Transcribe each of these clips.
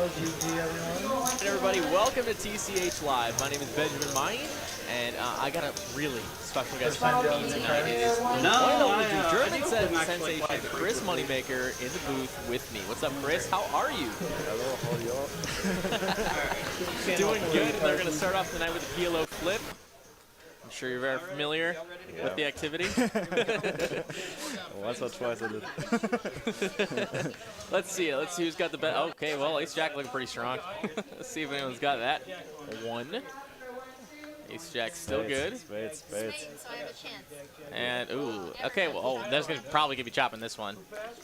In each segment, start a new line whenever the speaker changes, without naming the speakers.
Hey everybody, welcome to TCH Live. My name is Benjamin Mai, and I got a really special guest for me tonight. It is the one and only German sensation, Chris Moneymaker, in the booth with me. What's up, Chris? How are you?
Hello, how are you?
Doing good. They're going to start off tonight with a PLO flip. I'm sure you're very familiar with the activity.
Once or twice I did.
Let's see who's got the bet. Okay, well, Ace Jack looking pretty strong. Let's see if anyone's got that. One. Ace Jack's still good.
Spades.
So I have a chance.
And, ooh, okay, well, that's going to probably be chopping this one.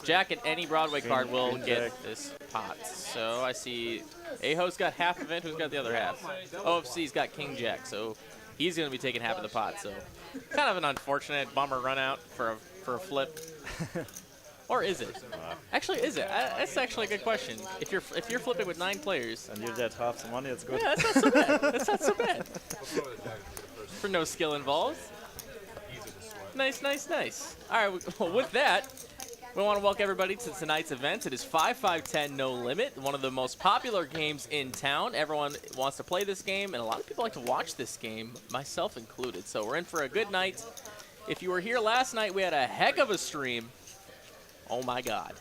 Jack and any Broadway card will get this pot. So I see Aho's got half of it. Who's got the other half? OFC's got King Jack, so he's going to be taking half of the pot. So kind of an unfortunate bummer run out for a flip. Or is it? Actually, is it? That's actually a good question. If you're flipping with 9 players,
and you get half the money, it's good.
Yeah, that's not so bad. That's not so bad. For no skill involved. Nice. All right, well, with that, we want to welcome everybody to tonight's event. It is 5-5-10 No Limit, one of the most popular games in town. Everyone wants to play this game, and a lot of people like to watch this game, myself included. So we're in for a good night. If you were here last night, we had a heck of a stream. Oh my God.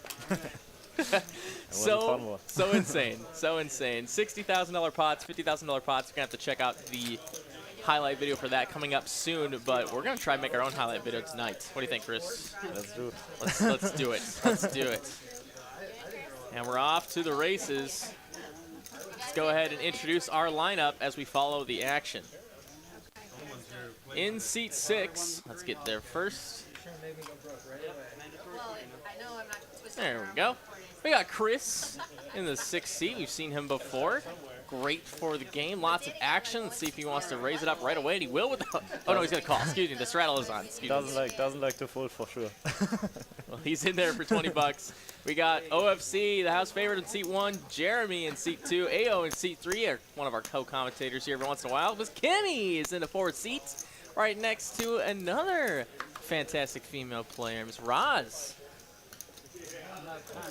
so insane. So insane. $60,000 pots, $50,000 pots. You're going to have to check out the highlight video for that coming up soon, but we're going to try and make our own highlight video tonight. What do you think, Chris?
Let's do it.
Let's do it. Let's do it. And we're off to the races. Let's go ahead and introduce our lineup as we follow the action. In seat 6, let's get there first. There we go. We got Chris in the 6th seat. We've seen him before. Great for the game. Lots of action. Let's see if he wants to raise it up right away. And he will with the... Oh, no, he's going to call. Excuse me. The straddle is on.
Doesn't like to fold for sure.
Well, he's in there for 20 bucks. We got OFC, the house favorite in seat 1. Jeremy in seat 2. Aho in seat 3. One of our co-commentators here every once in a while. But Kimmy is in the 4th seat. Right next to another fantastic female player, Ms. Roz.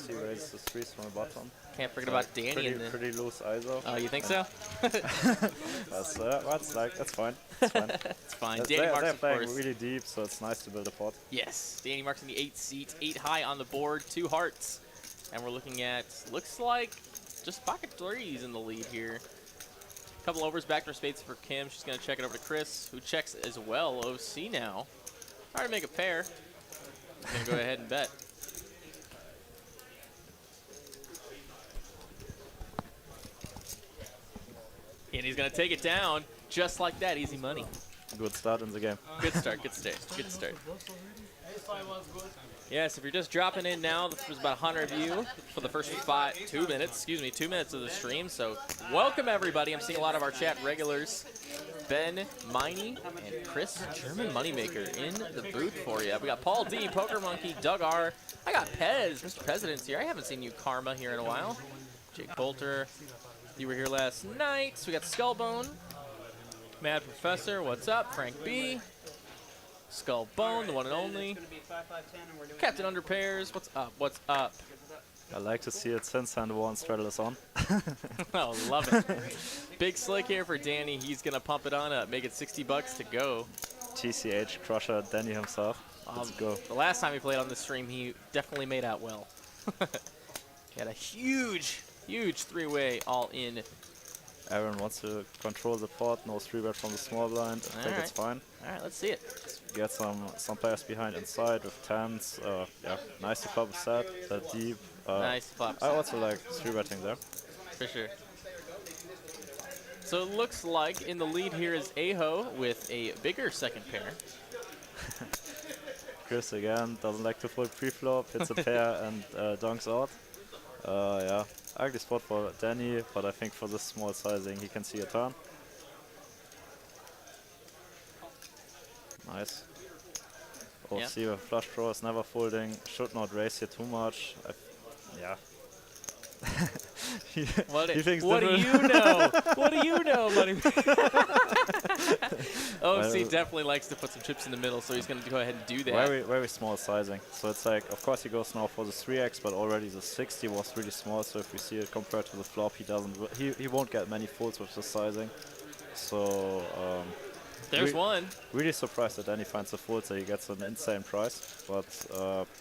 She raises the 3s from the bottom.
Can't forget about Dani.
Pretty loose ISO.
Oh, you think so?
That's fine. It's fine.
It's fine. Dani
they're
marks, of
playing
course.
really deep, so it's nice to build a pot.
Yes, Dani marks in the 8th seat. 8 high on the board, 2 hearts. And we're looking at, looks like, just pocket 3s in the lead here. Couple overs, backdoor spades for Kim. She's going to check it over to Chris, who checks as well. OC now. Trying to make a pair. He's going to go ahead and bet. And he's going to take it down just like that. Easy money.
Good start in the game.
Good start. Yes, if you're just dropping in now, there's about 100 of you for the first 2 minutes of the stream. So welcome, everybody. I'm seeing a lot of our chat regulars. Ben, Miney, and Chris, German Moneymaker, in the booth for you. We got Paul D, Poker Monkey, Doug R. I got Pez, Mr. President's here. I haven't seen you Karma here in a while. Jake Coulter, you were here last night. So we got Skullbone, Mad Professor, what's up? Frank B, Skullbone, the one and only. Captain Underpairs, what's up? What's up?
I like to see it since hand 1 straddle is on.
Oh, love it. Big slick here for Dani. He's going to pump it on up, make it 60 bucks to go.
TCH crusher Dani himself. Let's go.
The last time he played on the stream, he definitely made out well. He had a huge 3-way all-in.
Aaron wants to control the pot, no 3-bet from the small blind. I think it's fine.
All right, let's see it.
Get some players behind inside with 10s. Yeah, nice to flop a set, that deep.
Nice flop.
I also like 3-betting there.
For sure. So it looks like in the lead here is Aho with a bigger second pair.
Chris again doesn't like to fold pre-flop, hits a pair and donks out. Yeah, ugly spot for Dani, but I think for this small sizing he can see a turn. Nice. OFC with flush draws, never folding, should not raise here too much. Yeah.
What,
he thinks
what do
different.
you know? What do you know, buddy? OFC definitely likes to put some chips in the middle, so he's going to go ahead and do that.
Very small sizing. So it's like, of course he goes now for the 3x, but already the 60 was really small. So if we see it compared to the flop, he won't get many folds with the sizing. So
There's one.
Really surprised that Dani finds a fold, so he gets an insane price. But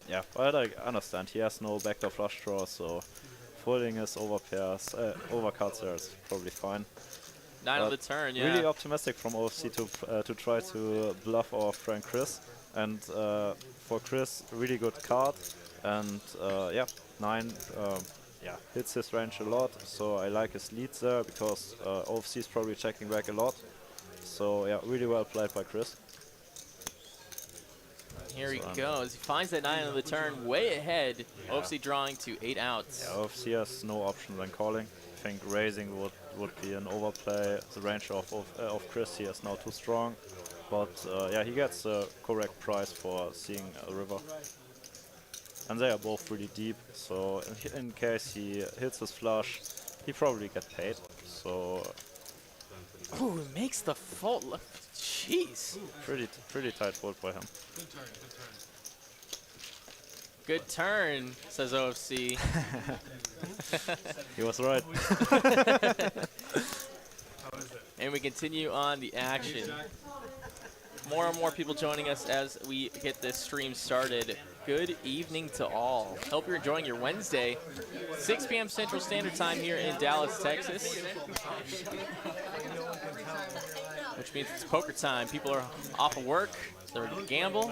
yeah, but I understand. He has no backdoor flush draw, so folding his over pairs, over cards there is probably fine.
9 on the turn, yeah.
Really optimistic from OFC to try to bluff our friend Chris. And for Chris, really good card. And yeah, 9 yeah, hits his range a lot. So I like his leads there because OFC is probably checking back a lot. So yeah, really well played by Chris.
Here he goes. He finds that 9 on the turn, way ahead. Yeah. OFC drawing to 8 outs.
Yeah, OFC has no option when calling. I think raising would be an overplay. The range of Chris here is now too strong. But yeah, he gets the correct price for seeing a river. And they are both really deep, so in case he hits his flush, he probably get paid. So
ooh, he makes the fold. Jeez.
Pretty tight fold by him.
Good turn, says OFC.
He was right.
And we continue on the action. More and more people joining us as we get this stream started. Good evening to all. Hope you're enjoying your Wednesday. 6 p.m. Central Standard Time here in Dallas, Texas. Which means it's poker time. People are off of work. They're ready to gamble.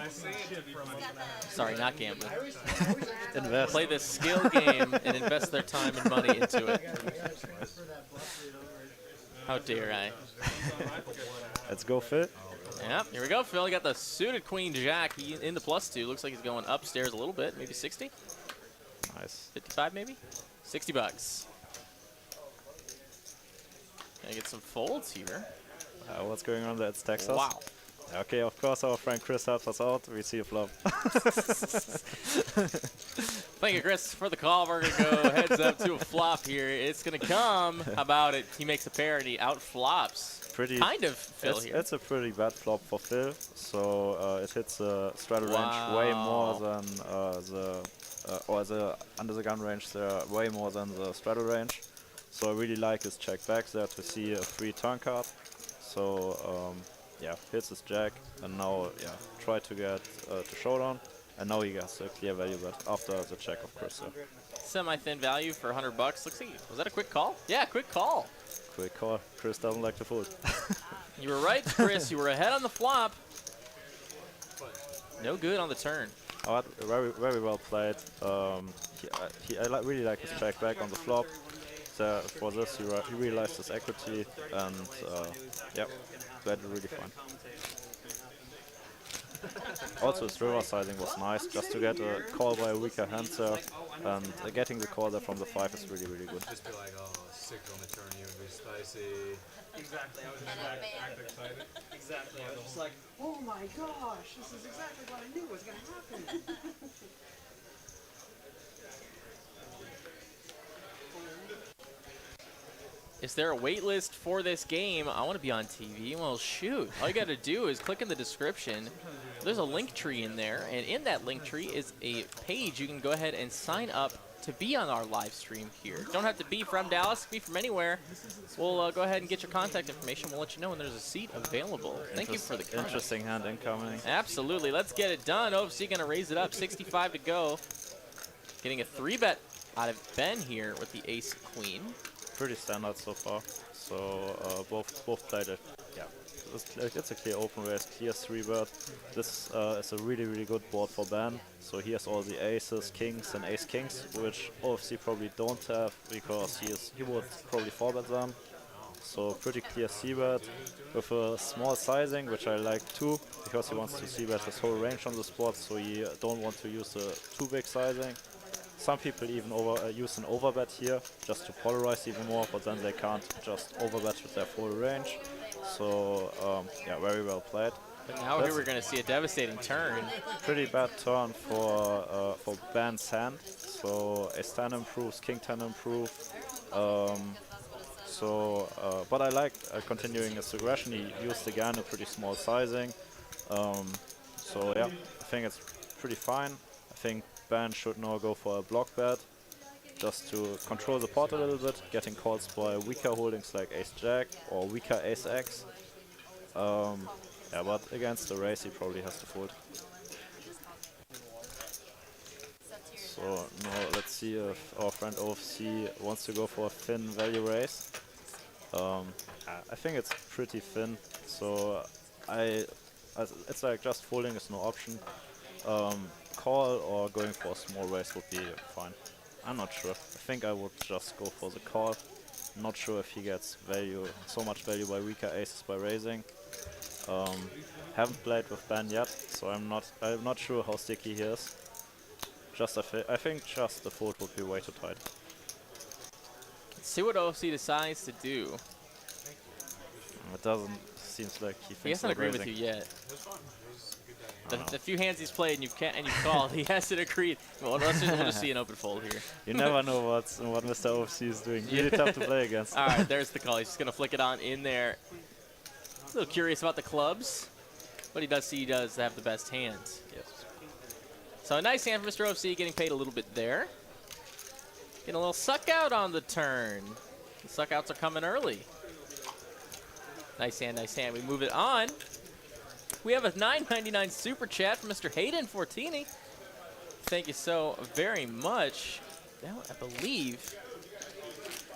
Sorry, not gamble.
Invest.
Play this skill game and invest their time and money into it. How dare I?
Let's go, Phil.
Yep, here we go. Phil got the suited queen jack. He in the +2. Looks like he's going upstairs a little bit. Maybe 60?
Nice.
55 maybe? 60 bucks. Gonna get some folds here.
What's going on there? It's Texas.
Wow.
Okay, of course our friend Chris helps us out. We see a flop.
Thank you, Chris, for the call. We're going to go heads up to a flop here. It's going to come. How about it? He makes a pair and he outflops. Kind of Phil here.
It's a pretty bad flop for Phil. So it hits the straddle range way more than or the under the gun range there way more than the straddle range. So I really like his check back there to see a free turn card. So yeah, hits his jack, and now yeah, try to get to showdown, and now he gets a clear value bet after the check of Chris.
Semi-thin value for 100 bucks. Let's see, was that a quick call? Yeah, quick call.
Quick call. Chris doesn't like to fold.
You were right, Chris. You were ahead on the flop. No good on the turn.
Oh, very well played. I really like his check back on the flop. For this, he realized his equity, and yeah, played it really fine. Also, his river sizing was nice, just to get a call by a weaker hand there, and getting the call there from the 5 is really good.
Just be like, oh, sick on the turn, you would be spicy.
Exactly, I was just excited. Exactly, I was just like, oh my gosh, this is exactly what I knew was going to happen.
Is there a wait list for this game? I want to be on TV. Well, shoot. All you got to do is click in the description. There's a link tree in there, and in that link tree is a page you can go ahead and sign up to be on our live stream here. Don't have to be from Dallas, be from anywhere. We'll go ahead and get your contact information. We'll let you know when there's a seat available. Thank you for the comment.
Interesting hand incoming.
Absolutely. Let's get it done. OFC going to raise it up. 65 to go. Getting a 3-bet out of Ben here with the ace-queen.
Pretty standard so far. So both played it. Yeah, it's a clear open race, clear 3-bet. This is a really good board for Ben. So he has all the aces, kings, and ace-kings, which OFC probably don't have because he would probably 4-bet them. So pretty clear c-bet with a small sizing, which I like too, because he wants to c-bet his whole range on the spot. So he don't want to use a too big sizing. Some people even use an overbet here just to polarize even more, but then they can't just overbet with their full range. So yeah, very well played.
But now here we're going to see a devastating turn.
Pretty bad turn for Ben's hand. So ace 10 improves, king 10 improve. But I like continuing his aggression. He used again a pretty small sizing. So yeah, I think it's pretty fine. I think Ben should now go for a block bet, just to control the pot a little bit, getting calls by weaker holdings like ace jack or weaker ace x. Yeah, but against the race he probably has to fold. So now let's see if our friend OFC wants to go for a thin value raise. I think it's pretty thin, so it's like just folding is no option. Call or going for a small raise would be fine. I'm not sure. I think I would just go for the call. Not sure if he gets so much value by weaker aces by raising. Haven't played with Ben yet, so I'm not sure how sticky he is. I think just the fold would be way too tight.
Let's see what OFC decides to do.
It doesn't seems like he thinks.
He hasn't agreed with you yet. The few hands he's played and you've called, he hasn't agreed. Well, we'll just see an open fold here.
You never know what Mr. OFC is doing. Really tough to play against.
All right, there's the call. He's just gonna flick it on in there. A little curious about the clubs, but he does have the best hands. Yes. So a nice hand for Mr. OFC, getting paid a little bit there. Getting a little suck out on the turn. The suck outs are coming early. Nice hand, nice hand. We move it on. We have a $9.99 super chat from Mr. Hayden Fortini. Thank you so very much. Now, I believe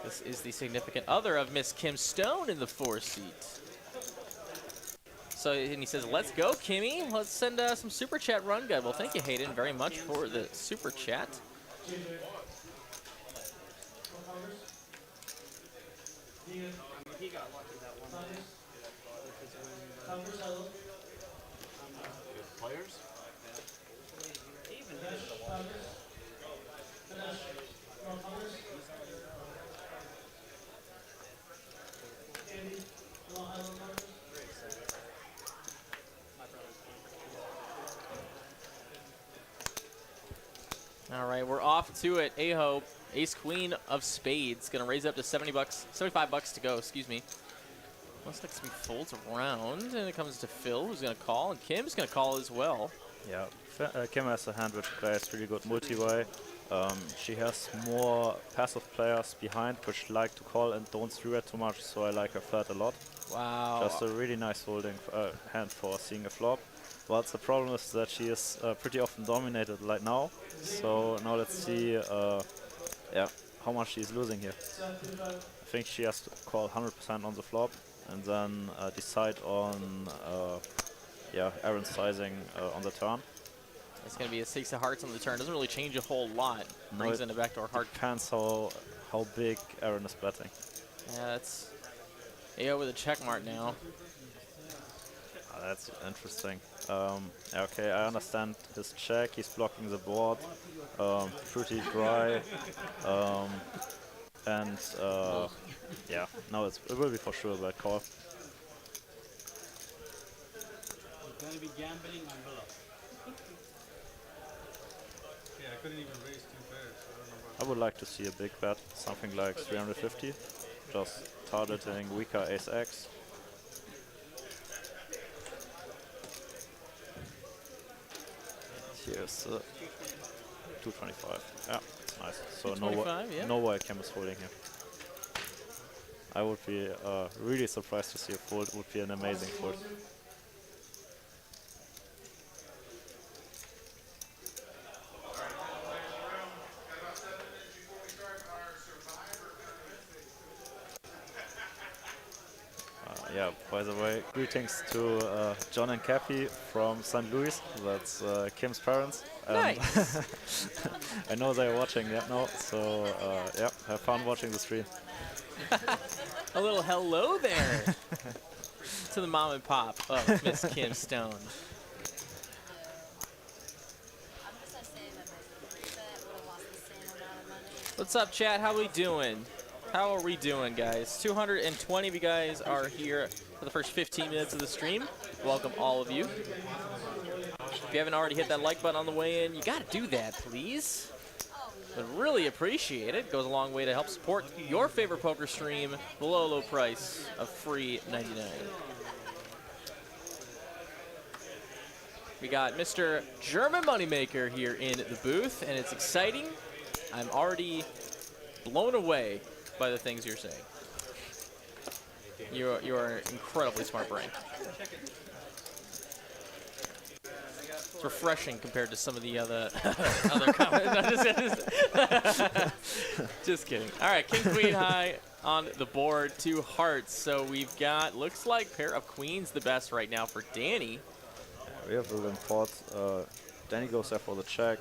this is the significant other of Miss Kim Stone in the 4 seat. So, and he says, let's go, Kimmy. Let's send some super chat run guide. Well, thank you, Hayden, very much for the super chat.
Players?
All right, we're off to it. Aho, ace queen of spades, gonna raise up to 75 bucks to go, excuse me. Looks like some folds around, and it comes to Phil, who's gonna call, and Kim's gonna call as well.
Yeah, Kim has a hand which plays really good multi-way. She has more passive players behind which like to call and don't through it too much, so I like her flat a lot.
Wow.
Just a really nice holding hand for seeing a flop. But the problem is that she is pretty often dominated right now. So now let's see yeah, how much she's losing here. I think she has to call 100% on the flop and then decide on yeah, Aaron's sizing on the turn.
It's going to be a 6 of hearts on the turn. Doesn't really change a whole lot. Brings in a backdoor heart.
Depends how big Aaron is betting.
Yeah, that's Aho with a check mark now.
Oh, that's interesting. Okay, I understand his check. He's blocking the board. Pretty dry. And yeah, no, it will be for sure a bad call.
Going to be gambling on bluff. Yeah, I couldn't even raise 2 pairs. I don't know about
I would like to see a big bet, something like 350, just targeting weaker ace x. Here's 225. Yeah, it's nice. So no way Kim is folding here. I would be really surprised to see a fold. It would be an amazing fold. Yeah, by the way, greetings to John and Cappy from St. Louis. That's Kim's parents.
Nice.
I know they're watching that now, so yeah, have fun watching the stream.
A little hello there to the mom and pop of Miss Kim Stone. What's up, chat? How we doing? How are we doing, guys? 220 of you guys are here for the first 15 minutes of the stream. welcome all of you. If you haven't already hit that like button on the way in, you got to do that, please. Would really appreciate it. Goes a long way to help support your favorite poker stream below a low price of free $99. We got Mr. German Moneymaker here in the booth, and it's exciting. I'm already blown away by the things you're saying. You are an incredibly smart brain. It's refreshing compared to some of the other comments. No, just kidding. All right, king, queen high on the board, 2 hearts. So we've got, looks like pair of queens the best right now for Dani.
We have the Limp pot. Dani goes there for the check.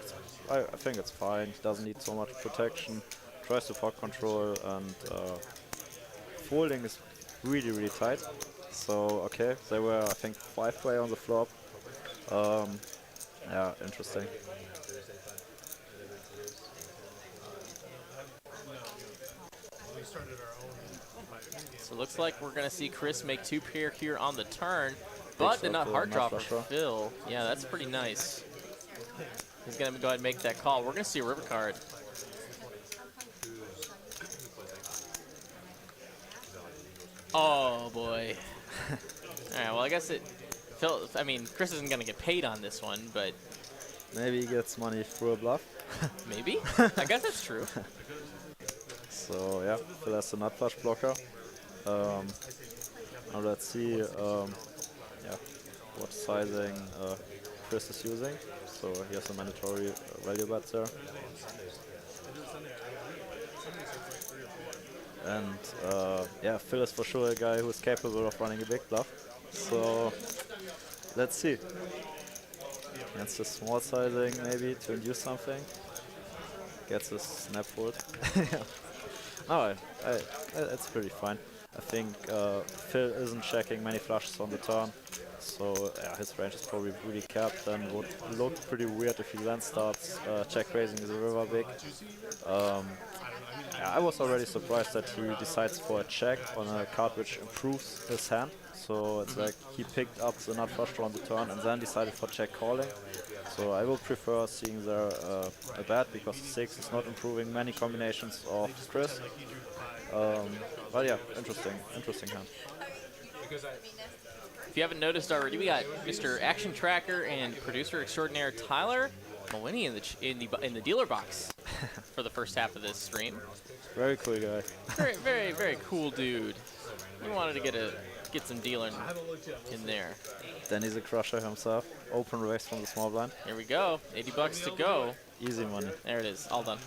I think it's fine. He doesn't need so much protection. Tries to pot control, and folding is really, really tight. So, okay, they were, I think, 5-way on the flop. Yeah, interesting.
So it looks like we're going to see Chris make 2 pair here on the turn, but the nut heart draw for Phil. Yeah, that's pretty nice. He's going to go ahead and make that call. We're going to see a river card. Oh, boy. All right, well, I guess Phil, I mean, Chris isn't going to get paid on this one, but...
Maybe he gets money through a bluff.
Maybe? I guess that's true.
So, yeah, Phil has the nut flush blocker. Now let's see what sizing Chris is using. So he has a mandatory value bet there. And yeah, Phil is for sure a guy who is capable of running a big bluff. So let's see. Against the small sizing maybe to induce something. Gets a snap fold. No, it's pretty fine. I think Phil isn't checking many flushes on the turn, so yeah, his range is probably really capped and would look pretty weird if he then starts check raising the river big. Yeah, I was already surprised that he decides for a check on a card which improves his hand. So it's like he picked up the nut flush draw on the turn and then decided for check calling. So I will prefer seeing there a bet because the 6 is not improving many combinations of Chris. But yeah, interesting hand.
If you haven't noticed already, we got Mr. Action Tracker and producer extraordinaire Tyler Malini in the dealer box for the first half of this stream.
Very cool guy.
Very cool dude. We wanted to get some dealing in there.
Then he's a crusher himself. Open raise from the small blind.
Here we go. 80 bucks to go.
Easy money.
There it is. All done.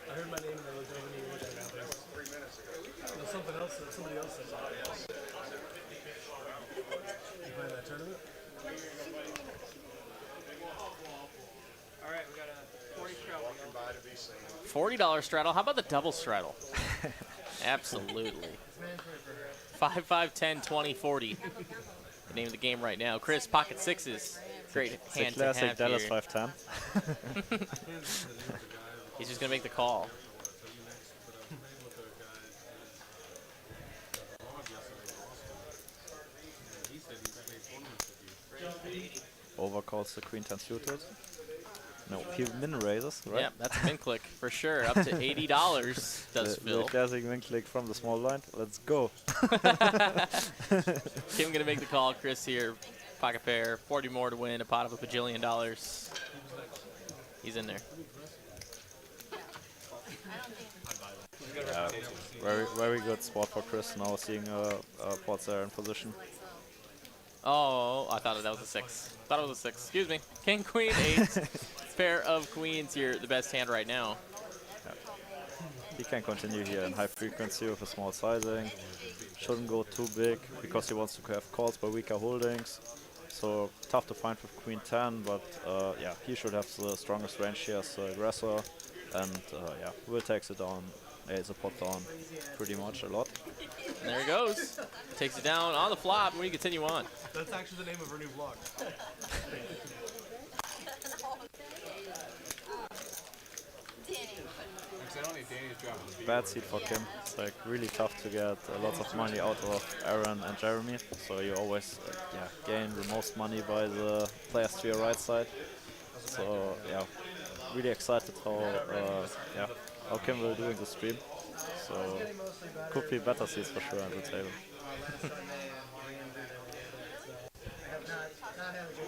I heard my name and I looked over and you looked at me. No, something else. Somebody else said something. You playing that tournament?
All right, we got a 40 straddle.
$40 straddle. How about the double straddle? Absolutely. 5, 5, 10, 20, 40. The name of the game right now. Chris, pocket sixes. Great hand to have
classic Dallas
here.
5-10.
He's just going to make the call.
Overcalls the queen 10 suited. No, he min raises, right?
Yep, that's a min click for sure. Up to $80 does Phil.
The classic min click from the small blind. Let's go.
Kim going to make the call. Chris here. Pocket pair. 40 more to win. A pot of $1 bajillion. He's in there.
Very good spot for Chris now, seeing pots there in position.
Oh, I thought that was a 6. Thought it was a 6. Excuse me. King, queen, 8. Pair of queens here. The best hand right now.
Yeah. He can continue here in high frequency with a small sizing. Shouldn't go too big because he wants to have calls by weaker holdings. So tough to find with queen 10, but yeah, he should have the strongest range here as the aggressor. And yeah, will takes it down the pot down pretty much a lot.
And there he goes. Takes it down on the flop, and we continue on.
That's actually the name of her new vlog.
Bad seat for Kim. It's like really tough to get lots of money out of Aaron and Jeremy. So you always gain the most money by the players to your right side. So yeah, really excited how Kim will do in the stream. So could be better seats for sure on the table.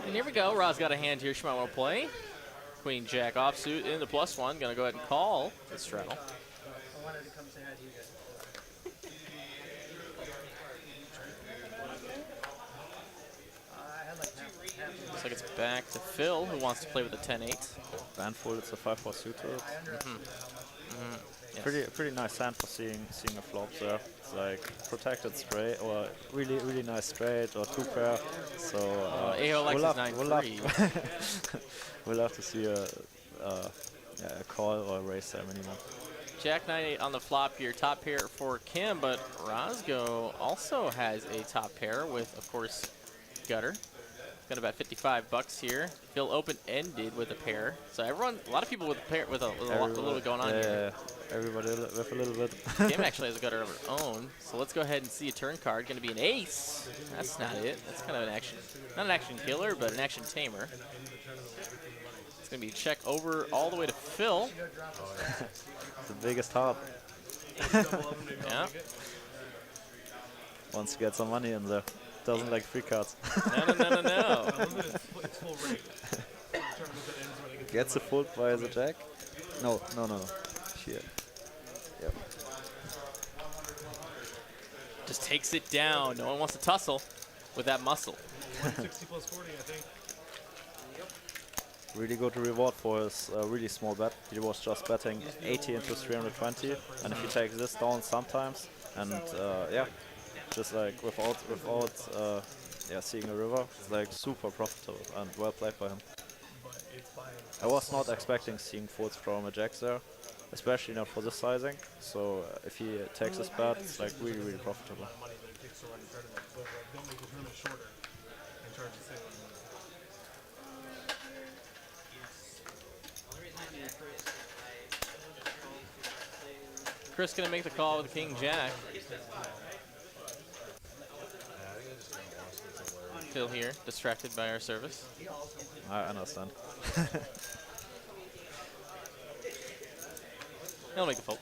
And here we go. Ra's got a hand here she might want to play. Queen Jack offsuit in the +1. Gonna go ahead and call the straddle.
I wanted to come say hi to you guys. I had like half.
Looks like it's back to Phil, who wants to play with a 10-8.
Band fold, it's a 5-4 suited.
Yes.
Pretty nice hand for seeing a flop there. It's like protected straight or really nice straight or 2-pair. So
Aho likes his 9-3.
We'll have to see a call or a raise there minimum.
Jack 9-8 on the flop here, top pair for Kim, but Rosgo also has a top pair with, of course, gutter. Got about 55 bucks here. Phil open-ended with a pair. So everyone, a lot of people with a pair, with a little bit going on here.
Everybody with a little bit.
Kim actually has a gutter of her own. So let's go ahead and see a turn card. Going to be an ace. That's not it. That's kind of an action, not an action killer, but an action tamer. It's going to be a check over all the way to Phil.
The biggest heart.
Yeah.
Wants to get some money in there. Doesn't like free cards.
No.
Gets a fold by the jack. No. Shit. Yep.
Just takes it down. No one wants to tussle with that muscle.
160 plus 40, I think.
Really good reward for his really small bet. He was just betting 80 into 320, and if he takes this down sometimes, and just like without seeing a river, it's like super profitable and well played by him. I was not expecting seeing folds from a jack there, especially not for this sizing. So if he takes this bet, it's like really profitable.
Chris gonna make the call with King Jack. Phil here, distracted by our service.
I understand.
He'll make the fold.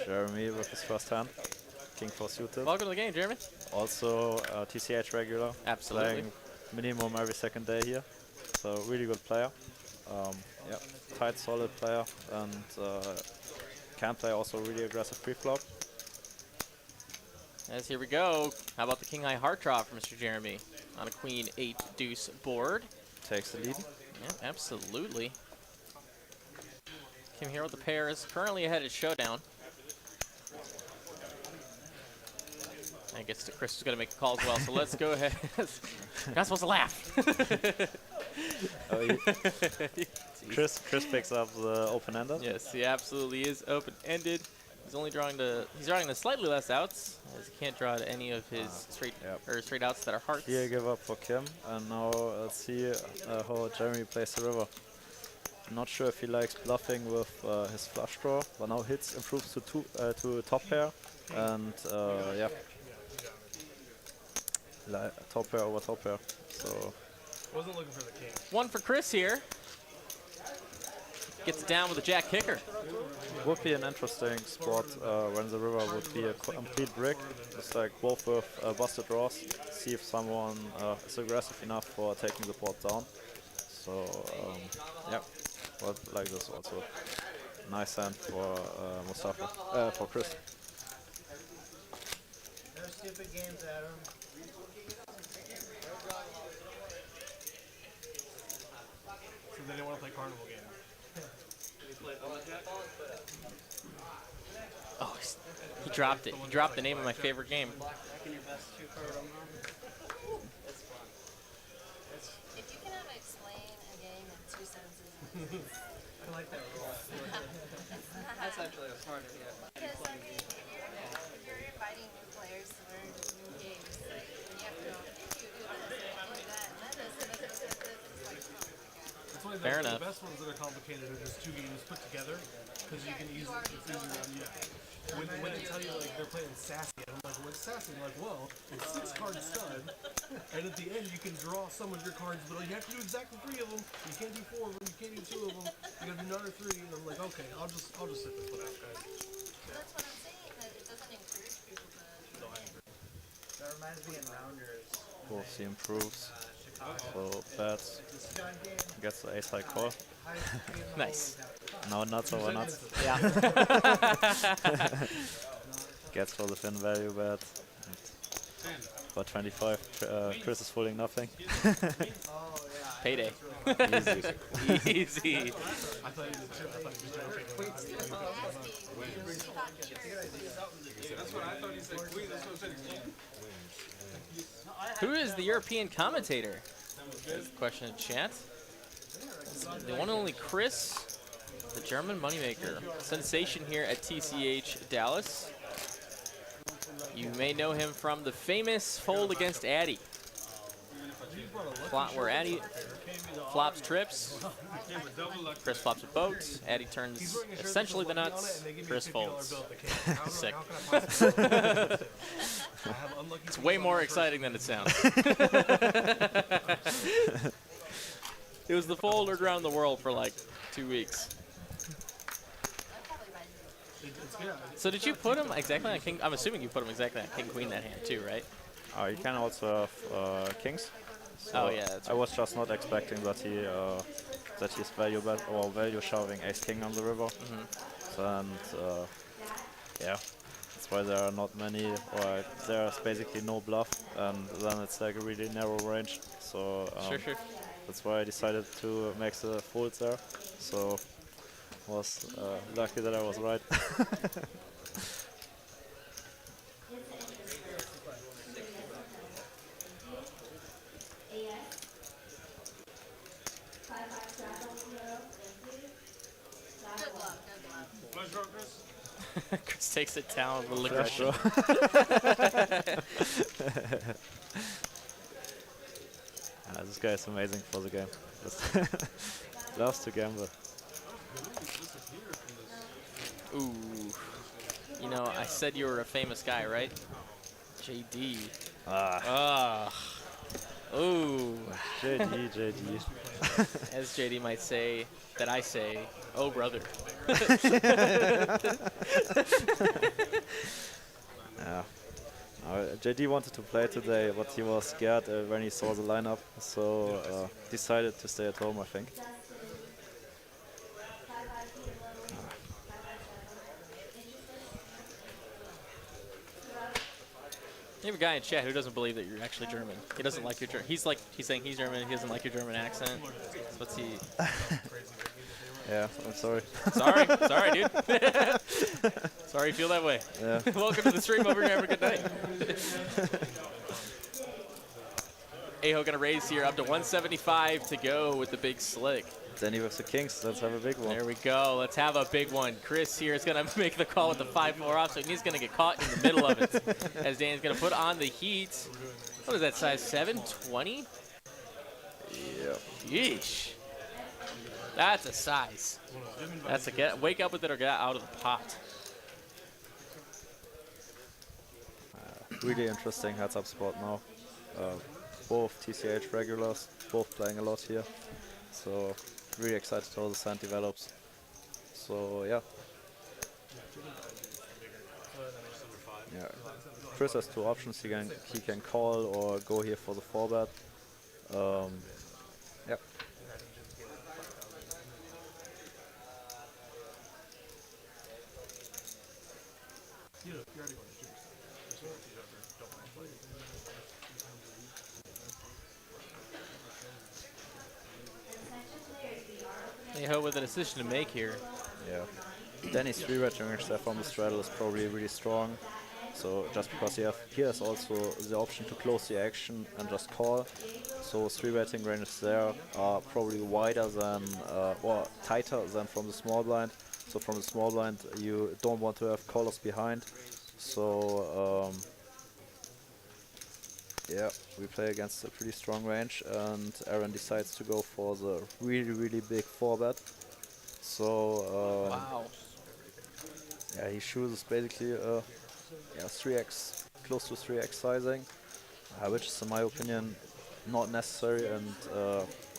Jeremy with his first hand. King 4 suited.
Welcome to the game, Jeremy.
Also TCH regular.
Absolutely.
Playing minimum every second day here. So really good player. Tight, solid player, and can play also really aggressive pre-flop.
As here we go. How about the King High Heart Draw for Mr. Jeremy on a Queen 8 deuce board?
Takes the lead.
Yeah, absolutely. Kim here with the pair is currently ahead at Showdown. I guess Chris is going to make the call as well, so let's go ahead. You're not supposed to laugh.
Chris picks up the open-ended.
Yes, he absolutely is open-ended. He's only drawing the slightly less outs, as he can't draw to any of his straight outs that are hearts.
Here give up for Kim, and now let's see how Jeremy plays the river. I'm not sure if he likes bluffing with his flush draw, but now hits improves to top pair, and top pair over top pair. So
Wasn't looking for the king.
One for Chris here. Gets it down with a jack kicker.
would be an interesting spot when the river would be a complete brick. It's like both with busted draws. See if someone is aggressive enough for taking the board down. So yeah, well, like this also. Nice hand for Mustafa, for Chris.
No stupid games, Adam.
So they didn't want to play Carnival games.
Oh, he dropped it. He dropped the name of my favorite game.
If you cannot explain a game in 2 sentences,
like that roll. That's actually a smart idea.
Because I mean, if you're inviting new players to learn new games, you have to go, if you do this, do that, and then this. It's like, oh my god.
That's why
Fair enough.
The best ones that are complicated are just 2 games put together, because you can easily, it's easier on you. When they tell you like they're playing sassy, and I'm like, what's sassy? I'm like, well, it's 6 card stud, and at the end you can draw some of your cards, but you have to do exactly 3 of them. You can't do 4 of them. You can't do 2 of them. You gotta do another 3. And I'm like, okay, I'll just sit this one out, guys.
That's what I'm saying, that it doesn't encourage people to do it.
That reminds me of Rounders.
Both he improves. So bets. Gets the ace high call.
Nice.
No nuts over nuts.
Yeah.
Gets for the thin value bet. For 25, Chris is folding nothing.
Payday.
Easy.
Easy.
I thought you did too. I thought you was joking.
That's what I thought he said. Queen. That's what I said.
Who is the European commentator? Question in chat. The one and only Chris, the German moneymaker. Sensation here at TCH Dallas. You may know him from the famous fold against Addy. Where Addy flops trips, Chris flops a boat, Addy turns essentially the nuts, Chris folds. Sick. It's way more exciting than it sounds. It was the fold around the world for like 2 weeks. So did you put him exactly on king? I'm assuming you put him exactly on king queen that hand too, right?
You can also have kings. So
Oh yeah, that's
I was just not expecting that he's value bet or value shoving ace king on the river. So, and yeah, that's why there are not many, or there's basically no bluff, and then it's like a really narrow range. So
Sure.
that's why I decided to make the fold there. So was lucky that I was right.
Chris takes it down with
Flash
aggression.
This guy is amazing for the game. Loves to gamble.
Ooh. You know, I said you were a famous guy, right? JD. Ooh.
JD.
As JD might say, that I say, oh brother.
Yeah. JD wanted to play today, but he was scared when he saw the lineup, so decided to stay at home, I think.
You have a guy in chat who doesn't believe that you're actually German. He doesn't like your German. He's saying he's German. He doesn't like your German accent. So what's he?
Yeah, I'm sorry.
Sorry, dude. Sorry you feel that way.
Yeah.
Welcome to the stream. Over here. Have a good night. Aho gonna raise here up to 175 to go with the big slick.
Dani with the kings. Let's have a big one.
There we go. Let's have a big one. Chris here is going to make the call with the 5-4 off, so he's going to get caught in the middle of it. As Dani's going to put on the heat. What is that, size 7? 20?
Yeah.
Yeesh. That's a size. That's a wake up with it or get out of the pot.
Really interesting heads-up spot now. Both TCH regulars, both playing a lot here. So really excited how the sand develops. So yeah. Yeah. Chris has 2 options. He can call or go here for the 4-bet. Yeah.
Aho with a decision to make here.
Yeah. Dani's 3-bet jungler from the straddle is probably really strong. So just because he has also the option to close the action and just call. So 3-betting ranges there are probably wider than or tighter than from the small blind. So from the small blind you don't want to have callers behind. So yeah, we play against a pretty strong range, and Aaron decides to go for the really big 4-bet. So
Wow.
yeah, he chooses basically 3x, close to 3x sizing, which is in my opinion not necessary and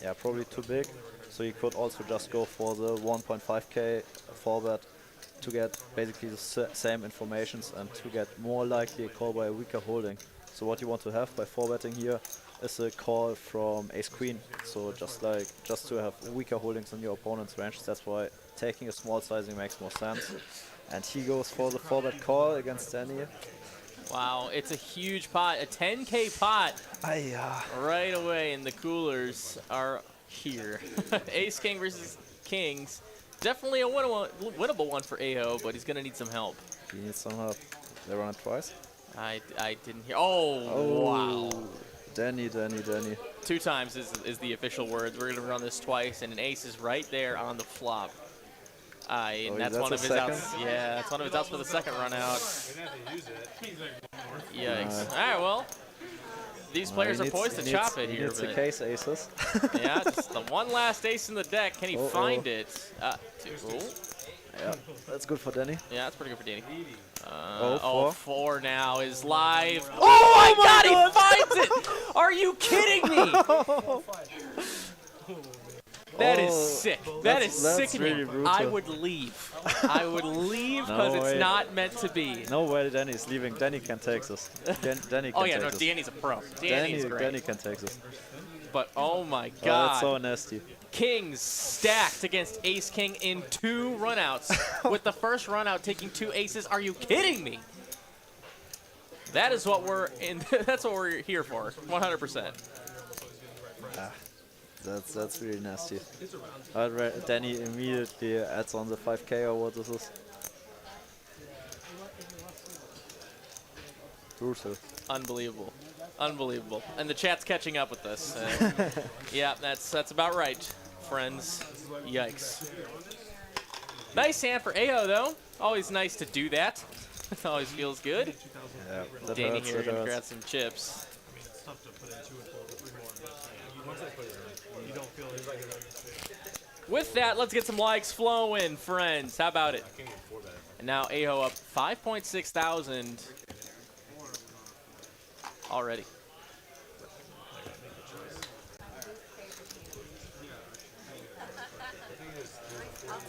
yeah, probably too big. So you could also just go for the 1.5k 4-bet to get basically the same informations and to get more likely a call by a weaker holding. So what you want to have by 4-betting here is a call from ace queen. So just to have weaker holdings in your opponent's range. That's why taking a small sizing makes more sense. And he goes for the 4-bet call against Dani.
Wow, it's a huge pot, a 10K pot right away, and the coolers are here. Ace King versus Kings. Definitely a winnable one for Aho, but he's going to need some help.
He needs some help. They run it twice.
I didn't hear. Oh, wow.
Dani.
2 times is the official words. We're going to run this twice, and an ace is right there on the flop. And that's one of his outs. Yeah, that's one of his outs for the second run out. Yikes. All right, well, these players are poised to chop it here.
He needs the case aces.
Yeah, just the one last ace in the deck. Can he find it?
Yeah, that's good for Dani.
Yeah, that's pretty good for Dani.
4.
4 now is live. Oh my God, he finds it! Are you kidding me? That is sick. That is sickening.
Really brutal.
I would leave. I would leave because it's not meant to be.
No way Dani is leaving. Dani can take this. Dani can
Oh yeah, no,
take this.
Dani's a pro. Dani's great.
Dani can take this.
But oh my
Oh,
God.
that's so nasty.
Kings stacked against Ace King in 2 runouts, with the first runout taking 2 aces. Are you kidding me? That is what we're in. That's what we're here for. 100%.
That's really nasty. Dani immediately adds on the 5k or what this is. Brutal.
Unbelievable. Unbelievable. And the chat's catching up with this. Yeah, that's about right, friends. Yikes. Nice hand for Aho, though. Always nice to do that. It always feels good.
Yeah, that
Dani
hurts,
here
that
gonna
hurts.
grab some chips. With that, let's get some likes flowing, friends. How about it? And now Aho up 5.6 thousand already.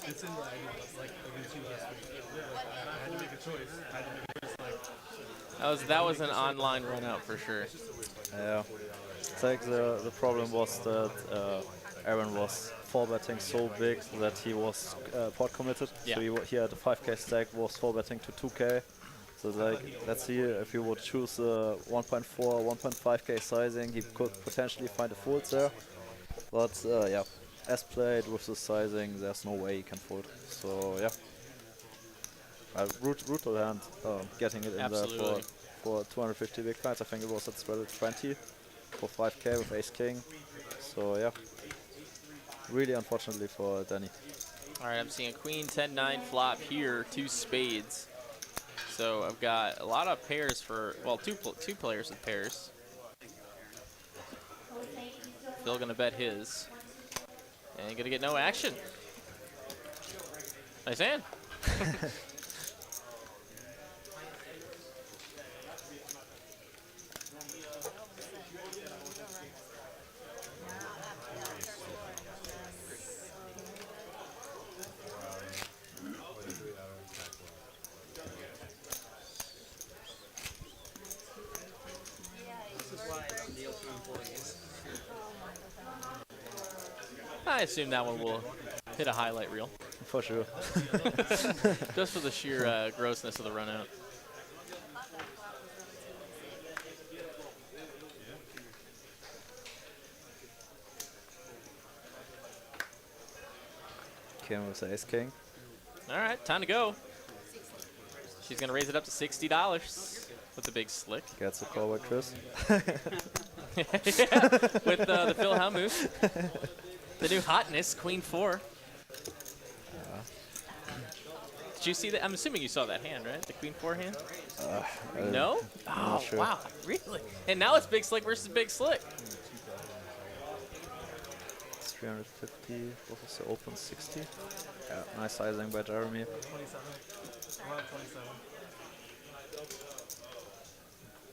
It's in like against you last week. I had to make a choice.
That was an online run out for sure.
Yeah. It's like the problem was that Aaron was 4-betting so big that he was pot committed.
Yeah.
So he had a 5k stack, was 4-betting to 2k. So like, let's see if you would choose 1.4, 1.5k sizing, he could potentially find a fold there. But yeah, as played with the sizing, there's no way he can fold. So yeah, brutal hand, getting it in there for 250 big blinds. I think it was at spread 20 for 5k with ace king. So yeah, really unfortunately for Dani.
All right, I'm seeing queen 10-9 flop here, 2 spades. So I've got a lot of pairs for, well, two players with pairs. Phil gonna bet his. And gonna get no action. Nice hand. I assume that one will hit a highlight reel.
For sure.
Just for the sheer grossness of the run out.
Came with ace king.
All right, time to go. She's going to raise it up to $60 with the big slick.
Gets a call by Chris.
Yeah, with the Phil Helmuth. The new hotness, Queen 4. Did you see that? I'm assuming you saw that hand, right? The Queen 4 hand? No?
not
Oh,
sure.
wow. Really? And now it's Big Slick versus Big Slick.
350, versus the open 60. Yeah, nice sizing by Jeremy.
27. Around 27.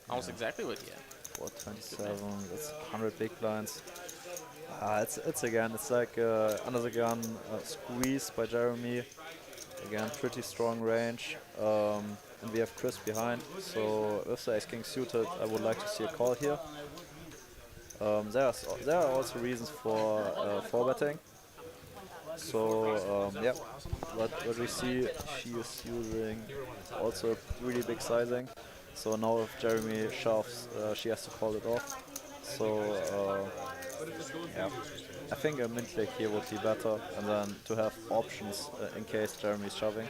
Almost exactly what you had.
427, that's 100 big blinds. It's again, it's like under the gun squeeze by Jeremy. Again, pretty strong range. And we have Chris behind. So with the ace-king suited, I would like to see a call here. There are also reasons for betting. So yeah, what we see, she is using also really big sizing. So now if Jeremy shoves, she has to call it off. So yeah, I think a mint leg here would be better, and then to have options in case Jeremy is shoving.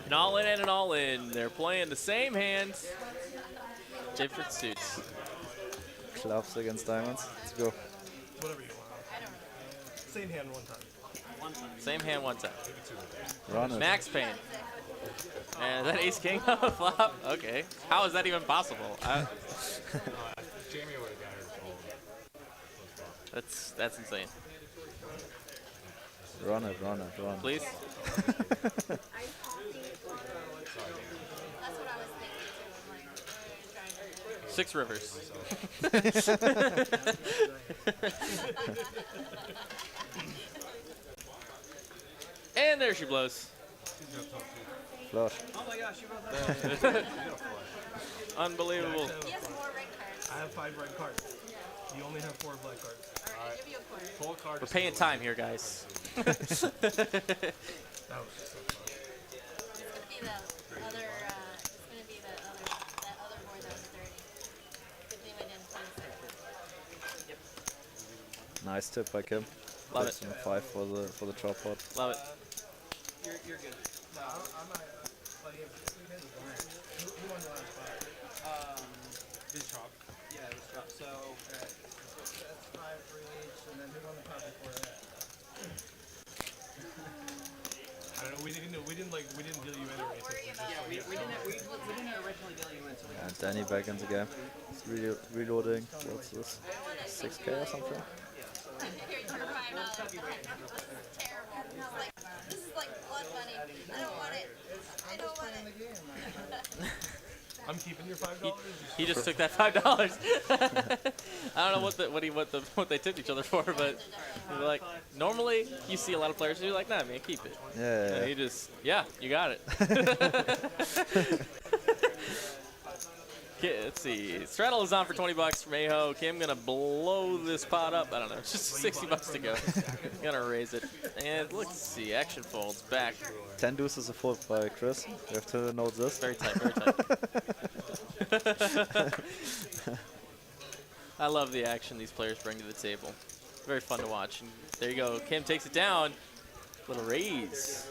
An all in and an all in. They're playing the same hand. Different suits.
Clubs against diamonds. Let's go.
Whatever you want. Same hand one time.
Same hand one time.
Run it.
Max Payne. And that ace king on the flop? Okay. How is that even possible?
Jamie would have got her to fold.
That's insane.
Run it, run it, run.
Please.
That's what I was thinking too. I'm like, trying to.
6 rivers. And there she blows.
Flush.
Oh my gosh, you wrote that.
Unbelievable.
He has more red cards.
I have 5 red cards. You only have 4 black cards.
Alright, I'll give you a quarter.
Full card.
We're paying time here, guys.
That was just so fun.
It's gonna be the other. It's gonna be that other board that was dirty. Good thing I didn't place it.
Nice tip by Kim.
Love it.
5 for the chop pot.
Love it.
You're good. No, I'm not. Well, who won the last fight? This chop. Yeah, this chop. So that's 5 for each, and then who won the pot before that?
I don't know. We didn't deal you in or anything.
Yeah, we didn't originally deal you in. So
And Dani back in the game. He's reloading. What's this? 6K or something?
Here, you're $5. This is terrible. This is like blood money. I don't want it. I don't want it.
I'm keeping your $5.
He just took that $5. I don't know what they tipped each other for, but they're like normally you see a lot of players who are like, nah, man, keep it.
Yeah.
And he just, yeah, you got it. Okay, let's see. Straddle is on for 20 bucks from Aho. Kim gonna blow this pot up. I don't know. It's just 60 bucks to go. Gonna raise it. And let's see. Action folds back.
10 deuces a fold by Chris. You have to note this.
Very tight. Very tight. I love the action these players bring to the table. Very fun to watch. And there you go. Kim takes it down. Little raise.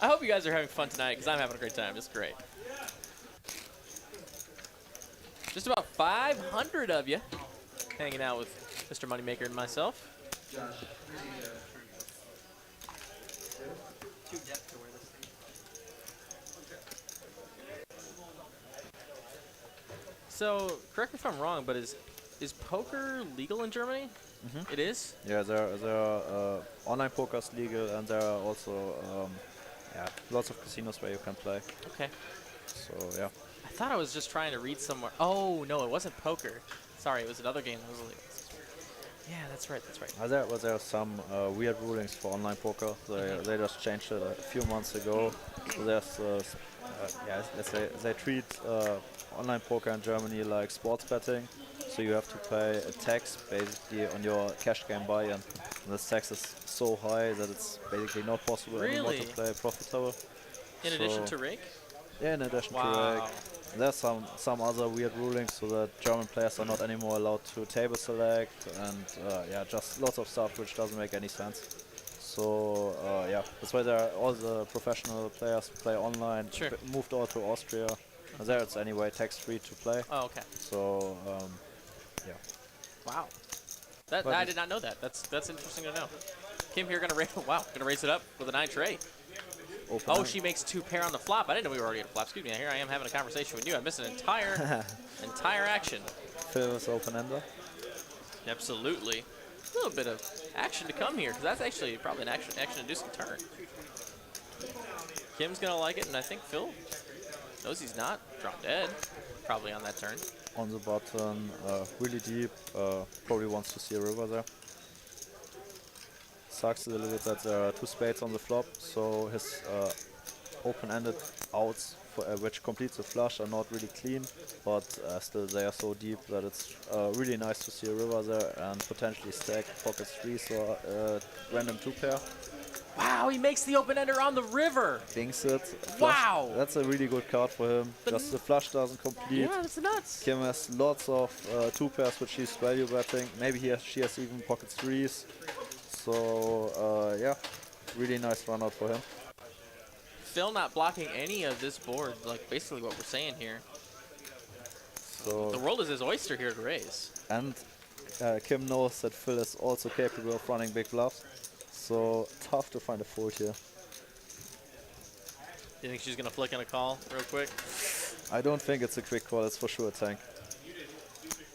I hope you guys are having fun tonight because I'm having a great time. It's great. Just about 500 of you hanging out with Mr. Moneymaker and myself.
too depth to wear this thing.
So, correct me if I'm wrong, but is poker legal in Germany?
Mm-hmm.
It is?
Yeah, there are online poker's legal, and there are also lots of casinos where you can play.
Okay.
So yeah.
I thought I was just trying to read somewhere. Oh, no, it wasn't poker. Sorry, it was another game that was illegal. Yeah, that's right, that's right.
There are some weird rulings for online poker. They just changed it a few months ago. So there's let's say they treat online poker in Germany like sports betting. So you have to pay a tax basically on your cash game buy-in. And this tax is so high that it's basically not possible anymore to play profitable.
In addition to rake?
Yeah, in addition to
Wow.
rake. There's some other weird rulings so that German players are not anymore allowed to table select and just lots of stuff which doesn't make any sense. So yeah, that's why there are all the professional players play online.
Sure.
Moved all to Austria. And there it's anyway tax-free to play.
Oh, okay.
So yeah.
Wow. That
But
I did not know that. That's interesting to know. Kim here gonna raise. Wow, gonna raise it up with a 9 tray.
Open
Oh,
end.
she makes 2 pair on the flop. I didn't know we were already at a flop. Excuse me. Here I am having a conversation with you. I missed an entire action.
Phil is open-ender.
Absolutely. A little bit of action to come here, because that's actually probably an action-inducing turn. Kim's gonna like it, and I think Phil knows he's not. Drop dead, probably on that turn.
On the button, really deep. Probably wants to see a river there. Sucks a little bit that there are 2 spades on the flop, so his open-ended outs, which completes the flush, are not really clean, but still they are so deep that it's really nice to see a river there and potentially stack pocket 3s or random 2 pair.
Wow, he makes the open-ender on the river.
Dings it. Flush.
Wow.
That's a really good card for him. Just the flush doesn't complete.
Yeah, that's nuts.
Kim has lots of 2 pairs which she's value betting. Maybe she has even pocket 3s. So yeah, really nice run out for him.
Phil not blocking any of this board, like basically what we're saying here.
So
The world is his oyster here to raise.
and Kim knows that Phil is also capable of running big bluffs. So tough to find a fold here.
You think she's gonna flick in a call real quick?
I don't think it's a quick call. It's for sure a tank.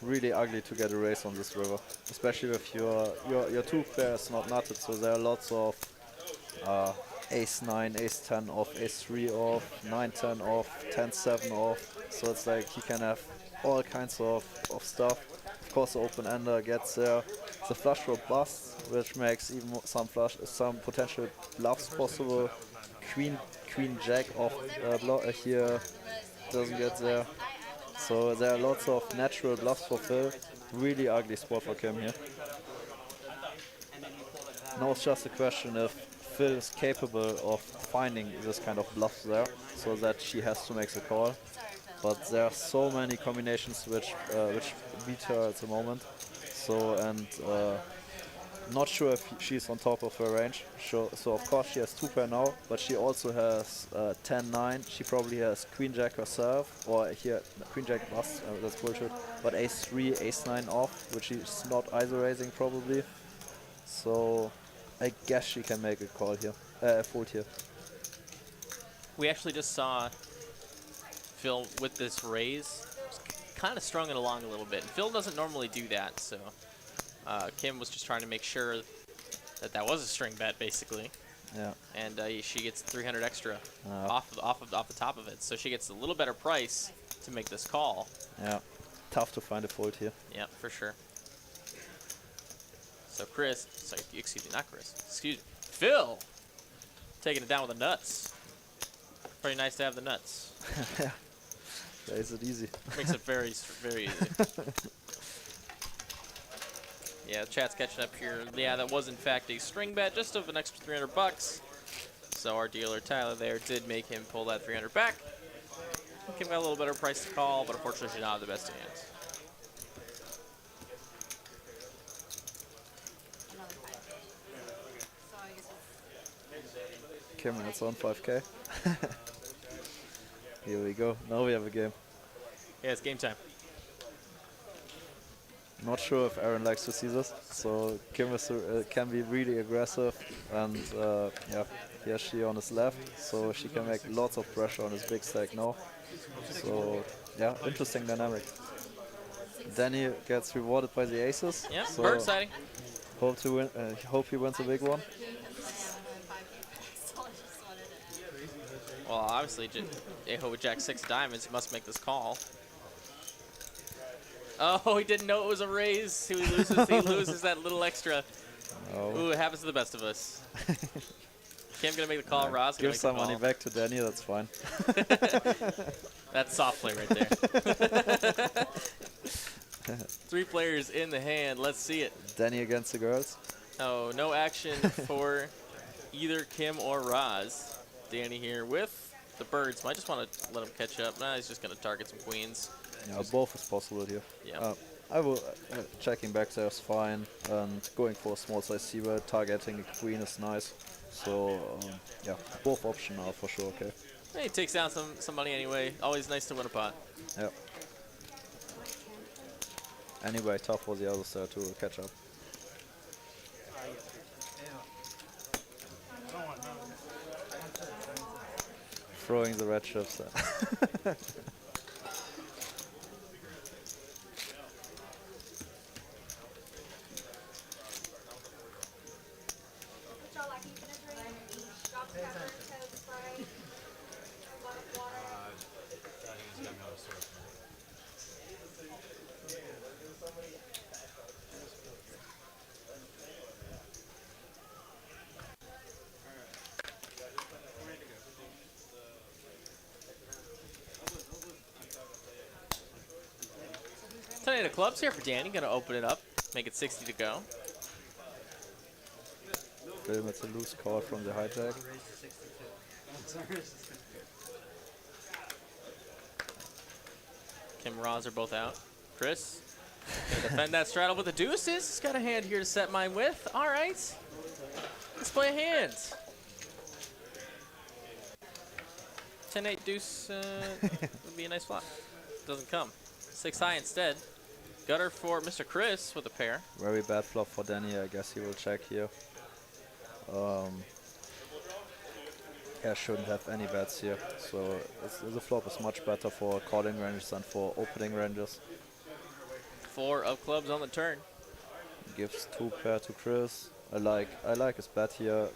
Really ugly to get a raise on this river, especially if your 2 pairs not nutted. So there are lots of ace 9, ace 10 off, ace 3 off, 9 10 off, 10 7 off. So it's like he can have all kinds of stuff. Of course, the open ender gets there. The flush draw busts, which makes even some potential bluffs possible. Queen jack off here doesn't get there. So there are lots of natural bluffs for Phil. Really ugly spot for Kim here. Now it's just a question if Phil is capable of finding this kind of bluffs there, so that she has to make the call. But there are so many combinations which beat her at the moment. So and not sure if she's on top of her range. So of course she has 2 pair now, but she also has 10-9. She probably has queen jack herself, or here queen jack bust. That's bullshit. But ace 3, ace 9 off, which she's not either raising probably. So I guess she can make a call here, fold here.
We actually just saw Phil with this raise, kind of strung it along a little bit. And Phil doesn't normally do that, so Kim was just trying to make sure that was a string bet, basically.
Yeah.
And she gets 300 extra off the top of it, so she gets a little better price to make this call.
Yeah. Tough to find a fold here.
Yeah, for sure. So Chris, sorry, excuse me, not Chris. Excuse me, Phil, taking it down with the nuts. Pretty nice to have the nuts.
Is it easy?
Makes it very easy. Yeah, chat's catching up here. Yeah, that was in fact a string bet, just of an extra 300 bucks. So our dealer Tyler there did make him pull that 300 back. Kim got a little better price to call, but unfortunately she's not have the best hands.
Another 5K. So I guess it's
Kim, it's on 5K. Here we go. Now we have a game.
Yeah, it's game time.
Not sure if Aaron likes to see this, so Kim is, can be really aggressive, and yeah, he has she on his left, so she can make lots of pressure on his big stack now. So yeah, interesting dynamic. Dani gets rewarded by the aces.
Yeah,
so
bird sighting.
hope to win. Hope he wins a big one.
Well, obviously, Aho with Jack 6 diamonds must make this call. Oh, he didn't know it was a raise. He loses that little extra.
Oh.
Ooh, it happens to the best of us. Kim gonna make the call. Roz gonna
Give
make
some
the call.
money back to Dani. That's fine.
That's soft play right there. 3 players in the hand. Let's see it.
Dani against the girls.
Oh, no action for either Kim or Roz. Dani here with the birds. Might just want to let him catch up. Nah, he's just going to target some queens.
Yeah, both is possible here.
Yeah.
I will checking back there is fine, and going for a small size c-bet, targeting a queen is nice. So yeah, both options are for sure okay.
Hey, he takes down some money anyway. Always nice to win a pot.
Yeah. Anyway, tough for the others there to catch up. Throwing the red chips there.
Dani's got no surf.
Ten of clubs here for Dani. Gonna open it up, make it 60 to go.
Film, it's a loose call from the hijack.
Kim and Roz are both out. Chris, gonna defend that straddle with the deuces. He's got a hand here to set mine with. All right, let's play a hand. 10-8 deuce would be a nice flop. Doesn't come. 6 high instead. Gutter for Mr. Chris with a pair.
Very bad flop for Dani, I guess he will check here. Yeah, shouldn't have any bets here. So the flop is much better for calling ranges than for opening ranges.
4 of clubs on the turn.
Gives 2 pair to Chris. I like his bet here.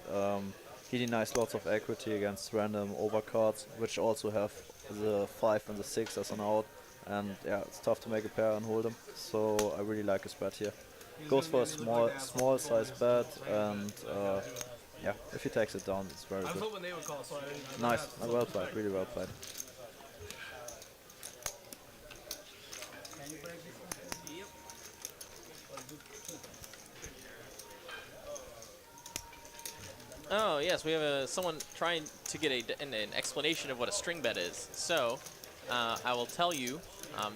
He denies lots of equity against random overcards, which also have the 5 and the 6 as an out. And yeah, it's tough to make a pair and hold them. So I really like his bet here. Goes for a small size bet, and yeah, if he takes it down, it's very
I was
good.
hoping they would call, so I didn't.
Nice, well played, really well played.
Oh yes, we have someone trying to get an explanation of what a string bet is. So I will tell you,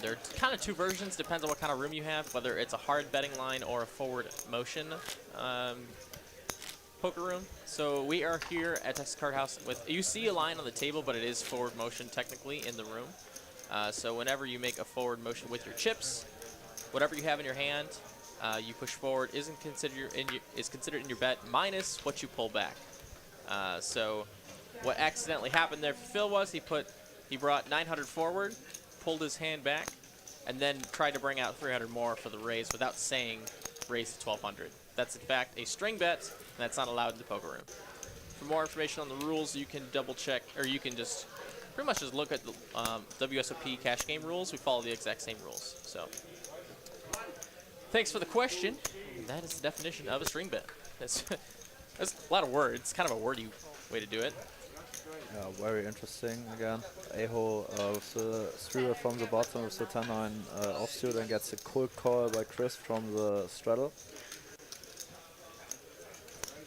there are kind of 2 versions, depends on what kind of room you have, whether it's a hard betting line or a forward motion poker room. So we are here at Texas Card House with, you see a line on the table, but it is forward motion technically in the room. So whenever you make a forward motion with your chips, whatever you have in your hand, you push forward is considered in your bet minus what you pull back. So what accidentally happened there for Phil was he brought 900 forward, pulled his hand back, and then tried to bring out 300 more for the raise without saying raise to 1200. That's in fact a string bet, and that's not allowed in the poker room. For more information on the rules, you can double check, or you can just pretty much just look at the WSOP cash game rules. We follow the exact same rules. So thanks for the question. And that is the definition of a string bet. That's a lot of words. Kind of a wordy way to do it.
Yeah, very interesting again. Aho with the 3 from the bottom with the 10-9 offsuit, and gets a cold call by Chris from the straddle.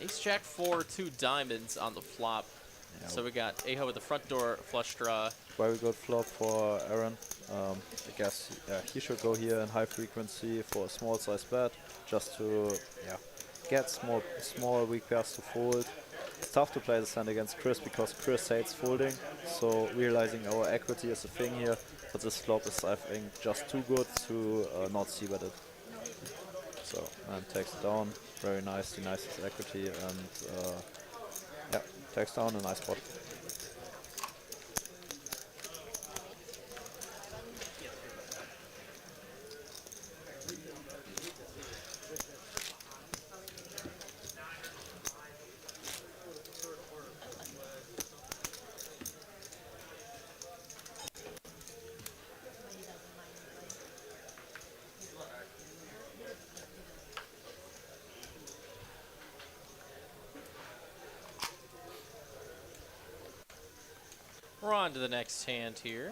Ace Jack 4, 2 diamonds on the flop.
Yeah.
So we got Aho with the front door flush draw.
Very good flop for Aaron. I guess he should go here in high frequency for a small size bet, just to get small weak pairs to fold. It's tough to play this hand against Chris because Chris hates folding, so realizing our equity is a thing here, but this flop is, I think, just too good to not see bet it. So, man takes it down, very nice, denies his equity, and yeah, takes down a nice spot.
We're on to the next hand here.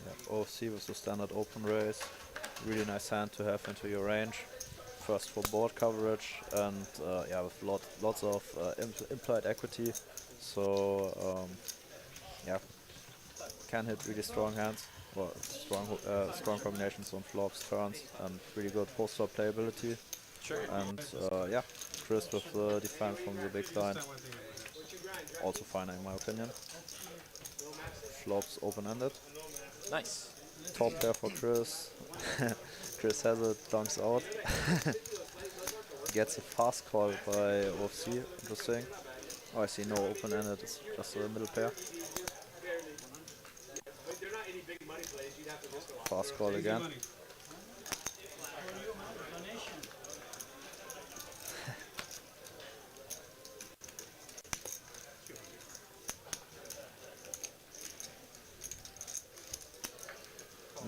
Yeah, OFC with the standard open raise. Really nice hand to have into your range. First for board coverage, and yeah, with lots of implied equity. So yeah, can hit really strong hands, or strong combinations on flops, turns, and really good post-flop playability.
Sure.
And yeah, Chris with the defense from the big blind, also fine in my opinion. Flops open-ended.
Nice.
Top pair for Chris. Chris has it, dunks out. Gets a fast call by OFC, interesting. Oh, I see no open-ended, it's just a middle pair. Fast call again.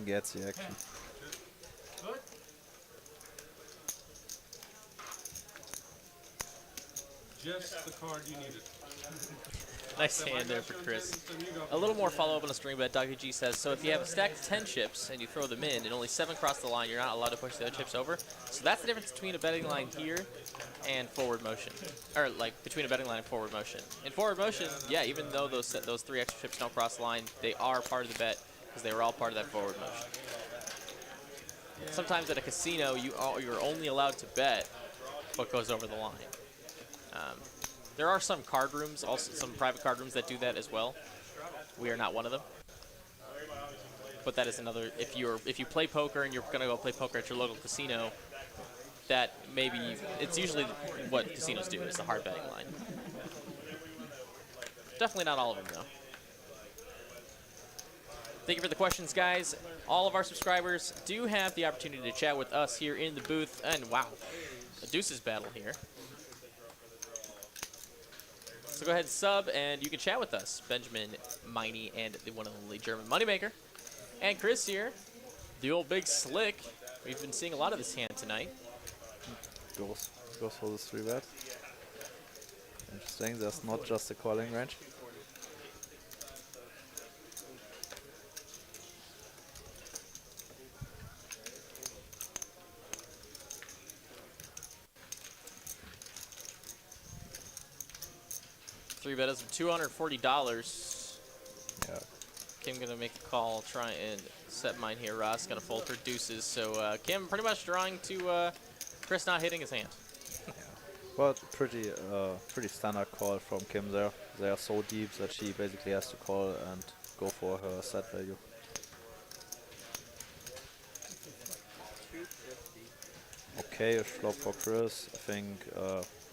Gets the action.
Just the card you needed.
Nice hand there for Chris. A little more follow-up on the stream bet. Dr. G says, so if you have a stack of 10 chips and you throw them in and only 7 cross the line, you're not allowed to push the other chips over. So that's the difference between a betting line here and forward motion. Or like between a betting line and forward motion. In forward motion, yeah, even though those 3 extra chips don't cross the line, they are part of the bet because they were all part of that forward motion. Sometimes at a casino, you're only allowed to bet what goes over the line. There are some card rooms, also some private card rooms that do that as well. We are not one of them. But that is another, if you play poker and you're gonna go play poker at your local casino, that maybe, it's usually what casinos do, is the hard betting line. Definitely not all of them though. Thank you for the questions, guys. All of our subscribers do have the opportunity to chat with us here in the booth. And wow, a deuces battle here. So go ahead and sub, and you can chat with us. Benjamin, Miney, and the one and only German Moneymaker. And Chris here, the old big slick. We've been seeing a lot of this hand tonight.
Goes for the 3-bet. Interesting, that's not just a calling range.
Bet is $240.
Yeah.
Kim gonna make a call, try and set mine here. Ross gonna fold her deuces. So Kim pretty much drawing to Chris not hitting his hand.
Yeah. But pretty standard call from Kim there. They are so deep that she basically has to call and go for her set value. Okay, a flop for Chris. I think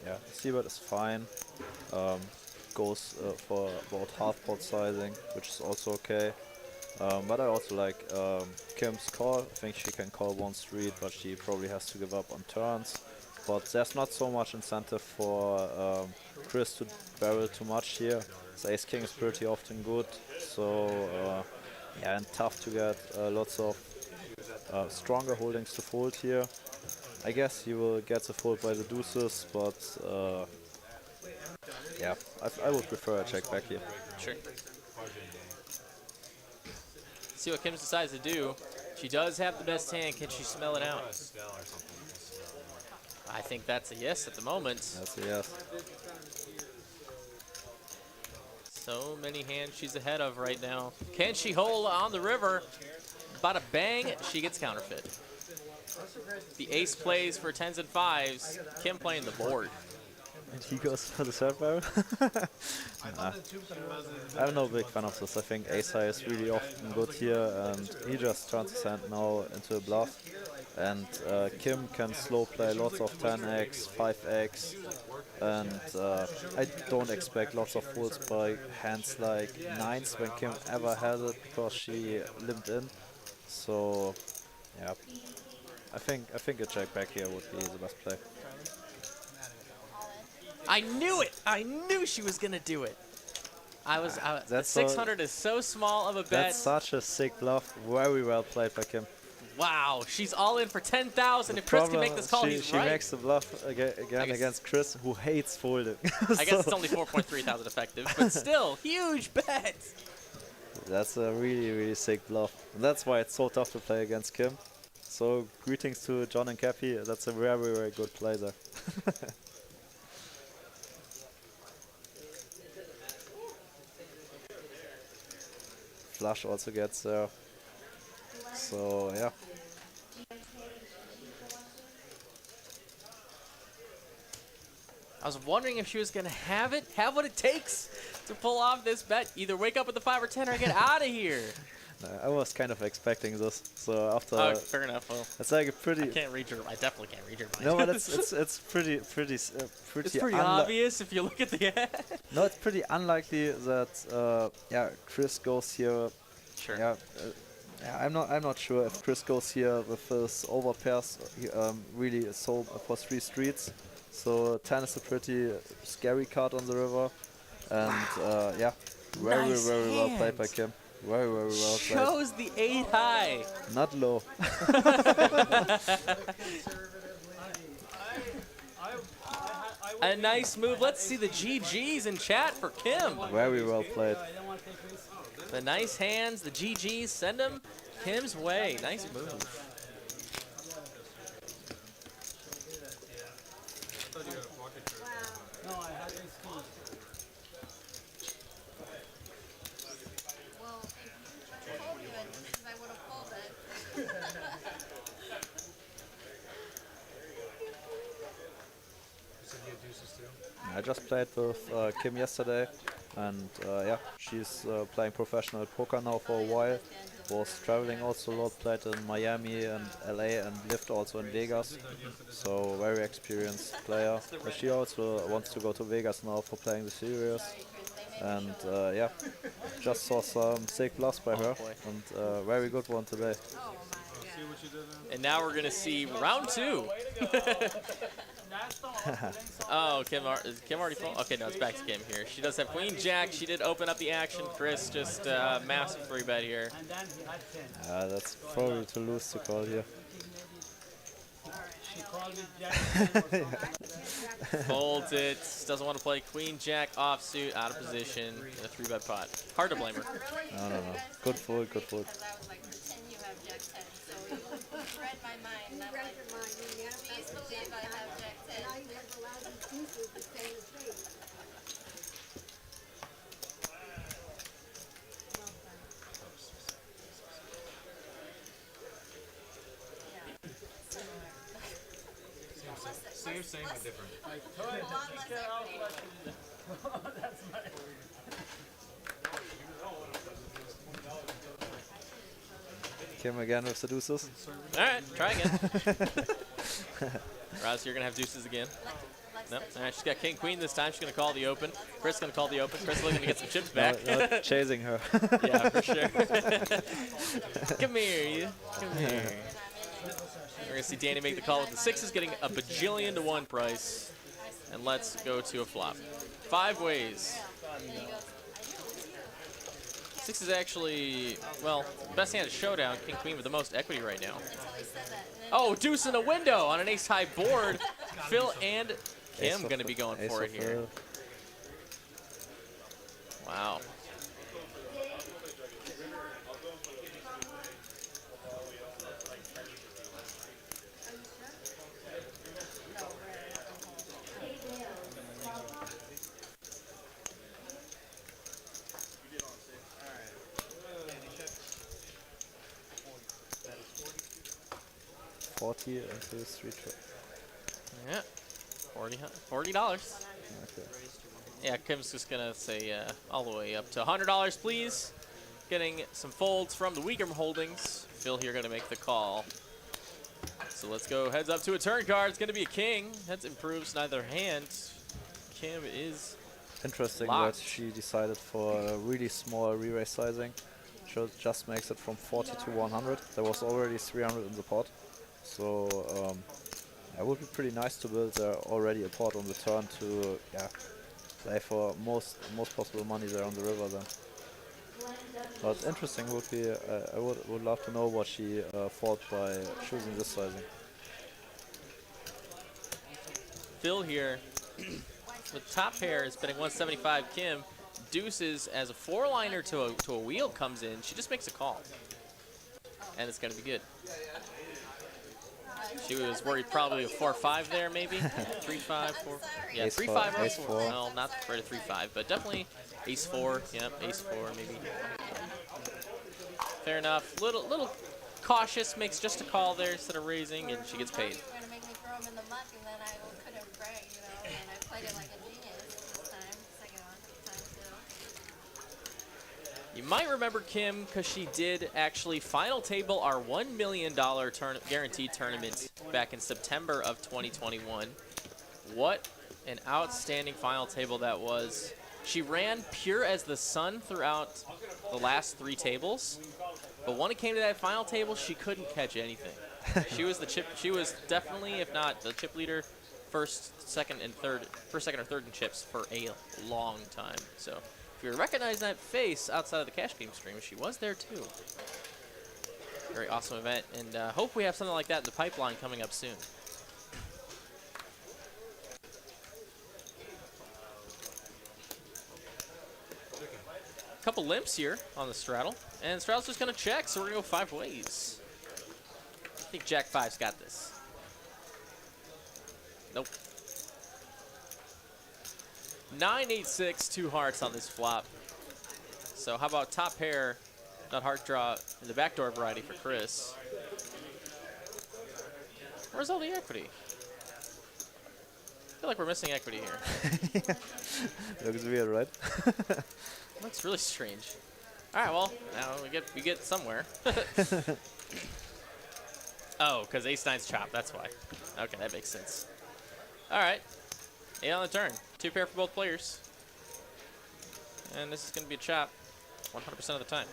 yeah, C-bet is fine. Goes for about half pot sizing, which is also okay. But I also like Kim's call. I think she can call one street, but she probably has to give up on turns. But there's not so much incentive for Chris to barrel too much here. So Ace King is pretty often good. So yeah, and tough to get lots of stronger holdings to fold here. I guess he will get the fold by the deuces, but yeah, I would prefer a check back here.
Sure. See what Kim decides to do. She does have the best hand. Can she smell it out? I think that's a yes at the moment.
That's a yes.
So many hands she's ahead of right now. Can she hold on the river? Bada bang, she gets counterfeit. The ace plays for 10s and 5s. Kim playing the board.
And he goes for the third barrel. I'm no big fan of this. I think ace high is really often good here, and he just turns his hand now into a bluff. And Kim can slow play lots of 10x, 5x, and I don't expect lots of folds by hands like 9s when Kim ever had it, because she limped in. So yeah, I think a check back here would be the best play.
I knew it! I knew she was gonna do it. The 600 is so small of a bet.
That's such a sick bluff. Very well played by Kim.
Wow, she's all in for 10,000. If Chris can make this call, he's
she
right.
makes the bluff again against Chris, who hates folding.
I guess it's only 4.3 thousand effective, but still, huge bet.
That's a really, really sick bluff. And that's why it's so tough to play against Kim. So greetings to John and Cappy. That's a very, very good play there. flush also gets there. So yeah.
I was wondering if she was going to have what it takes to pull off this bet. Either wake up with the 5 or 10 or get out of here.
I was kind of expecting this. So after
Oh, fair enough. Well,
it's like a pretty.
I definitely can't read your mind.
No, but it's pretty
it's pretty obvious if you look at the ad.
No, it's pretty unlikely that yeah, Chris goes here.
Sure.
Yeah, yeah, I'm not sure if Chris goes here with his overpairs really sold for 3 streets. So 10 is a pretty scary card on the river, and yeah, very
Nice
well played by
hands.
Kim. Very well played.
Shows the 8 high.
Not low.
A nice move. Let's see the GGs in chat for Kim.
Very well played.
The nice hands, the GGs, send them Kim's way. Nice move.
Well, if you told me that, because I would have pulled it.
You said you had deuces too?
I just played with Kim yesterday, and yeah, she's playing professional poker now for a while. Was traveling also a lot, played in Miami and LA and lived also in Vegas. So very experienced player. But she also wants to go to Vegas now for playing the series. And yeah, just saw some sick bluffs by her, and very good one today.
Oh my god.
And now we're going to see round 2. Oh, is Kim already full? Okay, no, it's back to Kim here. She does have Queen Jack. She did open up the action. Chris just massive 3-bet here.
That's probably too loose to call here.
Folds it. Doesn't want to play Queen Jack offsuit, out of position in a 3-bet pot. Hard to blame her.
No. Good fold, good fold.
Because I was like, pretend you have Jack 10. So you read my mind. And I'm like, please believe I have Jack 10.
Same, but different.
A lot less equity.
Kim again with the deuces.
All right, try again. Roz, you're going to have deuces again. Nope. All right, she's got king queen this time. She's going to call the open. Chris going to call the open. Chris looking to get some chips back.
Not chasing her.
Yeah, for sure. Come here, you. Come here. We're going to see Dani make the call with the 6s, getting a bajillion to 1 price. And let's go to a flop. 5 ways. 6 is actually, well, best hand is Showdown. King queen with the most equity right now. Oh, deuce in a window on an ace high board. Phil and Kim going to be going for it here. Wow.
Into the street trip.
Yeah, $40.
Okay.
Yeah, Kim's just gonna say all the way up to $100, please. Getting some folds from the weaker holdings. Phil here gonna make the call. So let's go heads up to a turn card. It's gonna be a king. That improves neither hand. Kim is
Interesting
locked.
that she decided for a really small re-raise sizing. Just makes it from 40 to 100. There was already 300 in the pot. So it would be pretty nice to build already a pot on the turn to play for most possible money there on the river then. But interesting would be, I would love to know what she thought by choosing this sizing.
Phil here with top pair is betting 175. Kim deuces as a 4-liner to a wheel comes in. She just makes a call, and it's gonna be good. She was worried probably a 4-5 there, maybe 3-5, 4. Yeah,
Ace
3-5 or
ace
4.
four.
Well, not afraid of 3-5, but definitely ace 4. Yep, ace 4 maybe. Fair enough. Little cautious, makes just a call there instead of raising, and she gets paid.
You were going to make me throw him in the muck, and then I couldn't brag, you know, and I played it like a genius this time. Second time, too.
You might remember Kim because she did actually final table our $1 million guaranteed tournament back in September of 2021. What an outstanding final table that was. She ran pure as the sun throughout the last 3 tables, but when it came to that final table, she couldn't catch anything. She was the chip. She was definitely, if not the chip leader, first, second, or third in chips for a long time. So if you recognize that face outside of the cash game stream, she was there too. Very awesome event, and hope we have something like that in the pipeline coming up soon. Couple limps here on the straddle, and straddle's just gonna check, so we're gonna go 5 ways. I think Jack 5's got this. Nope. 9, 8, 6, 2 hearts on this flop. So how about top pair, not heart draw in the backdoor variety for Chris? Where's all the equity? I feel like we're missing equity here.
Looks weird, right?
Looks really strange. All right, well, now we get somewhere. Oh, because ace-9's chopped, that's why. Okay, that makes sense. All right, 8 on the turn. 2 pair for both players. And this is going to be a chop 100% of the time,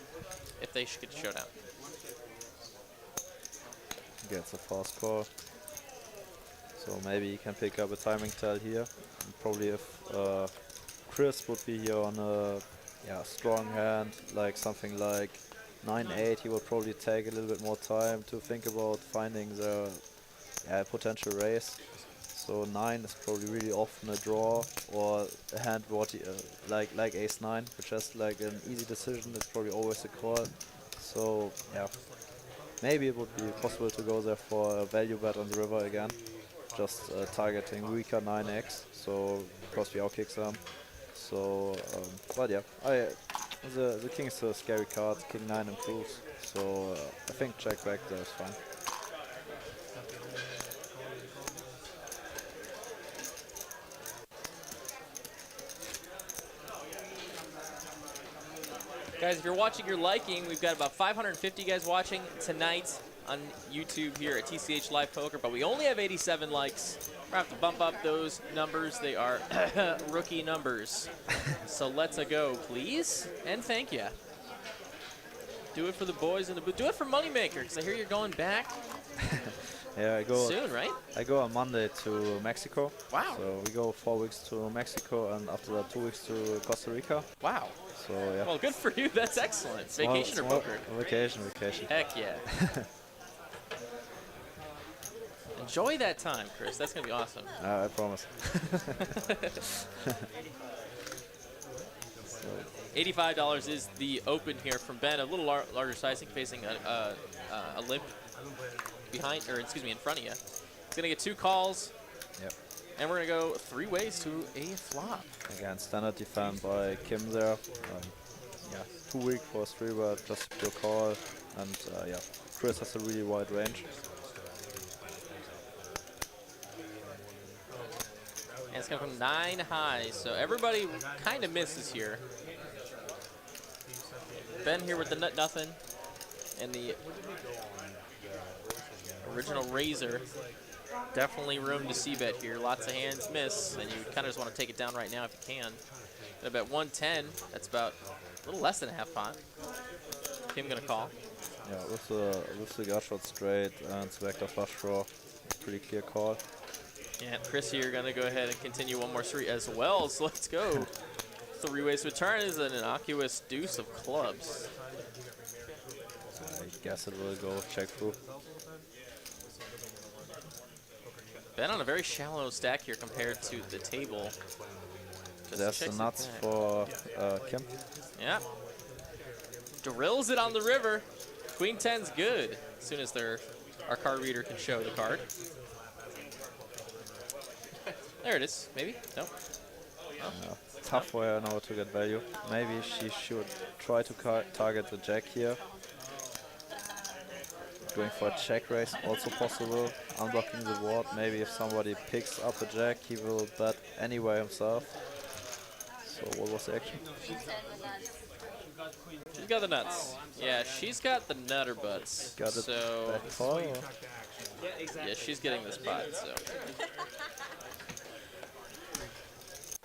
if they should get to showdown.
Gets a fast call. So maybe he can pick up a timing tell here. And probably if Chris would be here on a strong hand, like something like 9-8, he would probably take a little bit more time to think about finding the potential raise. So 9 is probably really often a draw, or a hand what like ace-9, which has like an easy decision. It's probably always a call. So yeah, maybe it would be possible to go there for a value bet on the river again, just targeting weaker 9x. So because we outkick them. So, but yeah, the king is a scary card. King 9 improves, so I think check back there is fine.
Guys, if you're watching, you're liking. We've got about 550 guys watching tonight on YouTube here at TCH Live Poker, but we only have 87 likes. We're going to have to bump up those numbers. They are rookie numbers. So let's go, please, and thank you. Do it for the boys in the booth. Do it for Moneymaker, because I hear you're going back
Yeah, I go
soon, right?
I go on Monday to Mexico.
Wow.
So we go 4 weeks to Mexico, and after that 2 weeks to Costa Rica.
Wow.
So yeah.
Well, good for you. That's excellent. Vacation or poker?
Vacation.
Heck yeah. Enjoy that time, Chris. That's going to be awesome.
I promise.
$85 is the open here from Ben. A little larger sizing, facing a limp behind, or excuse me, in front of you. He's going to get 2 calls.
Yep.
And we're going to go 3 ways to a flop.
Again, standard defend by Kim there. Yeah, too weak for a 3-bet, just a pure call. And yeah, Chris has a really wide range.
And it's going from 9 high, so everybody kind of misses here. Ben here with the nut nothing, and the original razor. Definitely room to see bet here. Lots of hands miss, and you kind of just want to take it down right now if you can. Gonna bet 110. That's about a little less than a half pot. Kim gonna call.
Yeah, with the gut shot straight and selector flush draw, pretty clear call.
Yeah, Chris here gonna go ahead and continue 1 more street as well. So let's go. 3 ways to return is an innocuous deuce of clubs.
I guess it will go check through.
Ben on a very shallow stack here compared to the table. Just
There's the
checks it
nuts
back.
for Kim.
Yeah. Drills it on the river. Queen 10's good. As soon as our card reader can show the card. There it is. Maybe? No. Oh.
Tough for her now to get value. Maybe she should try to target the jack here. Going for a check raise, also possible. Unblocking the board. Maybe if somebody picks up a jack, he will bet anyway himself. So what was the action?
She's got the nuts. Yeah, she's got the nutter butts.
Got it.
So
Bet call. Or?
yeah, she's getting the spot. So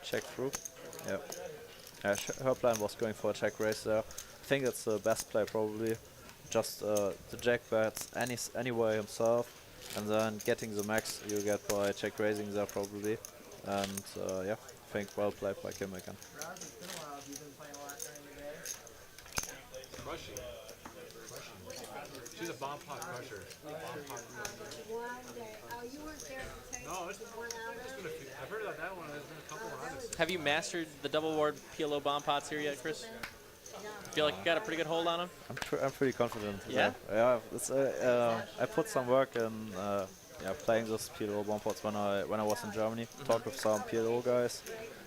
Check through. Yeah. Her plan was going for a check raise there. I think it's the best play probably. Just the jack bets anyway himself, and then getting the max you get by check raising there probably. And yeah, I think well played by Kim again.
Roz, it's been a while. Have you been playing a lot during the day?
Crushing. She's a bomb pot crusher.
One day. Oh, you weren't there to take
No, it's
1 hour?
been a few. I've heard about that one. There's been a couple of others.
have you mastered the double ward PLO bomb pots here yet, Chris? Feel like you got a pretty good hold on them?
I'm pretty confident.
Yeah?
Yeah. It's, I put some work in yeah, playing those PLO bomb pots when I was in Germany. Talked with some PLO guys,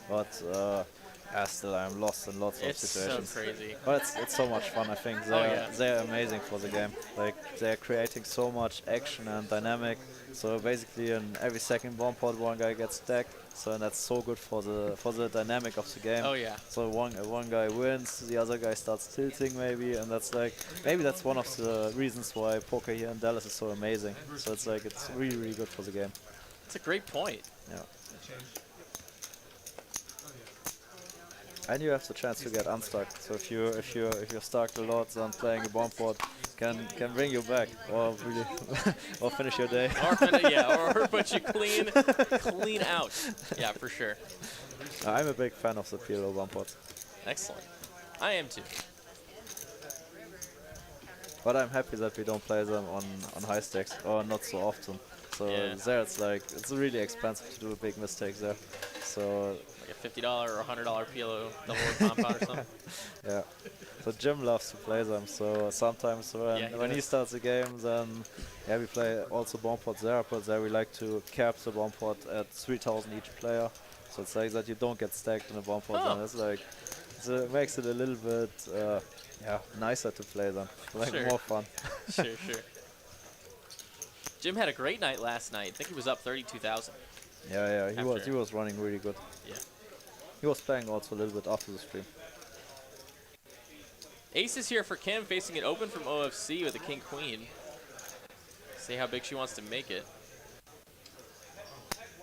but yeah, still I'm lost in lots of
It's
situations.
so crazy.
But it's so much fun. I think they're amazing for the game. Like they're creating so much action and dynamic. So basically, in every second bomb pot, one guy gets stacked. So that's so good for the dynamic of the game.
Oh yeah.
So one guy wins, the other guy starts tilting maybe, and that's like maybe that's one of the reasons why poker here in Dallas is so amazing. So it's like it's really good for the game.
It's a great point.
Yeah. And you have the chance to get unstuck. So if you're stuck a lot, then playing a bomb pot can bring you back, or really, or finish your day.
Or put you clean out. Yeah, for sure.
I'm a big fan of the PLO bomb pots,
Excellent. I am too.
but I'm happy that we don't play them on high stakes, or not so often. So
Yeah.
there it's like it's really expensive to do a big mistake there. So
Like a $50 or $100 PLO double ward bomb pot or something.
yeah. So Jim loves to play them. So sometimes when he
does.
starts a game, then yeah, we play also bomb pots there. But there we like to cap the bomb pot at 3,000 each player. So it's like that you don't get stacked in a bomb pot.
Oh.
And it's like it makes it a little bit yeah, nicer to play them. Like
Sure.
more fun.
Sure. Jim had a great night last night. I think he was up 32,000.
Yeah. He
After.
was running really good.
Yeah.
He was playing also a little bit after the stream.
Ace is here for Kim, facing it open from OFC with a king queen. See how big she wants to make it.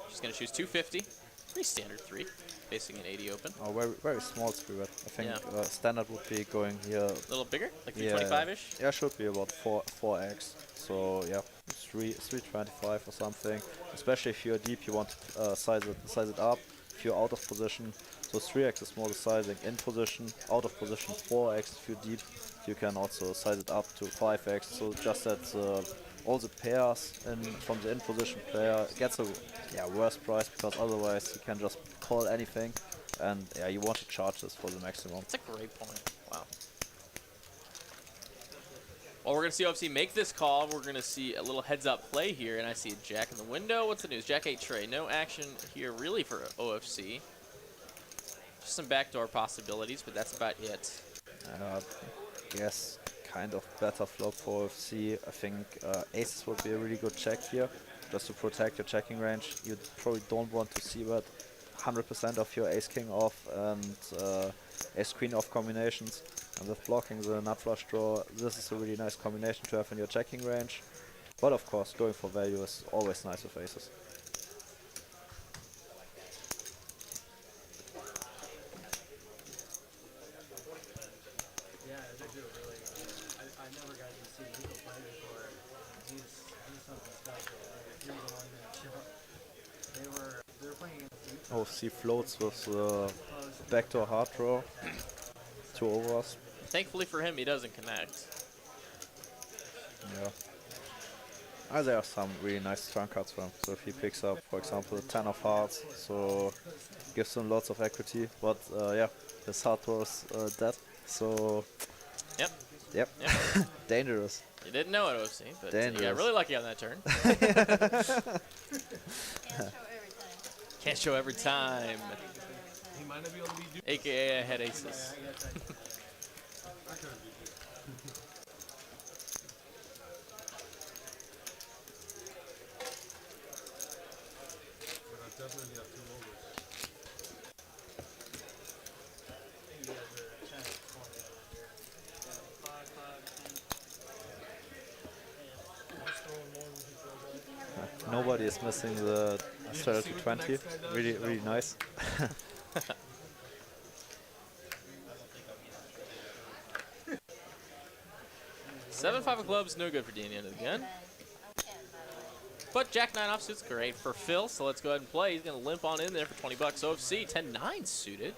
She's gonna choose 250. Pretty standard 3, facing an 80 open.
Oh, very small three bet. I think
Yeah.
standard would be going here.
A little bigger, like
Yeah.
325-ish.
Yeah, should be about 4x. So yeah, 325 or something. Especially if you're deep, you want to size it up. If you're out of position, so 3x is more the sizing. In position, out of position 4x. If you're deep, you can also size it up to 5x. So just that all the pairs from the in position player gets a worse price, because otherwise you can just call anything, and yeah, you want to charge this for the maximum.
That's a great point. Wow. Well, we're going to see OFC make this call. We're going to see a little heads-up play here, and I see a jack in the window. What's the news? Jack 8 tray. No action here really for OFC. Just some backdoor possibilities, but that's about it.
Yes, kind of better flop for OFC. I think aces would be a really good check here, just to protect your checking range. You probably don't want to see that 100% of your ace-king off and ace-queen off combinations. And with blocking the nut flush draw, this is a really nice combination to have in your checking range. But of course, going for value is always nice with aces.
Yeah, they do really. I never got to see people play before. He's something special. Like, he was the one that showed. They were playing against you.
OFC floats with backdoor hard draw. 2 overs.
Thankfully for him, he doesn't connect.
Yeah. There are some really nice trump cards for him. So if he picks up, for example, 10 of hearts, so gives him lots of equity. But yeah, his heart draw is dead. So
Yep.
dangerous.
You didn't know it, OFC, but you got
Dangerous.
really lucky on that turn.
Can't show every time.
Can't show every time.
He might not be able to be
AKA I had aces.
nobody is missing the strategy 20. Really, really nice.
7-5 of clubs, no good for Dani again. But Jack 9 offsuit's great for Phil, so let's go ahead and play. He's going to limp on in there for 20 bucks. OFC 10-9 suited.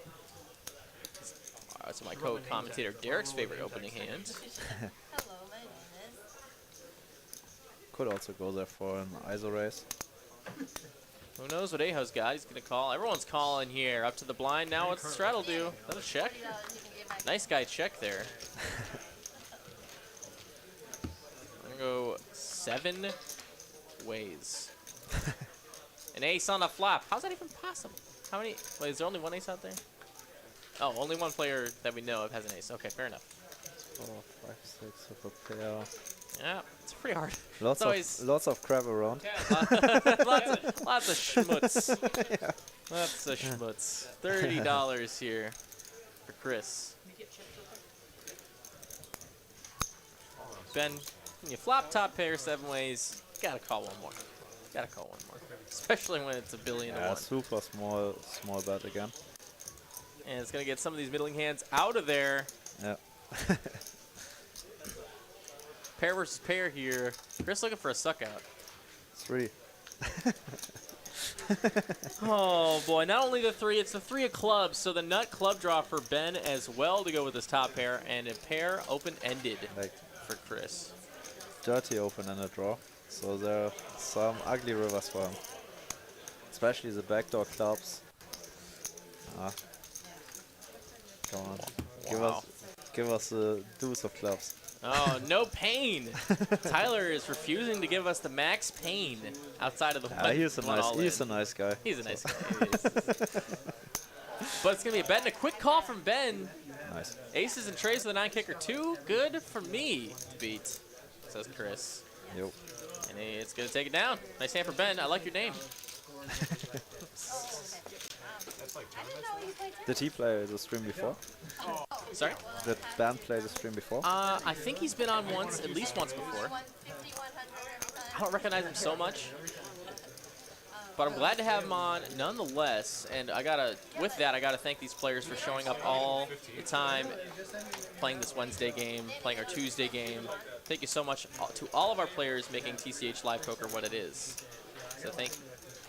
That's my co-commentator Derek's favorite opening hand.
Hello, my name is.
Could also go there for an ISO race.
Who knows what Aho's got? He's going to call. Everyone's calling here. Up to the blind. Now what's the strat do? That'll check. Nice guy check there. I'm going to go 7 ways. An ace on a flop. How's that even possible? How many? Wait, is there only one ace out there? Oh, only one player that we know of has an ace. Okay, fair enough.
4, 5, 6 of a pair.
Yeah, it's pretty hard.
Lots of crap around.
lots of schmutz.
Yeah.
Lots of schmutz. $30 here for Chris. Ben, when you flop top pair 7 ways, gotta call one more. Gotta call one more. Especially when it's $1 billion to
Yeah,
1.
super small bet again.
And it's gonna get some of these middling hands out of there.
Yeah.
Pair versus pair here. Chris looking for a suck out.
3.
Oh boy, not only the 3, it's the 3 of clubs, so the nut club draw for Ben as well to go with his top pair, and a pair open-ended
Like
for Chris.
dirty open in a draw. So there are some ugly rivers for him. Especially the backdoor clubs. Ah. Come on.
Wow.
Give us the deuce of clubs.
Oh, no pain. Tyler is refusing to give us the max pain outside of the one.
He's a nice guy.
He's a nice guy. But it's going to be a bet and a quick call from Ben.
Nice.
Aces and trays with a 9 kicker. Too good for me to beat, says Chris.
Yep.
And it's going to take it down. Nice hand for Ben. I like your name.
Did he play the stream before?
Sorry?
Did Ben play the stream before?
I think he's been on once, at least once before. I don't recognize him so much. But I'm glad to have him on nonetheless. And with that, I gotta thank these players for showing up all the time, playing this Wednesday game, playing our Tuesday game. Thank you so much to all of our players making TCH Live Poker what it is. So thank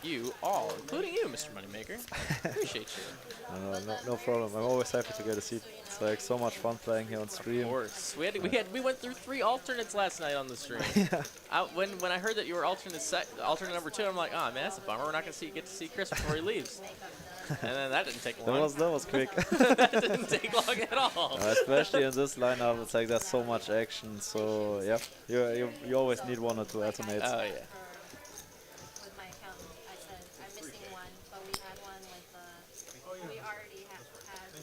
you all, including you, Mr. Moneymaker. Appreciate you.
No problem. I'm always happy to get a seat. It's like so much fun playing here on stream.
Of course. We went through 3 alternates last night on the stream.
Yeah.
When I heard that you were alternate number 2, I'm like, oh man, that's a bummer. We're not gonna get to see Chris before he leaves. And then that didn't take long.
That was quick.
That didn't take long at all.
Especially in this lineup, it's like there's so much action. So yeah, you always need 1 or 2 alternates.
Oh yeah.
With my accountant, I said I'm missing one, but we had one with we already had the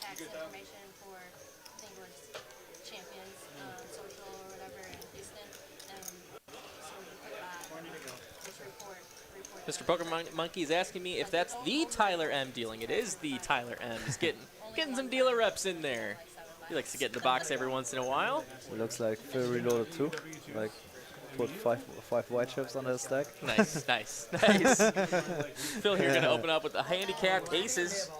tax information for I think it was Champions Social or whatever in Houston, and so we put this report.
Mr. Poker Monkey is asking me if that's the Tyler M dealing. It is the Tyler M. He's getting some dealer reps in there. He likes to get in the box every once in a while.
It looks like Phil reloaded too. Like put five white chips on his stack.
Nice, nice, nice. Phil here gonna open up with the handicapped aces.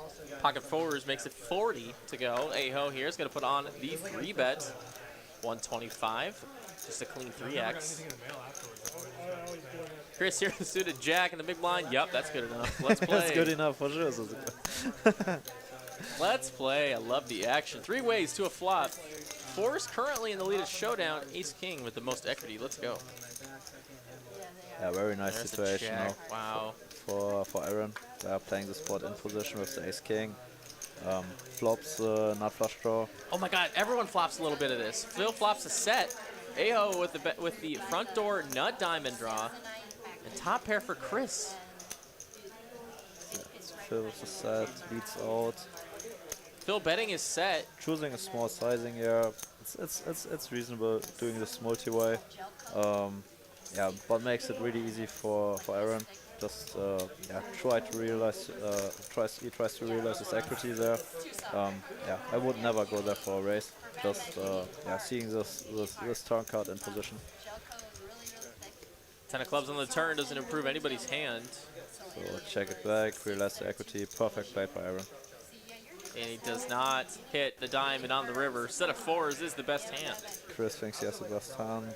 Pocket forwards makes it 40 to go. Aho here is gonna put on the 3-bet, 125, just a clean 3x. Chris here suited Jack in the big blind. Yup, that's good enough. Let's play.
That's good enough for sure.
Let's play. I love the action. 3 ways to a flop. Four's currently in the lead at Showdown. Ace-King with the most equity. Let's go.
Yeah, very nice
There's the
situation
jack.
now.
Wow.
For Aaron. They are playing the spot in position with the Ace-King. Flops, nut flush draw.
Oh my god, everyone flops a little bit of this. Phil flops a set. Aho with the front door nut diamond draw. And top pair for Chris.
Phil with the set, beats out.
Phil betting his set.
Choosing a small sizing here. It's reasonable doing this multi-way. Yeah, but makes it really easy for Aaron. Just yeah, tries to realize his equity there. Yeah, I would never go there for a raise. Just yeah, seeing this turn card in position.
10 of clubs on the turn doesn't improve anybody's hand.
So check it back, realize the equity, perfect play by Aaron.
And he does not hit the diamond on the river. Set of fours is the best hand.
Chris thinks he has the best hand.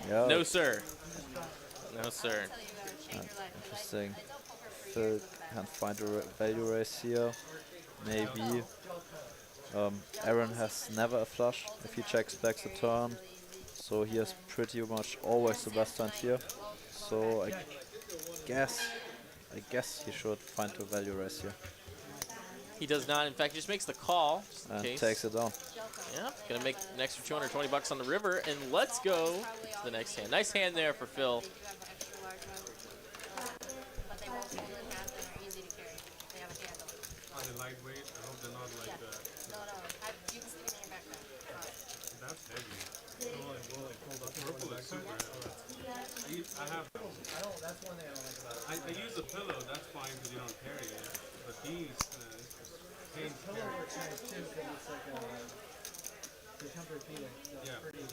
Yeah.
No, sir. No, sir.
Interesting. Phil can't find a value raise here. Maybe. Aaron has never a flush if he checks back the turn. So he has pretty much always the best hand here. So I guess he should find a value raise here.
He does not. In fact, he just makes the call. Just in
And
case.
takes it down.
Yeah, gonna make an extra 220 bucks on the river, and let's go to the next hand. Nice hand there for Phil.
But they won't fold in half and are easy to carry. They have a handle.
Are they lightweight? I hope they're not like that.
No, you can stick it in your backpack.
That's heavy.
We'll like fold up
Purple is super heavy. I have.
That's one thing I don't like about it.
I use a pillow. That's fine because you don't carry it. But these, pain
Pillow
carry.
works nice too because it's like the Tempur-Pedic. So
Yeah.
it's pretty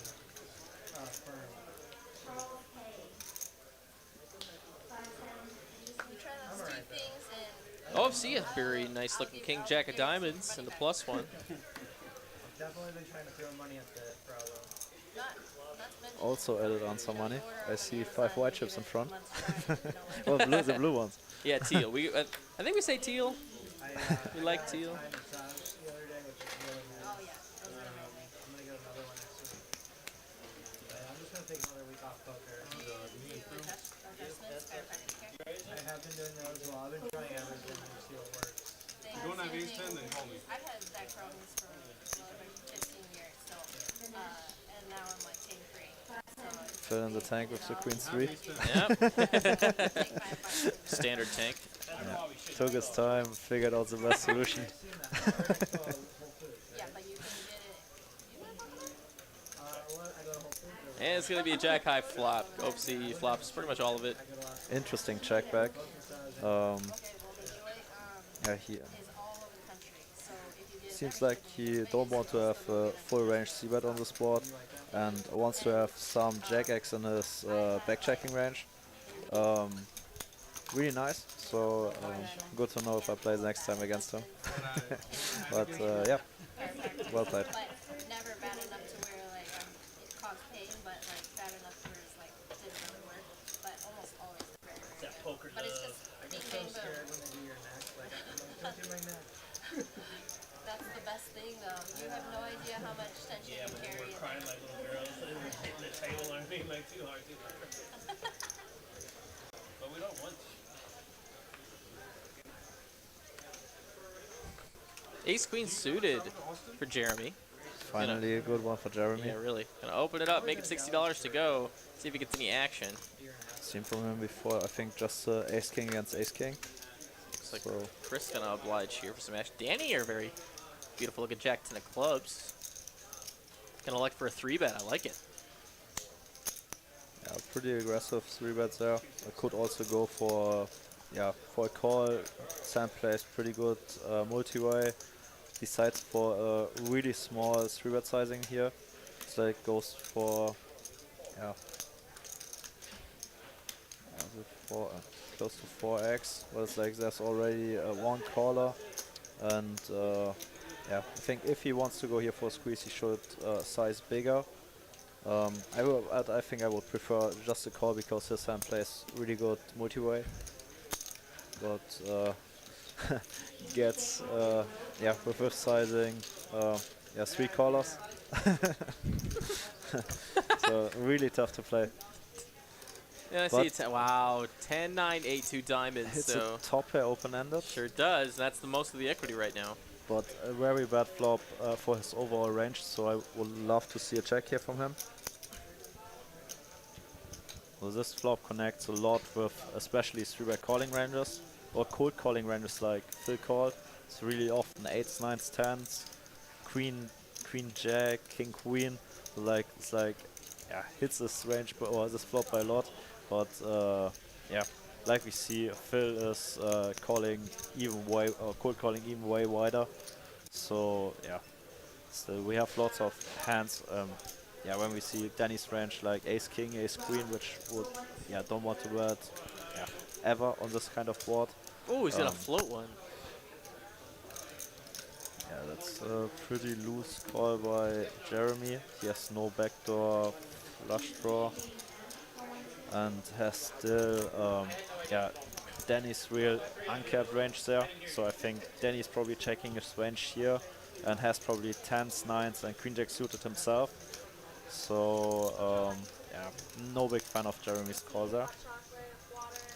firm.
We try those two things and
OFC is very nice looking king jack of diamonds and the +1.
Definitely been trying to throw money at the Bravo.
not to mention
Also added on some money. I see 5 white chips in front.
months
Oh, the blue ones.
Yeah, teal. I think we say teal. We like teal.
I had massage the other day, which is really nice.
Oh yeah, those are amazing.
I'm gonna get another one next week. But I'm just gonna take another week off poker.
Adjustments, chiropractic care.
I have been doing those as well. I've been trying everything to see what works.
You don't have ace 10, then call me.
I've had back problems for over 15 years, so and now I'm like pain free. So
Fill in the tank with the queen 3.
Yep.
take my advice.
Standard tank.
Took his time, figured out the best solution.
Yeah, but you can get it. You want to
I go to Whole Foods.
And it's gonna be a jack high flop. OFC flops pretty much all of it.
Interesting check back.
Okay, well, the
Yeah, he
is all over the country. So if you get
seems like he don't want to have a full range c-bet on this board and wants to have some jack X in his back checking range. Really nice. So good to know if I play the next time against him. But yeah, well played.
but never bad enough to where like it caused pain, but like bad enough to where it's like didn't really work. But almost always very, very good. But it's just being
So
game
scared when they do your neck. Like, don't do my neck.
That's the best thing though. You have no idea how much tension you carry. in there.
like little girls and hitting the table or anything like too hard. But we don't want to.
Ace queen suited for Jeremy.
Finally a good one for Jeremy.
Yeah, really. Gonna open it up, make it $60 to go. See if he gets any action.
Seen from him before, I think just ace king against ace king.
Looks like
So
Chris gonna oblige here for some action. Dani are very beautiful looking jack 10 of clubs. Gonna elect for a 3-bet. I like it.
yeah, pretty aggressive 3-bets there. I could also go for a call. Sam plays pretty good multi-way. Decides for a really small 3-bet sizing here. It's like goes for close to 4x. Well, it's like there's already one caller, and I think if he wants to go here for a squeeze, he should size bigger. I think I would prefer just a call because his hand plays really good multi-way. But gets with this sizing 3 callers. So really tough to play.
Yeah, I see
But
it's wow, 10, 9, 8, 2 diamonds.
It's
So
a top pair open-ended,
sure does. That's the most of the equity right now.
but a very bad flop for his overall range. So I would love to see a check here from him. So this flop connects a lot with especially 3-bet calling ranges or cold calling ranges like Phil called. It's really often 8s, 9s, 10s, queen, jack, king, queen. Hits this range or this flop by a lot. But like we see, Phil is calling even way or cold calling even way wider. So yeah, still we have lots of hands yeah, when we see Danny's range like ace king, ace queen, which would, yeah, don't want to bet, yeah, ever on this kind of board.
Oh, he's gonna float one.
Yeah, that's a pretty loose call by Jeremy. He has no backdoor flush draw and has still, yeah, Danny's real uncapped range there. So I think Danny's probably checking his range here and has probably 10s, 9s and queen jack suited himself. So yeah, no big fan of Jeremy's call there.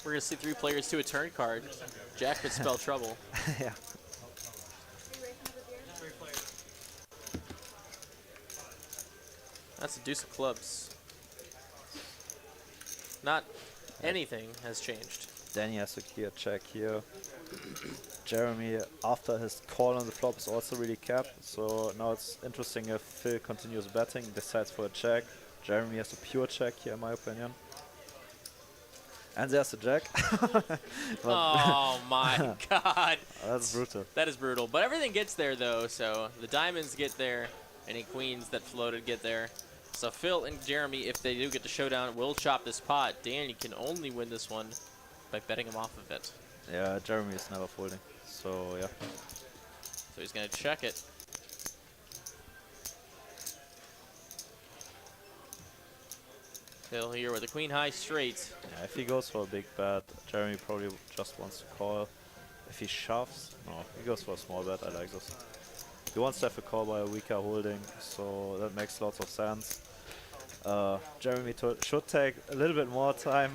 We're gonna see 3 players to a turn card. Jack could spell trouble.
Yeah.
That's a deuce of clubs. Not anything has changed.
Danny has a clear check here. Jeremy, after his call on the flop, is also really capped. So now it's interesting if Phil continues betting, decides for a check. Jeremy has a pure check here, in my opinion. And there's a jack.
Oh my god.
That's brutal.
That is brutal. But everything gets there though, so the diamonds get there. Any queens that floated get there. So Phil and Jeremy, if they do get the showdown, will chop this pot. Dani can only win this one by betting him off of it.
Yeah, Jeremy is never folding. So yeah.
So he's gonna check it. Phil here with a queen high straight.
Yeah, if he goes for a big bet, Jeremy probably just wants to call. If he shoves, no, he goes for a small bet. I like this. He wants to have a call by a weaker holding, so that makes lots of sense. Jeremy should take a little bit more time.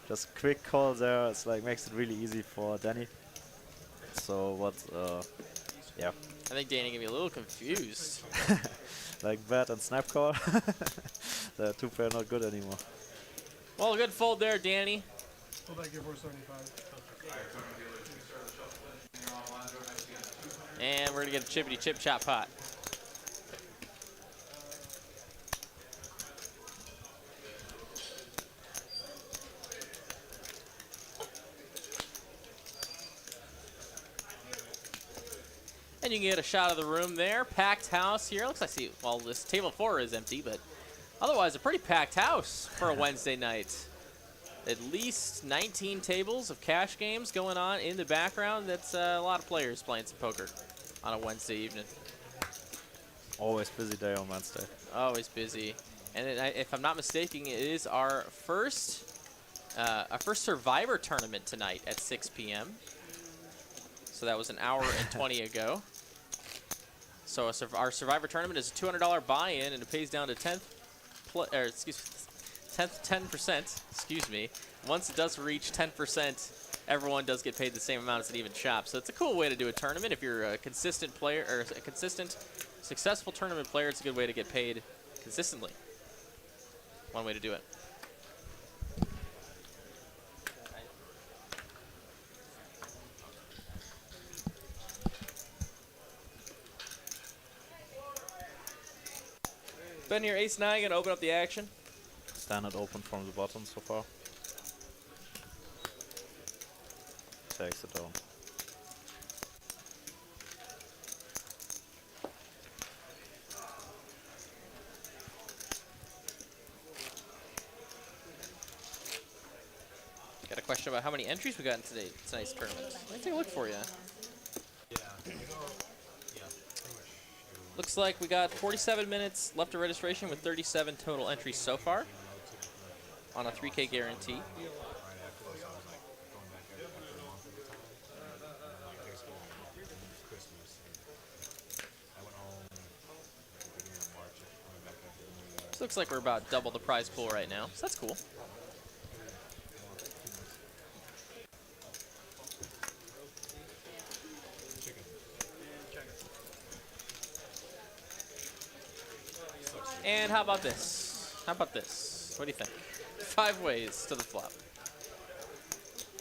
Just quick call there. It's like makes it really easy for Dani. So what? Yeah.
I think Dani can be a little confused.
Like bet and snap call. The two pair not good anymore.
Well, a good fold there, Dani.
Hold that, give 475.
And we're gonna get a chippity chip chop pot. And you can get a shot of the room there. Packed house here. Looks like, well, this table 4 is empty, but otherwise a pretty packed house for a Wednesday night. At least 19 tables of cash games going on in the background. That's a lot of players playing some poker on a Wednesday evening.
Always busy day on Wednesday.
Always busy. And if I'm not mistaken, it is our first Survivor tournament tonight at 6 p.m. So that was an hour and 20 ago. So our Survivor tournament is a $200 buy-in, and it pays down to 10%. Excuse me. Once it does reach 10%, everyone does get paid the same amount as an even chop. So it's a cool way to do a tournament. If you're a consistent player or a consistent, successful tournament player, it's a good way to get paid consistently. One way to do it. Ben here, ace-9, gonna open up the action.
Standard open from the bottom so far. Takes it down.
Got a question about how many entries we got in tonight's tournament. Let me take a look for you. Looks like we got 47 minutes left of registration with 37 total entries so far on a 3K guarantee. This looks like we're about double the prize pool right now, so that's cool. And how about this? How about this? What do you think? 5 ways to the flop.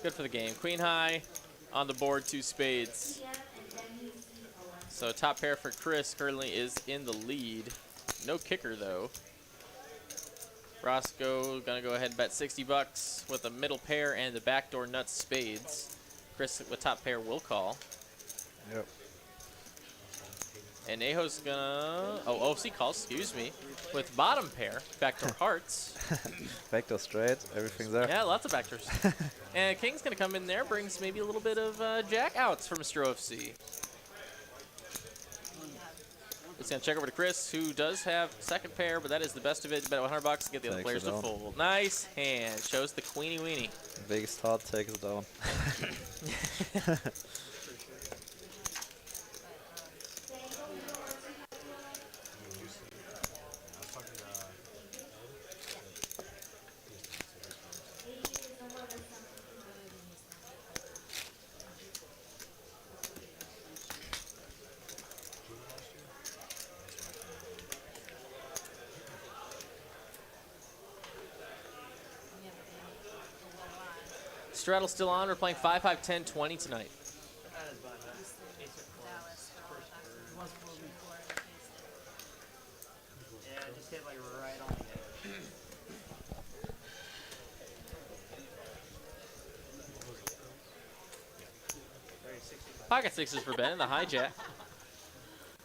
Good for the game. Queen high on the board, 2 spades. So top pair for Chris currently is in the lead. No kicker though. Roscoe gonna go ahead and bet 60 bucks with a middle pair and the backdoor nuts spades. Chris with top pair will call.
Yep.
And Aho's gonna, oh, OC calls, excuse me, with bottom pair, backdoor hearts.
Backdoor straight, everything's there.
Yeah, lots of backdoors. And King's gonna come in there, brings maybe a little bit of jack outs for Mr. OFC. It's gonna check over to Chris, who does have second pair, but that is the best of it. Bet $100 to get the other players to fold. Nice hand, shows the queenie weenie.
Biggest heart takes it down.
Straddle's still on. We're playing 5, 5, 10, 20 tonight.
Yeah, just hit like right on the edge.
Pocket sixes for Ben in the hijack.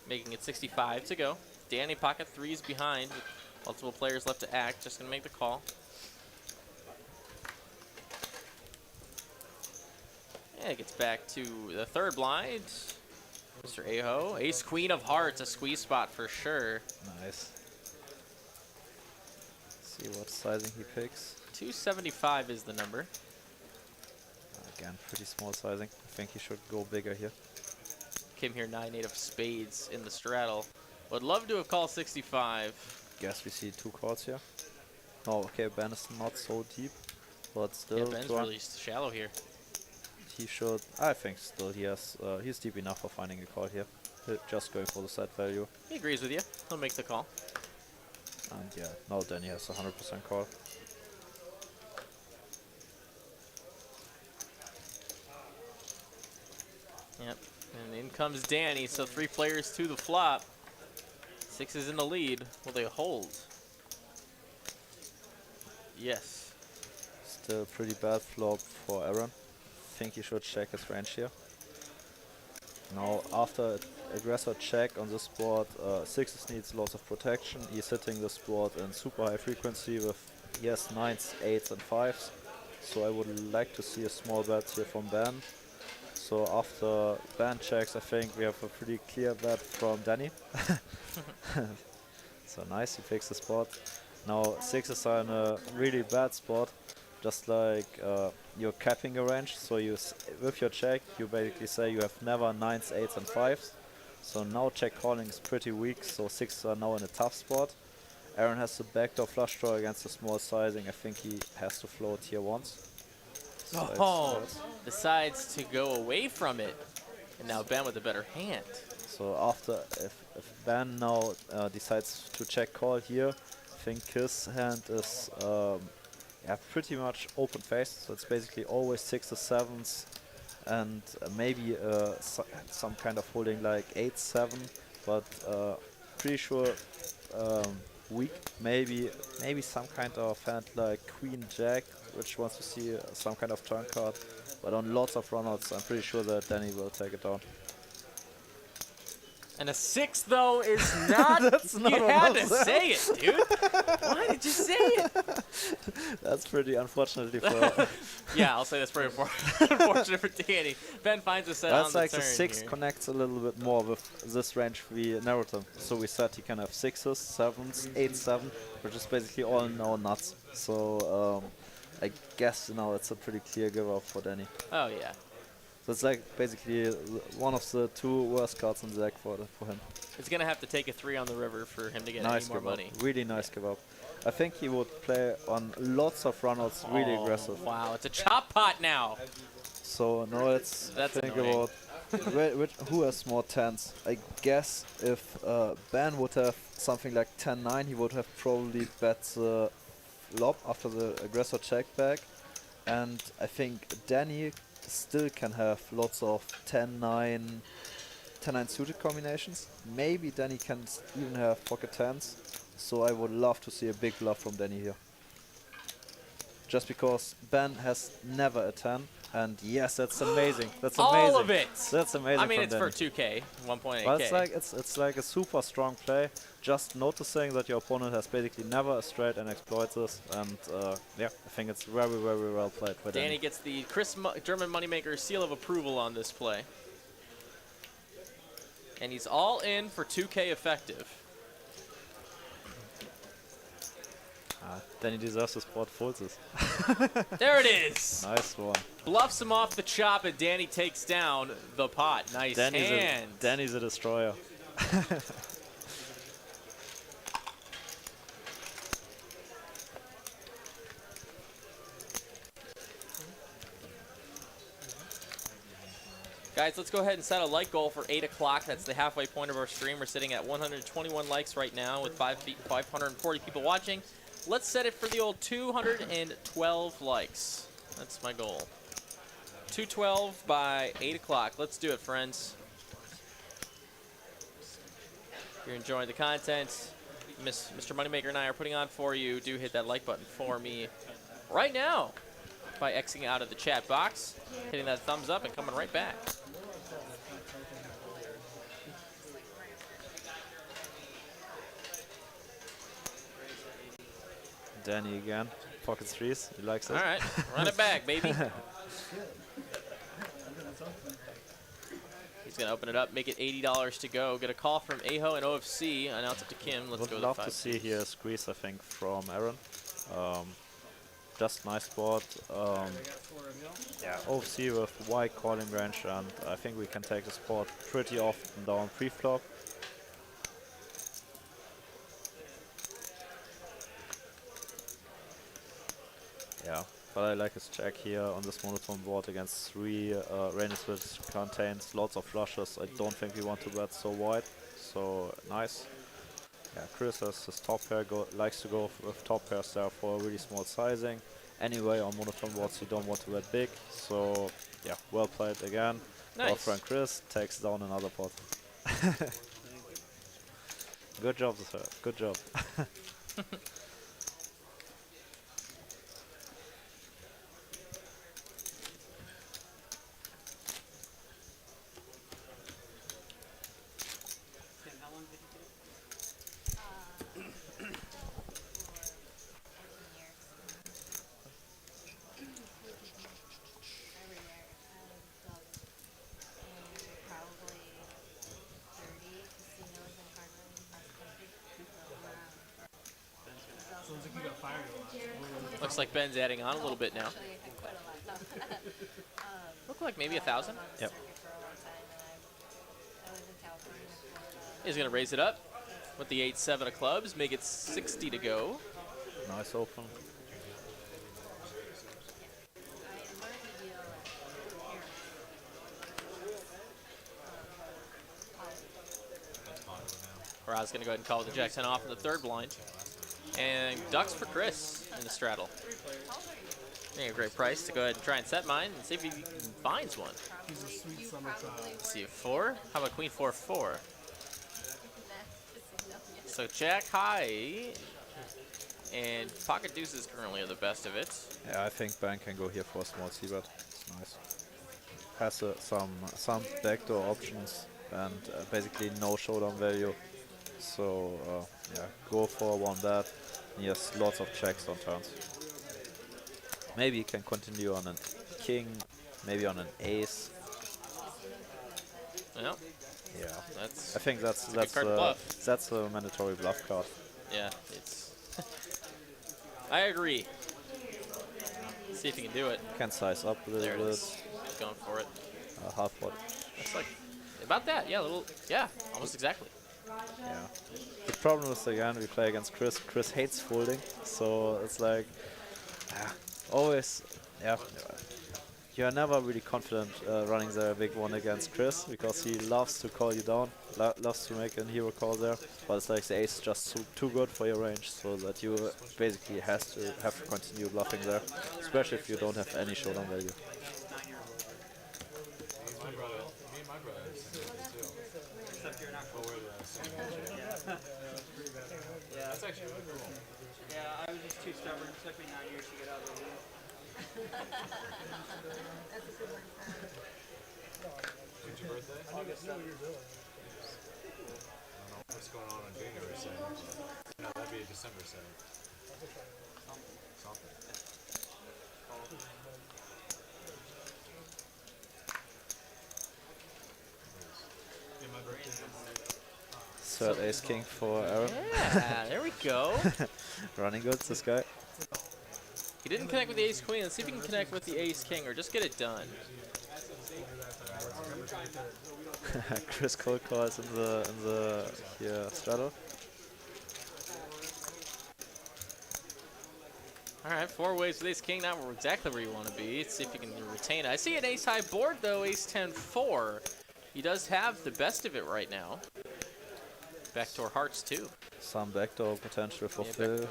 Making it 65 to go. Dani pocket threes behind with multiple players left to act. Just gonna make the call. Yeah, it gets back to the third blind. Mr. Aho. Ace queen of hearts, a squeeze spot for sure.
Nice. See what sizing he picks.
275 is the number.
Again, pretty small sizing. I think he should go bigger here.
Came here 9-8 of spades in the straddle. Would love to have called 65.
Guess we see two calls here. Oh, okay, Ben is not so deep, but still.
Yeah, Ben's really shallow here.
He should. I think still he has. He's deep enough for finding a call here. Just going for the set value.
He agrees with you. He'll make the call.
And yeah, now Dani has 100% call.
Yep. And in comes Dani. So 3 players to the flop. 6 is in the lead. Will they hold? Yes.
Still pretty bad flop for Aaron. Think he should check his range here. Now after aggressor check on this board, sixes needs lots of protection. He's hitting this board in super high frequency with yes 9s, 8s and 5s. So I would like to see a small bet here from Ben. So after Ben checks, I think we have a pretty clear bet from Dani. So nice, he picks the spot. Now sixes are in a really bad spot. Just like you're capping a range, so you with your check you basically say you have never 9s, 8s and 5s. So now check calling is pretty weak, so 6s are now in a tough spot. Aaron has the backdoor flush draw against the small sizing. I think he has to float here once. So
decides to go away from it. And now Ben with a better hand.
So after, if Ben now decides to check call here, I think his hand is pretty much open face. So it's basically always 6s, 7s, and maybe some kind of holding like 8, 7, but pretty sure weak. Maybe some kind of hand like Queen Jack, which wants to see some kind of turn card. But on lots of runouts, I'm pretty sure that Dani will take it down.
And a 6 though is not.
That's not
you had to say it, dude. Why did you say it?
That's pretty unfortunately for.
Yeah, I'll say that's pretty unfortunate for Dani. Ben finds a set on the turn.
That's like the 6
here.
connects a little bit more with this range we narrowed him. So we said he can have 6s, 7s, 8, 7, which is basically all now nuts. So I guess now it's a pretty clear give up for Dani.
Oh yeah.
So it's like basically one of the 2 worst cards in the deck for him.
It's gonna have to take a 3 on the river for him to get
Nice
any more
give up.
money.
Really nice give up. I think he would play on lots of runouts really aggressive.
Wow, it's a chop pot now.
So now let's think
annoying.
about who has more 10s. I guess if Ben would have something like 10-9, he would have probably bet the flop after the aggressor check back. And I think Dani still can have lots of 10-9 suited combinations. Maybe Dani can even have pocket 10s. So I would love to see a big bluff from Dani here. just because Ben has never a 10. And yes, that's amazing. That's
All
amazing.
of it.
That's amazing.
I mean,
from
it's
Dani.
for 2K, 1.8K.
But it's like a super strong play. Just noticing that your opponent has basically never a straight and exploits this. And yeah, I think it's very, very well played by Dani.
Dani gets the German Moneymaker seal of approval on this play. And he's all in for 2K effective.
Dani deserves this board, folds this.
There it is.
Nice one.
Bluffs him off the chop, and Dani takes down the pot. Nice hand.
Dani's a destroyer.
Guys, let's go ahead and set a like goal for 8 o'clock. That's the halfway point of our stream. We're sitting at 121 likes right now with 540 people watching. Let's set it for the old 212 likes. That's my goal. 212 by 8 o'clock. Let's do it, friends. If you're enjoying the content Mr. Moneymaker and I are putting on for you, do hit that like button for me right now by exiting out of the chat box, hitting that thumbs up, and coming right back.
Dani again. Pocket threes. He likes it.
All right, run it back, baby. He's going to open it up, make it $80 to go. Get a call from Aho and OFC. Announce it to Kim. Let's go to the 5.
Would love to see here a squeeze, I think, from Aaron. Just nice board. Yeah, OFC with wide calling range, and I think we can take this board pretty often down pre-flop. Yeah, but I like his check here on this monotone board against 3 ranges which contains lots of flushes. I don't think we want to bet so wide, so nice. Yeah, Chris has his top pair, likes to go with top pairs there for a really small sizing. Anyway, on monotone boards you don't want to bet big, so yeah, well played again.
Nice.
Our friend Chris takes down another pot. Good job, sir. Good job.
Looks like Ben's adding on a little bit now. Look like maybe 1,000.
Yep.
He's going to raise it up with the 8-7 of clubs, make it 60 to go.
Nice open.
Raz going to go ahead and call the Jackson off in the 3rd blind. And ducks for Chris in the straddle. A great price to go ahead and try and set mine and see if he finds one.
He's a sweet summer child.
Let's see, 4? How about queen 4-4? So jack high, and pocket deuces currently are the best of it.
Yeah, I think Ben can go here for a small c-bet. It's nice. Has some backdoor options and basically no showdown value. So yeah, go for one bet. He has lots of checks on turns. Maybe he can continue on a king, maybe on an ace.
Yeah.
Yeah,
That's
I think that's a mandatory bluff card.
Yeah, it's. I agree. Let's see if he can do it.
Can size up a
There
little
it
bit.
is. He's going for it.
Half pot.
It's like about that. Yeah, a little. Yeah, almost exactly.
Yeah. The problem is again we play against Chris. Chris hates folding, so it's like always. Yeah. You're never really confident running the big one against Chris because he loves to call you down, loves to make a hero call there. But it's like the ace is just too good for your range, so that you basically have to continue bluffing there, especially if you don't have any showdown value.
up you're not cool.
Yeah.
Yeah.
That's actually really cool.
Yeah, I was just too stubborn. It took me 9 years to get out of the room.
That's a good one.
When's your birthday?
August 7th.
I don't know what's going on January 7th. No, that'd be December 7th. Something.
Yeah, my birthday is
Third ace king for Aaron.
Yeah, there we go.
Running good, this guy.
He didn't connect with the ace queen. Let's see if he can connect with the ace king or just get it done.
Chris cold calls in the straddle.
All right, 4 ways with ace king. Not exactly where you want to be. Let's see if you can retain it. I see an ace high board though. Ace 10-4. He does have the best of it right now. Backdoor hearts too.
Some backdoor potential for
Yeah,
Phil.
backdoor,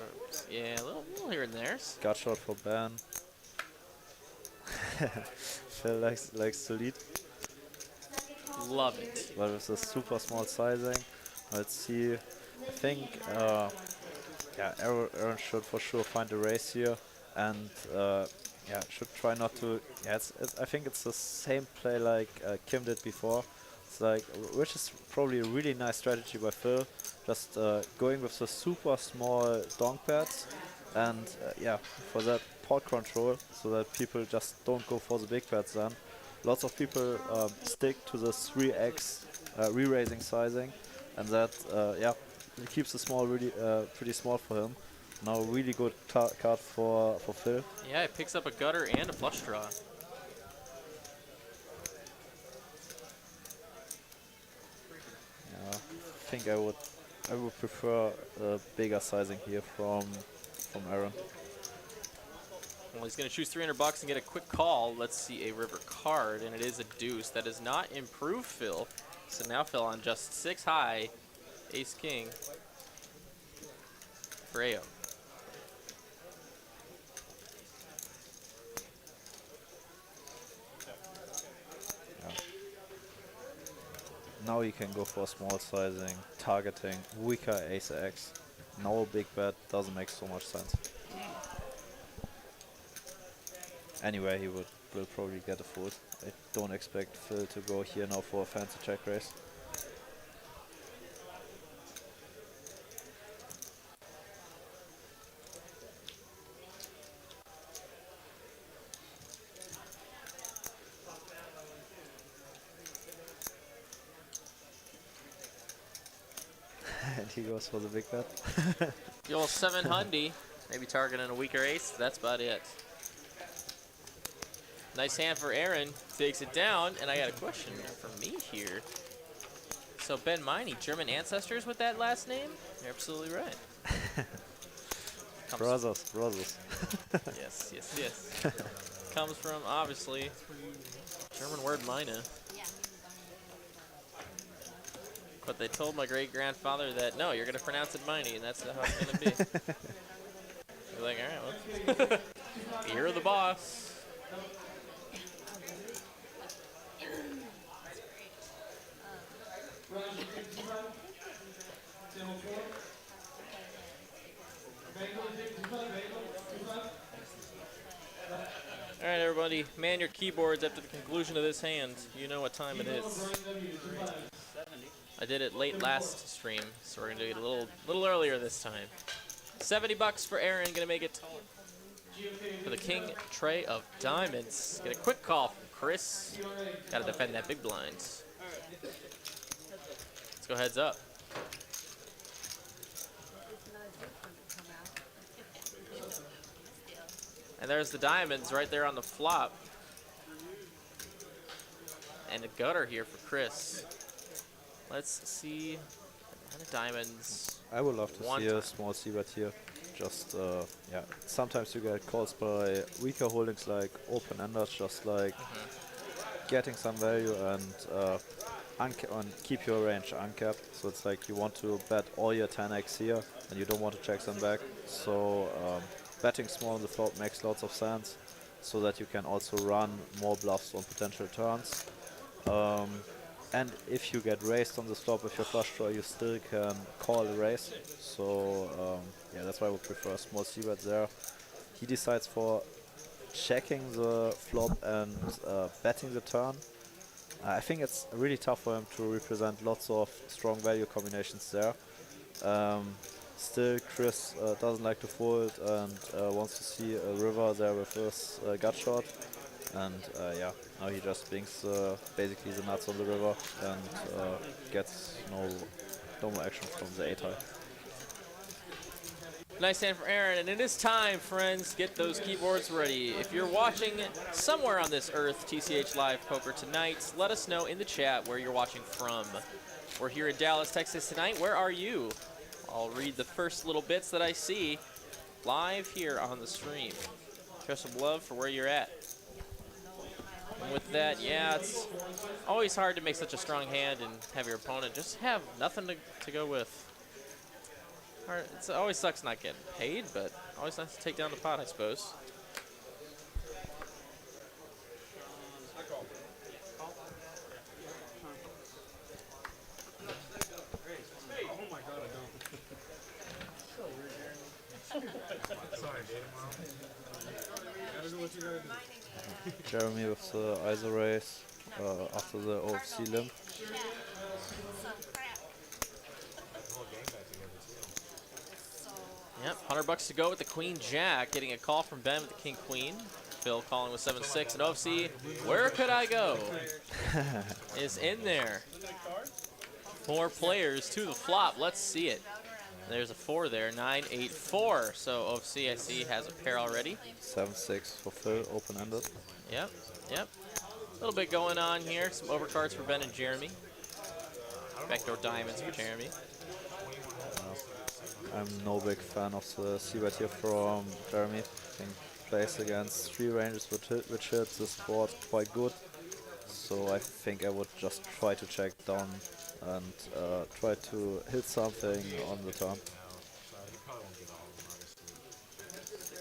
yeah, a little here and there.
Gut shot for Ben. Phil likes to lead.
Love it.
But with a super small sizing, let's see. I think Aaron should for sure find a race here, and should try not to. Yeah, I think it's the same play like Kim did before. It's like, which is probably a really nice strategy by Phil. Just going with the super small donk pads, and for that pot control, so that people just don't go for the big pads then. Lots of people stick to the 3x re-raising sizing, and that it keeps the small really pretty small for him. Now really good card for Phil.
Yeah, it picks up a gutter and a flush draw.
Yeah, I think I would prefer a bigger sizing here from Aaron.
Well, he's going to choose 300 bucks and get a quick call. Let's see a river card, and it is a deuce. That does not improve Phil. So now Phil on just 6 high, ace king for Aho.
Now you can go for small sizing, targeting weaker ace x. Now a big bet doesn't make so much sense. Anyway, he will probably get a fold. I don't expect Phil to go here now for a fancy check raise. And he goes for the big bet.
The old 700, maybe targeting a weaker ace. That's about it. Nice hand for Aaron. Takes it down, and I got a question for me here. So Ben Miney, German ancestors with that last name? You're absolutely right.
Brothers.
Yes. Comes from, obviously, German word meine.
Yeah.
But they told my great-grandfather that, no, you're going to pronounce it Miney, and that's how it's going to be. He's like, all right, well, you're the boss. All right, everybody, man your keyboards after the conclusion of this hand. You know what time it is. I did it late last stream, so we're gonna do it a little earlier this time. 70 bucks for Aaron, gonna make it for the king tray of diamonds. Get a quick call from Chris. Gotta defend that big blind. Let's go heads up. And there's the diamonds right there on the flop. And a gutter here for Chris. Let's see. The diamonds.
I would love to
One
see
time.
a small c-bet here. Just, sometimes you get calls by weaker holdings like open-enders, just like getting some value and keep your range uncapped. So it's like you want to bet all your 10x here and you don't want to check them back. So betting small on the flop makes lots of sense so that you can also run more bluffs on potential turns. And if you get raised on the flop with your flush draw, you still can call a raise. So yeah, that's why I would prefer a small c-bet there. He decides for checking the flop and betting the turn. I think it's really tough for him to represent lots of strong value combinations there. Still, Chris doesn't like to fold and wants to see a river there with his gut shot. And yeah, now he just blinks basically the nuts on the river and gets no more action from the 8-high.
Nice hand for Aaron, and it is time, friends. Get those keyboards ready. If you're watching somewhere on this earth, TCH Live Poker tonight, let us know in the chat where you're watching from. We're here in Dallas, Texas tonight. Where are you? I'll read the first little bits that I see live here on the stream. Show some love for where you're at. And with that, yeah, it's always hard to make such a strong hand and have your opponent just have nothing to go with. It always sucks not getting paid, but always nice to take down the pot, I suppose.
Oh my god, I don't. Sorry, gotta do what you gotta do.
Jeremy with the ISO raise after the OFC limp.
Yep, $100 to go with the Queen Jack, getting a call from Ben with the King Queen. Phil calling with 7-6, and OFC, where could I go? Is in there. 4 players to the flop. Let's see it. There's a 4 there, 9-8-4. So OFC, I see, has a pair already.
7-6 for Phil, open-ended.
Yep, yep. A little bit going on here. Some overcards for Ben and Jeremy. Backdoor diamonds for Jeremy.
I'm no big fan of the c-bet here from Jeremy. I think plays against 3 ranges which hit this board quite good. So I think I would just try to check down and try to hit something on the turn.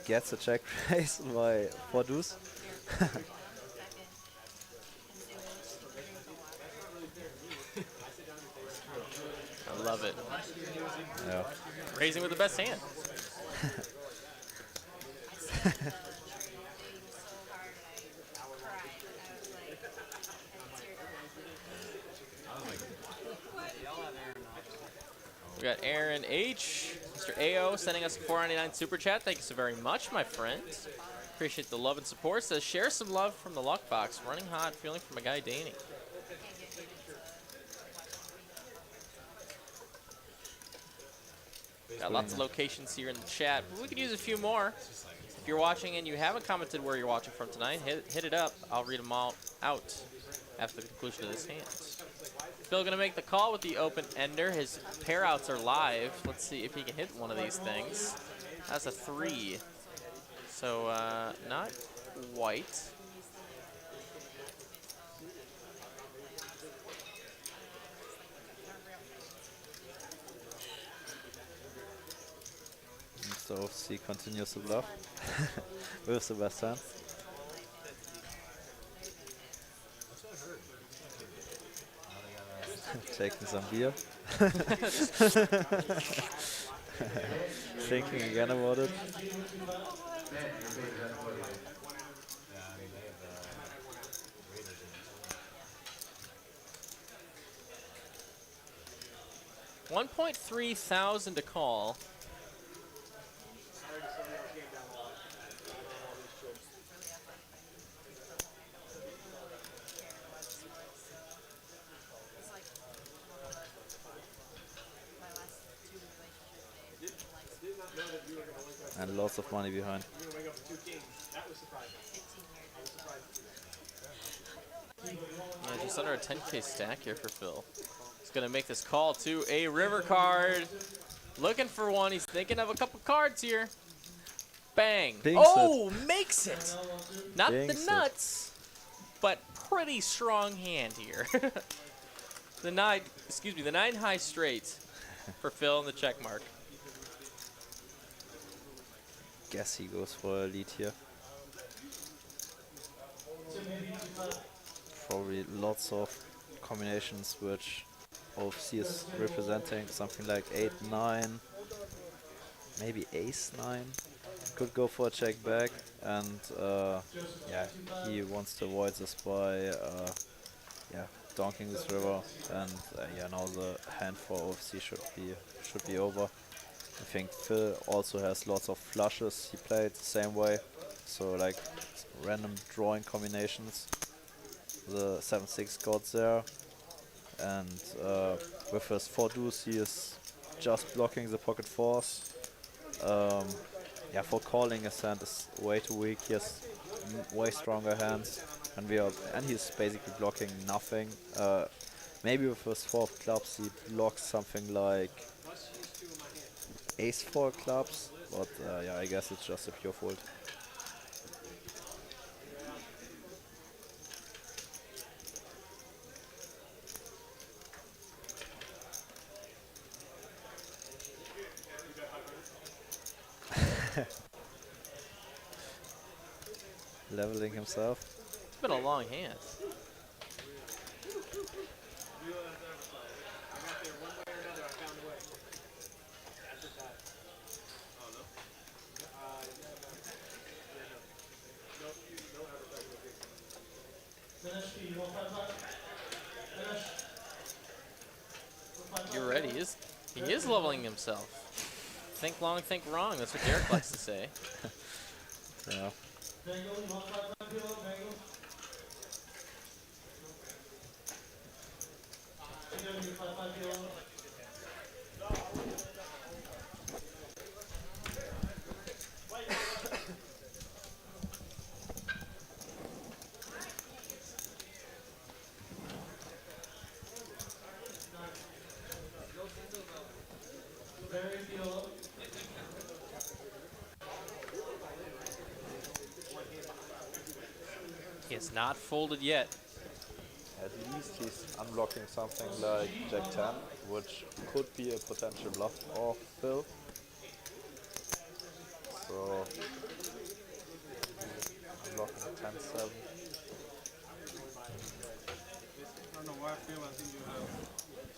Gets a check raise by 4 deuce.
I love it.
Yeah.
Raising with the best hand. We got Aaron H. Mr. Aho sending us a $4.99 super chat. Thank you so very much, my friend. Appreciate the love and support. Says, share some love from the luck box. Running hot, feeling for my guy Dani. Got lots of locations here in the chat, but we could use a few more. If you're watching and you haven't commented where you're watching from tonight, hit it up. I'll read them all out after the conclusion of this hand. Phil gonna make the call with the open ender. His pair outs are live. Let's see if he can hit one of these things. That's a 3. So not white.
So C continues to bluff with the best hand. Taking some beer. Thinking again about it.
$1,300 to call.
And lots of money behind.
Yeah, just under a 10K stack here for Phil. He's gonna make this call to a river card. Looking for one. He's thinking of a couple cards here. Bang.
Binks
makes it. Not
Binks
the
it.
nuts, but pretty strong hand here. The 9 high straight for Phil in the check mark.
Guess he goes for a lead here. Probably lots of combinations which OFC is representing, something like 8-9, maybe ace-9. Could go for a check back, and yeah, he wants to avoid this by yeah, donking this river, and yeah, now the hand for OFC should be over. I think Phil also has lots of flushes. He played the same way, so like random drawing combinations. The 7-6 got there, and with his 4 deuce, he is just blocking the pocket fours. Yeah, for calling his hand is way too weak. He has way stronger hands, and he's basically blocking nothing. Maybe with his 4 of clubs, he blocks something like ace 4 clubs, but yeah, I guess it's just a pure fold. Leveling himself.
It's been a long hand. You're ready. He is leveling himself. Think long, think wrong. That's what Derek likes to say.
Yeah.
He has not folded yet.
At least he's unblocking something like Jack 10, which could be a potential bluff of Phil. So, unblocking 10-7.
I don't know why I feel like you have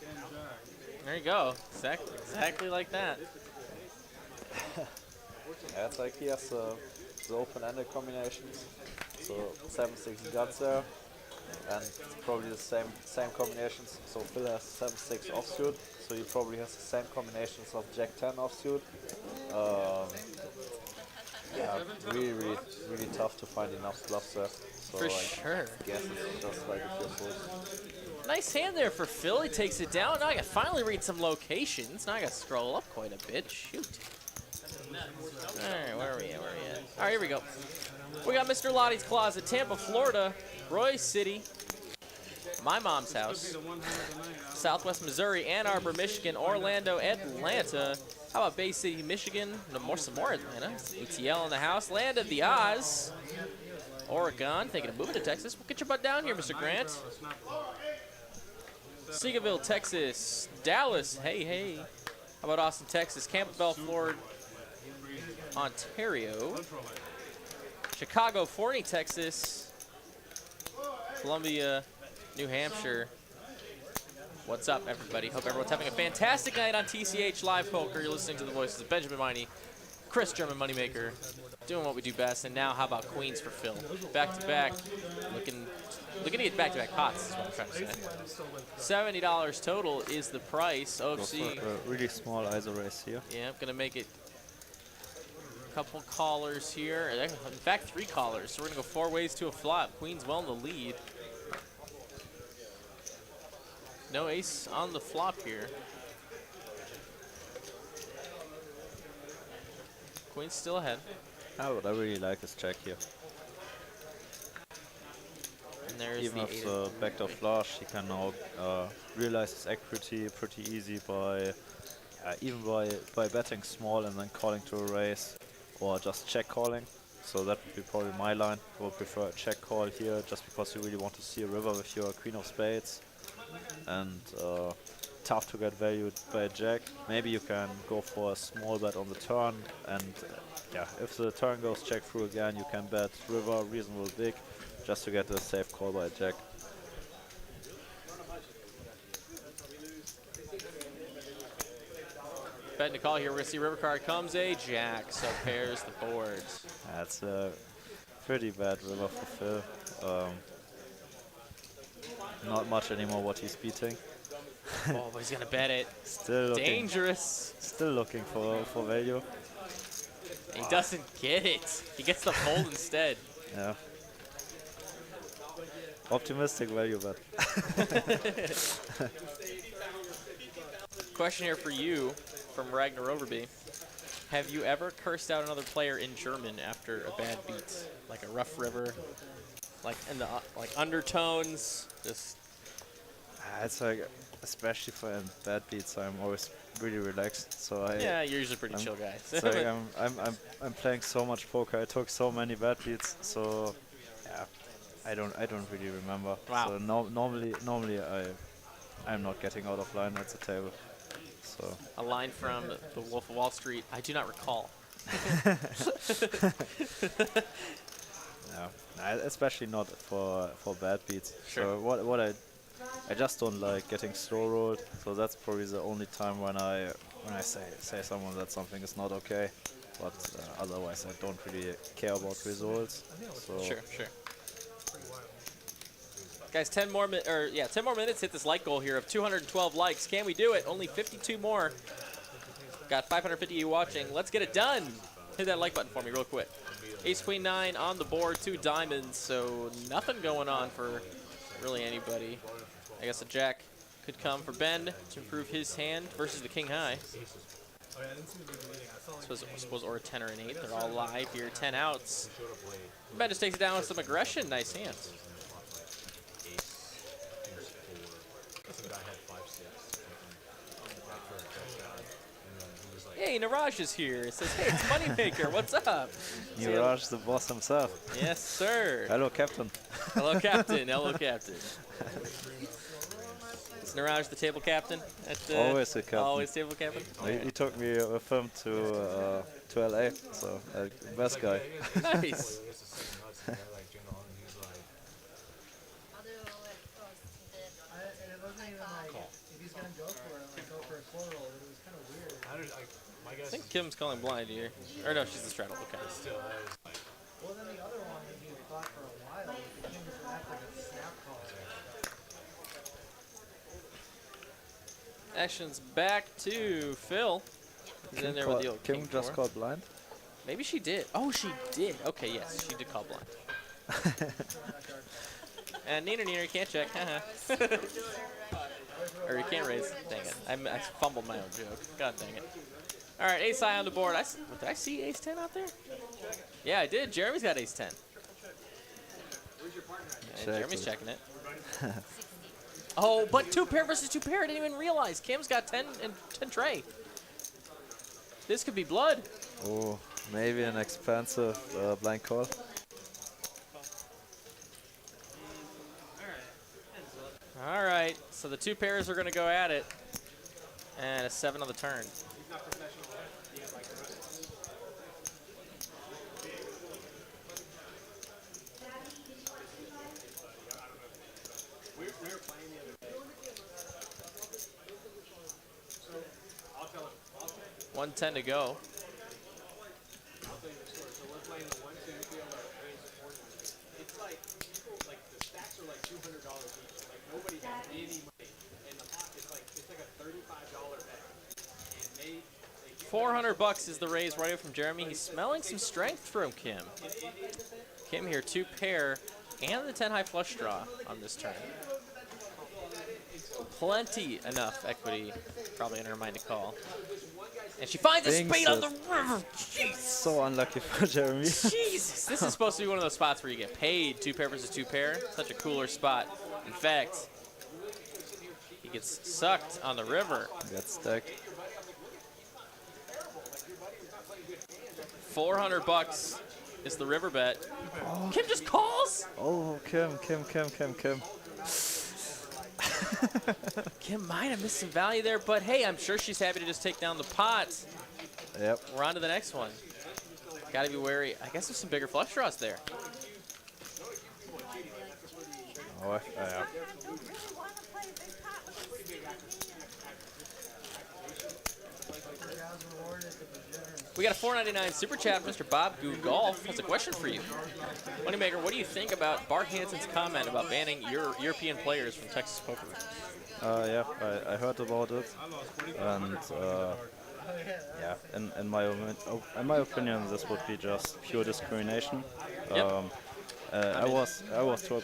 10 jack.
There you go. Exactly like that.
Yeah, it's like he has the open-ended combinations. So 7-6 guts there, and it's probably the same combinations. So Phil has 7-6 offsuit, so he probably has the same combinations of Jack 10 offsuit. Yeah, really tough to find enough bluffs there. So
For sure.
I guess it's just like a pure fold.
Nice hand there for Phil. He takes it down. Now I can finally read some locations. Now I got to scroll up quite a bit. Shoot. All right, where are we at? All right, here we go. We got Mr. Lottie's Closet, Tampa, Florida, Roy City, my mom's house, Southwest Missouri, Ann Arbor, Michigan, Orlando, Atlanta. How about Bay City, Michigan? Some more Atlanta. ATL in the house. Land of the Oz, Oregon. Thinking of moving to Texas. We'll get your butt down here, Mr. Grant. Seagoville, Texas. Dallas, hey. How about Austin, Texas? Campbell, Florida, Ontario. Chicago, Forney, Texas. Columbia, New Hampshire. What's up, everybody? Hope everyone's having a fantastic night on TCH Live Poker. You're listening to the voices of Benjamin Miney, Chris German Moneymaker, doing what we do best. And now, how about Queens for Phil? Back to back, looking to get back to back pots. Is what I'm trying to say. $70 total is the price. OFC.
A really small ISO race here.
Yeah, I'm gonna make it. Couple callers here. In fact, 3 callers. So we're gonna go 4 ways to a flop. Queen's well in the lead. No ace on the flop here. Queen's still ahead.
Oh, but I really like his check here.
And there's
Even
the
with the backdoor flush, he can now realize his equity pretty easy by even by betting small and then calling to a raise, or just check calling. So that would be probably my line. I would prefer a check call here, just because you really want to see a river with your queen of spades, and tough to get valued by a jack. Maybe you can go for a small bet on the turn, and yeah, if the turn goes check through again, you can bet river reasonable big, just to get a safe call by a jack.
betting to call here. We're going to see river card comes a jack, so pairs the boards.
That's a pretty bad river for Phil. Not much anymore what he's beating.
Oh, but he's going to bet it.
Still looking,
Dangerous.
still looking for value.
He doesn't get it. He gets the fold instead.
Yeah. Optimistic value bet.
Question here for you from Ragnar Overby. Have you ever cursed out another player in German after a bad beat? Like a rough river? Like in the like undertones? Just
It's like, especially for bad beats, I'm always really relaxed. So
yeah, you're usually a pretty chill guy.
It's like I'm playing so much poker. I took so many bad beats. So yeah, I don't really remember.
Wow.
So normally I'm not getting out of line at the table. So
A line from the Wolf of Wall Street. I do not recall.
no, especially not for bad beats.
Sure.
So what I just don't like getting slow rolled. So that's probably the only time when I say someone that something is not okay. But otherwise, I don't really care about results. So
Sure. Guys, 10 more minutes. Hit this like goal here of 212 likes. Can we do it? Only 52 more. Got 550 of you watching. Let's get it done. Hit that like button for me real quick. Ace Queen 9 on the board, 2 diamonds, so nothing going on for really anybody. I guess a jack could come for Ben to improve his hand versus the king high. I suppose or a 10 or an 8. They're all live here. 10 outs. Ben just takes it down with some aggression. Nice hand. Hey, Niraj is here. It says, hey, it's Moneymaker. What's up?
Niraj, the boss himself.
Yes, sir.
Hello, Captain.
Hello, Captain. Hello, Captain. Is Niraj the table captain?
Always the captain.
Always table captain?
He took me with him to LA, so best guy.
Nice.
I'll do it close to it.
And it wasn't even like, if he's gonna go for it, like go for a slow roll, but it was kind of weird.
I think Kim's calling blind here. Or no, she's the straddle. Okay.
Well, then the other one, he thought for a while, with the kings would act like a snap call.
Action's back to Phil. He's in there with the old
Kim
king
just
four.
called blind.
Maybe she did. Oh, she did. Okay, yes, she did call blind. And Neener, you can't check. Or you can't raise. Dang it. I fumbled my own joke. God dang it. All right, ace high on the board. Did I see ace 10 out there? Yeah, I did. Jeremy's got ace 10. Yeah, Jeremy's checking it. Oh, but 2 pair versus 2 pair. I didn't even realize. Kim's got 10 and 10 tray. This could be blood.
Oh, maybe an expensive blind call.
All right, so the 2 pairs are going to go at it. And a 7 on the turn.
We were playing the other day. So I'll tell him.
110 to go.
I'll tell you the story. So we're playing the 1, 2, 3 on our raised tournament. It's like the stacks are like $200 each. Like nobody has any money, and the pot is like it's like a $35 bet. And they
400 bucks is the raise right from Jeremy. He's smelling some strength from Kim. Kim here, 2 pair and the 10 high flush draw on this turn. Plenty enough equity, probably in her mind to call. And she finds a spade on the river. Jeez.
So unlucky for Jeremy.
Jesus, this is supposed to be one of those spots where you get paid 2 pair versus 2 pair. Such a cooler spot. In fact, he gets sucked on the river.
Got stacked.
400 bucks is the river bet. Oh. Kim just calls.
Oh, Kim.
Kim might have missed some value there, but hey, I'm sure she's happy to just take down the pot.
Yep.
We're on to the next one. Gotta be wary. I guess there's some bigger flush draws there.
Oh, yeah.
We got a $4.99 super chat. Mr. Bob Goo Golf has a question for you. Moneymaker, what do you think about Bart Hansen's comment about banning European players from Texas Poker?
Yeah, I heard about it, and yeah, in my opinion, this would be just pure discrimination.
Yep.
I was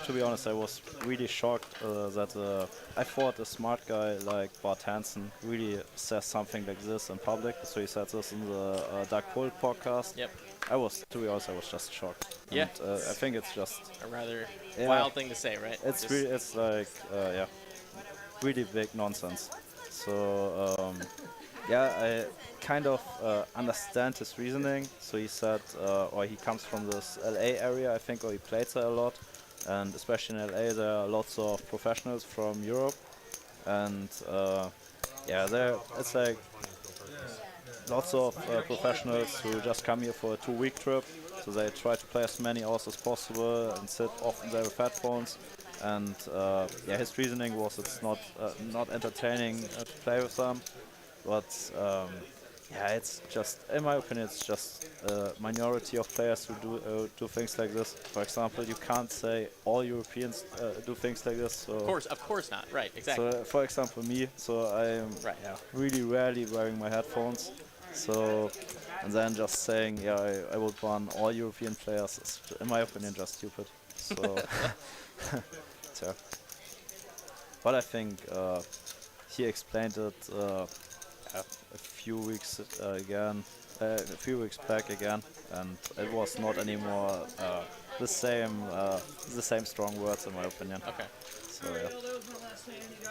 to be honest, I was really shocked that I thought a smart guy like Bart Hansen really says something like this in public. So he said this in the Dark Hole podcast.
Yep.
To be honest, I was just shocked.
Yeah.
And, I think it's just
A rather
Yeah.
wild thing to say, right?
it's
Just-
really it's like yeah, really big nonsense. So yeah, I kind of understand his reasoning. So he said, or he comes from this LA area, I think, or he played there a lot. And especially in LA, there are lots of professionals from Europe. And yeah, it's like lots of professionals who just come here for a 2-week trip. So they try to play as many hours as possible and sit often there with headphones. And yeah, his reasoning was it's not entertaining to play with them. But yeah, it's just, in my opinion, it's just a minority of players who do things like this. For example, you can't say all Europeans do things like this. So
Of course not. Right, exactly.
so, for example, me. So I'm
Right.
yeah, really rarely wearing my headphones. So, and then just saying, yeah, I would ban all European players is, in my opinion, just stupid. So, so. But I think he explained it a few weeks back again, and it was not anymore the same strong words, in my opinion.
Okay.
So yeah,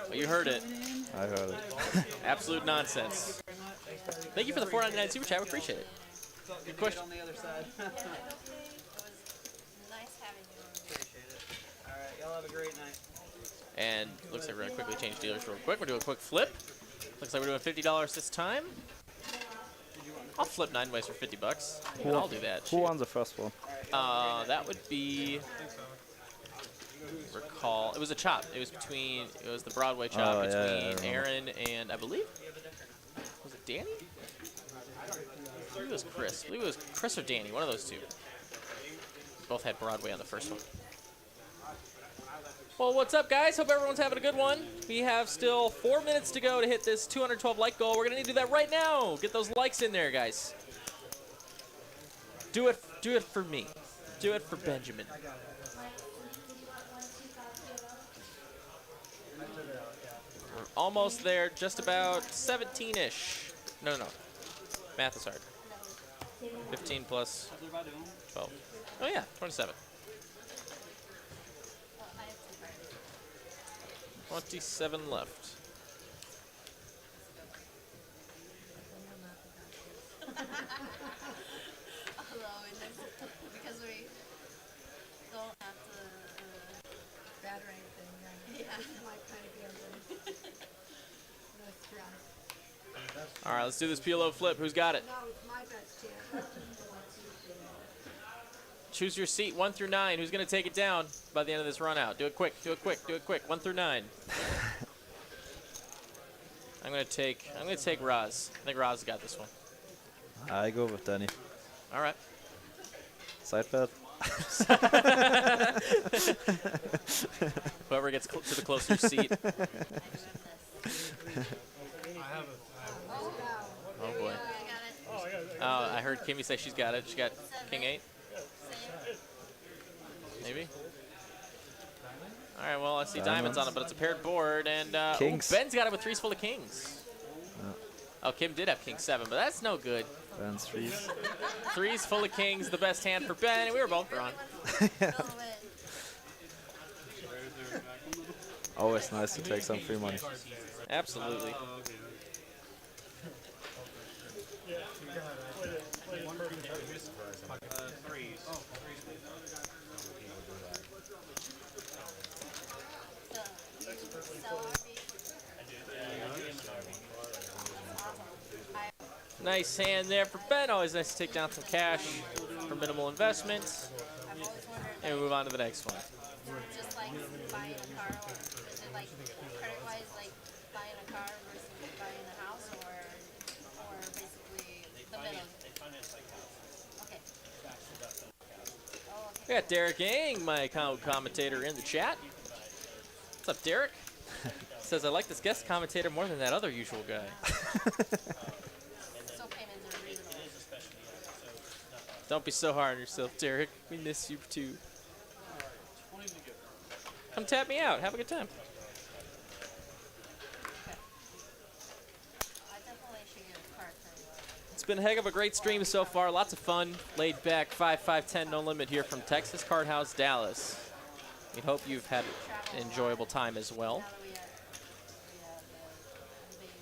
Well, you heard it.
I heard it.
Absolute nonsense. Thank you for the $4.99 super chat. We appreciate it. Good question.
On the other side.
It was nice having you on.
Appreciate it. All right, y'all have a great night.
And looks like we're going to quickly change dealers real quick. We're doing a quick flip. Looks like we're doing $50 this time. I'll flip 9 ways for $50. I'll do that.
Who won the first one?
That would be. Recall. It was a chop. It was the Broadway chop
Oh, yeah, I
between
remember.
Aaron and I believe. Was it Danny? I believe it was Chris. I believe it was Chris or Danny. One of those two. Both had Broadway on the first one. Well, what's up, guys? Hope everyone's having a good one. We have still 4 minutes to go to hit this 212 like goal. We're gonna need to do that right now. Get those likes in there, guys. Do it for me. Do it for Benjamin. We're almost there. Just about 17-ish. No. Math is hard. 15 plus 12. Oh yeah, 27. 27 left.
Although because we don't have to bad or anything, yeah, it might kind of be a little stress.
All right, let's do this PLO flip. Who's got it?
No, it's my best chance.
Choose your seat 1 through 9. Who's gonna take it down by the end of this run out? Do it quick. Do it quick. Do it quick. 1 through 9. I'm gonna take Roz. I think Roz got this one.
I go with Dani.
All right.
Side bet.
Whoever gets to the closer seat. Oh boy. I heard Kimmy say she's got it. She got King 8. Maybe. All right. Well, I see diamonds on it, but it's a paired board, and
Kings.
Ben's got it with 3s full of kings. Oh, Kim did have King 7, but that's no good.
Ben's 3s.
3s full of kings, the best hand for Ben, and we were both wrong.
Always nice to take some free money.
Absolutely. Nice hand there for Ben. Always nice to take down some cash for minimal investment. And we move on to the next one.
Just like buying a car, is it like credit-wise, like buying a car versus buying a house, or basically middle. Okay. Oh,
We got Derek Yang, my commentator, in the chat. What's up, Derek? Says, I like this guest commentator more than that other usual guy.
So payments are reasonable.
Don't be so hard on yourself, Derek. We miss you too. Come tap me out. Have a good time.
I definitely should get a card for you.
It's been a heck of a great stream so far. Lots of fun. Laid back 5-5-10 no limit here from Texas Card House, Dallas. We hope you've had an enjoyable time as well.
Now that we have the baby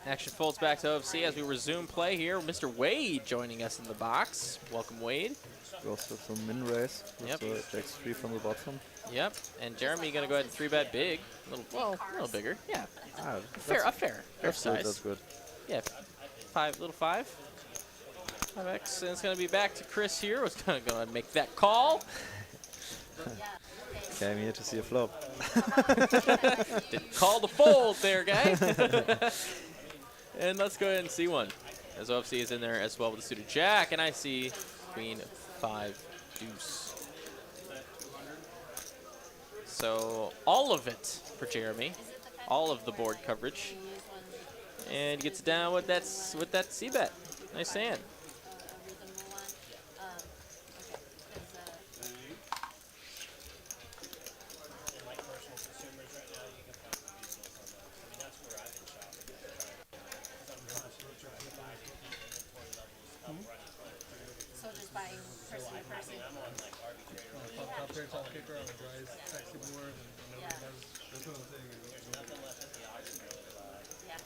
and
Action folds back to OFC as we resume play here. Mr. Wade joining us in the box. Welcome, Wade.
We also have some min raise.
Yep.
So Jack's 3 from the bottom.
Yep. And Jeremy going to go ahead and 3-bet big. A little bigger. Yeah.
Ah,
Fair
that's
size.
good, that's good.
Yeah. Little 5X. And it's going to be back to Chris here. Who's going to go ahead and make that call.
Came here to see a flop.
Didn't call the fold there, guys. And let's go ahead and see one. As OFC is in there as well with the suited jack. And I see queen 5 deuce. So all of it for Jeremy. All of the board coverage. And gets down with that c-bet. Nice hand.
reasonable one. So just buying person to person.
Top pair, top kicker on the dries, sexy board, and nobody
Yeah.
has. That's what I'm saying.
Yeah.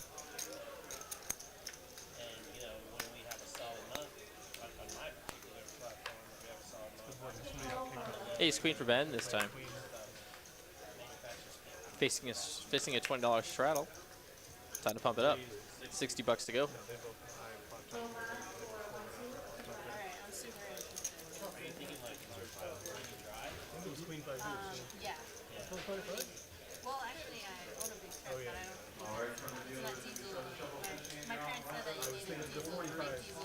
Ace queen for Ben this time. Facing a $20 straddle. Time to pump it up. $60 to go.
Alright, I'm super interested.
Queen 5
Yeah. Well, actually, I own a big card, but I don't. It's not diesel. My parents said that you needed diesel, big diesel.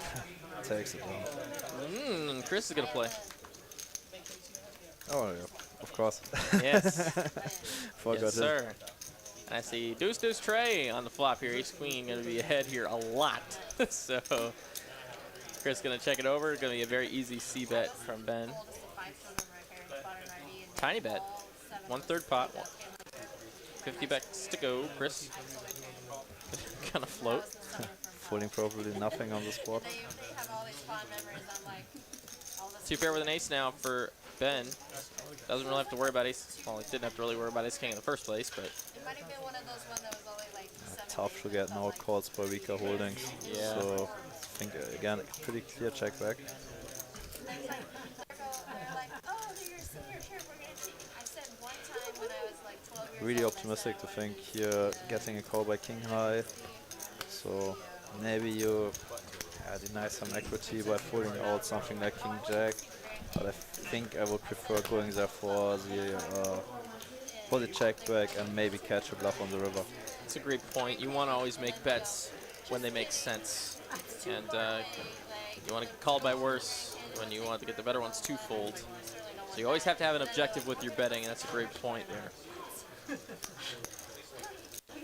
Takes it down.
Chris is going to play.
Oh, yeah, of course.
Yes.
Forgot
Yes,
it.
sir. And I see deuce deuce tray on the flop here. Ace queen going to be ahead here a lot. So Chris going to check it over. Going to be a very easy c bet from Ben.
Oldest of 5 children, my parents bought an RV and
Tiny
they
bet.
all 7
1/3 pot. 50 bucks to go. Chris gonna float.
Folding probably nothing on the spot.
They have all these fond memories. I'm like, all this.
Two pair with an ace now for Ben. Doesn't really have to worry about ace. Well, he didn't have to really worry about ace king in the first place, but
It might have been one of those ones that was only like 7
Tough to get no calls per weaker holdings.
Yeah.
So I think again pretty clear check back.
And they're like, oh, you're a senior chair. We're gonna take. I said one time when I was like 12 years
Really
old.
optimistic to think here getting a call by king high. So maybe you deny some equity by folding out something like king jack. But I think I would prefer going there for the check back and maybe catch a bluff on the river.
it's a great point. You want to always make bets when they make sense. And you want to get called by worse when you want to get the better ones twofold. So you always have to have an objective with your betting, and that's a great point there.
We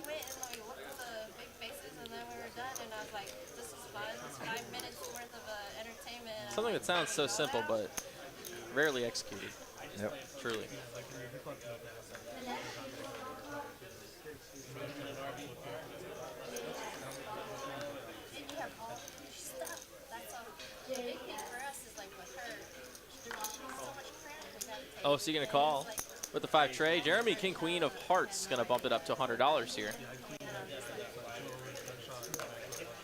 went and we looked at the big faces and then we were done and I was like, this is fun. It's 5 minutes worth of entertainment.
Something that sounds so simple, but rarely executed.
Yep.
Truly.
And you have all your stuff. That's all. The big thing for us is like with her, she has so much crap we gotta take.
Oh, so you're going to call with the 5 tray. Jeremy, king queen of hearts, going to bump it up to $100 here.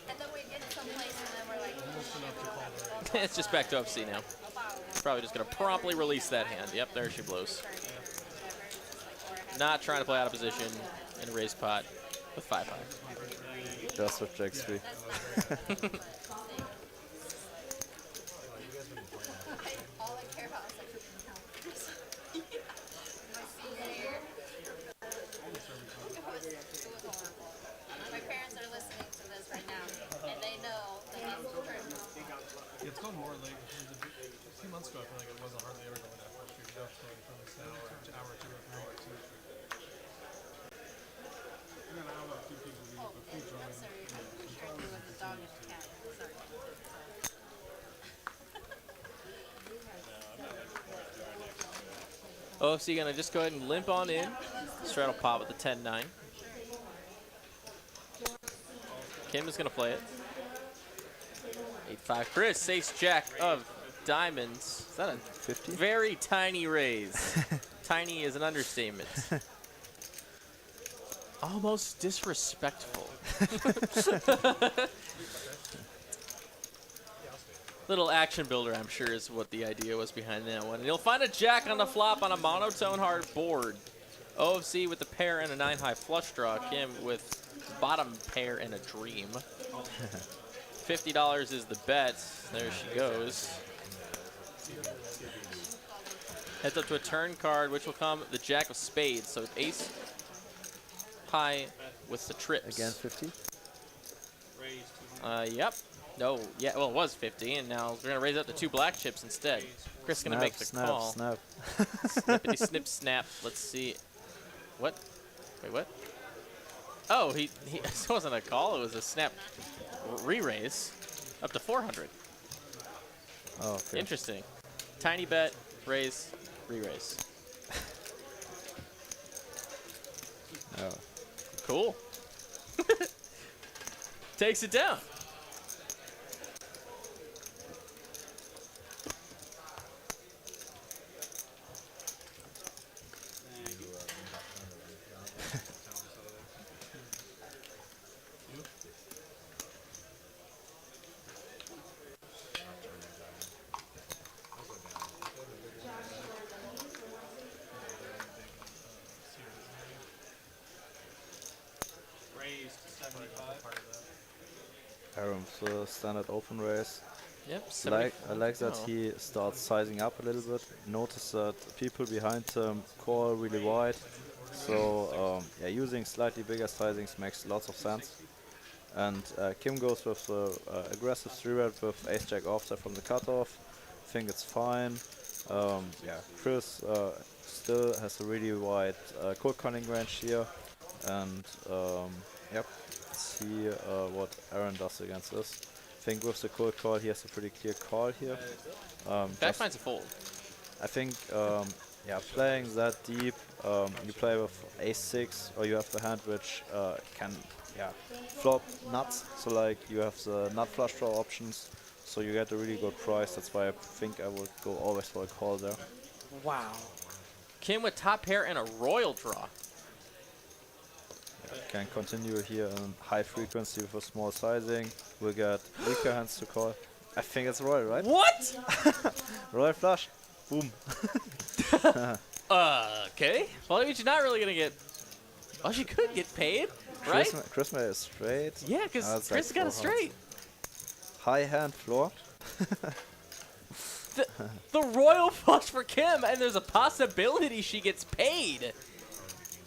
And then we get someplace and then we're like, oh, shit, we don't have to go.
It's just back to FC now. Probably just going to promptly release that hand. Yep, there she blows. Not trying to play out of position in a raised pot with 5 high.
Just with jack 3.
All I care about is like, my senior year. It was horrible. My parents are listening to this right now, and they know that
OFC gonna just go ahead and limp on in. Straddle pot with the 10-9. Kim is gonna play it. 8-5. Chris, ace jack of diamonds. Is that a
50?
very tiny raise? Tiny is an understatement. Almost disrespectful. Little action builder, I'm sure, is what the idea was behind that one. And he'll find a jack on the flop on a monotone hard board. OFC with the pair and a 9-high flush draw. Kim with bottom pair and a dream. $50 is the bet. There she goes. Heads up to a turn card, which will come the jack of spades. So ace high with the trips.
Again 50?
Yep. No, yeah, well, it was 50, and now we're going to raise up to 2 black chips instead. Chris is going to make the call.
Snap.
Snippity snip snap. Let's see. What? Wait, what? Oh, he this wasn't a call, it was a snap re-raise up to 400.
Oh, okay.
Interesting. Tiny bet, raise, re-raise.
Oh.
Cool. Takes it down.
Aaron's standard open raise.
Yep.
I like that he starts sizing up a little bit. Notice that people behind him call really wide. So yeah, using slightly bigger sizings makes lots of sense. And Kim goes with the aggressive 3-bet with ace-jack offset from the cutoff. I think it's fine. Yeah, Chris still has a really wide cold calling range here. And yep, let's see what Aaron does against this. I think with the cold call he has a pretty clear call here.
Back finds a fold.
I think yeah, playing that deep, you play with ace-6 or you have the hand which can flop nuts. So like you have the nut flush draw options, so you get a really good price. That's why I think I would go always for a call there.
Wow. Kim with top pair and a royal draw.
Can continue here on high frequency with a small sizing. We'll get weaker hands to call. I think it's royal, right?
What?
Royal flush. Boom.
Okay. Well, she's not really gonna get. Oh, she could get paid, right?
Chris made it straight.
Yeah, because Chris got it straight.
High hand floor.
The royal flush for Kim, and there's a possibility she gets paid.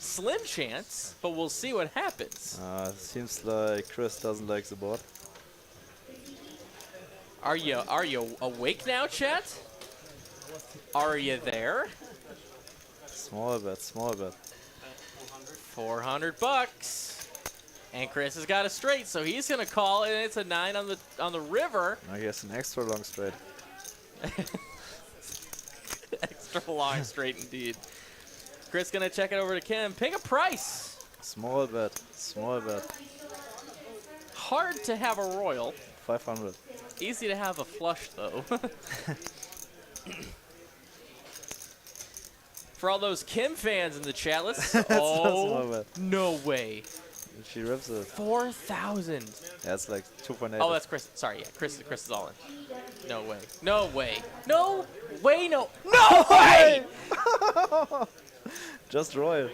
Slim chance, but we'll see what happens.
Seems like Chris doesn't like the board.
Are you awake now, chat? Are you there?
Small bet, small bet.
400 bucks. And Chris has got a straight, so he's gonna call it, and it's a 9 on the river.
I guess an extra long straight.
Extra long straight indeed. Chris gonna check it over to Kim. Pick a price.
Small bet, small bet.
Hard to have a royal.
500.
Easy to have a flush though. For all those Kim fans in the chat, let's. Oh no way.
She rips it.
4,000.
Yeah, it's like 2.8.
Oh, that's Chris. Sorry, yeah, Chris is all in. No way. No way. No way. No. No way.
Just royal.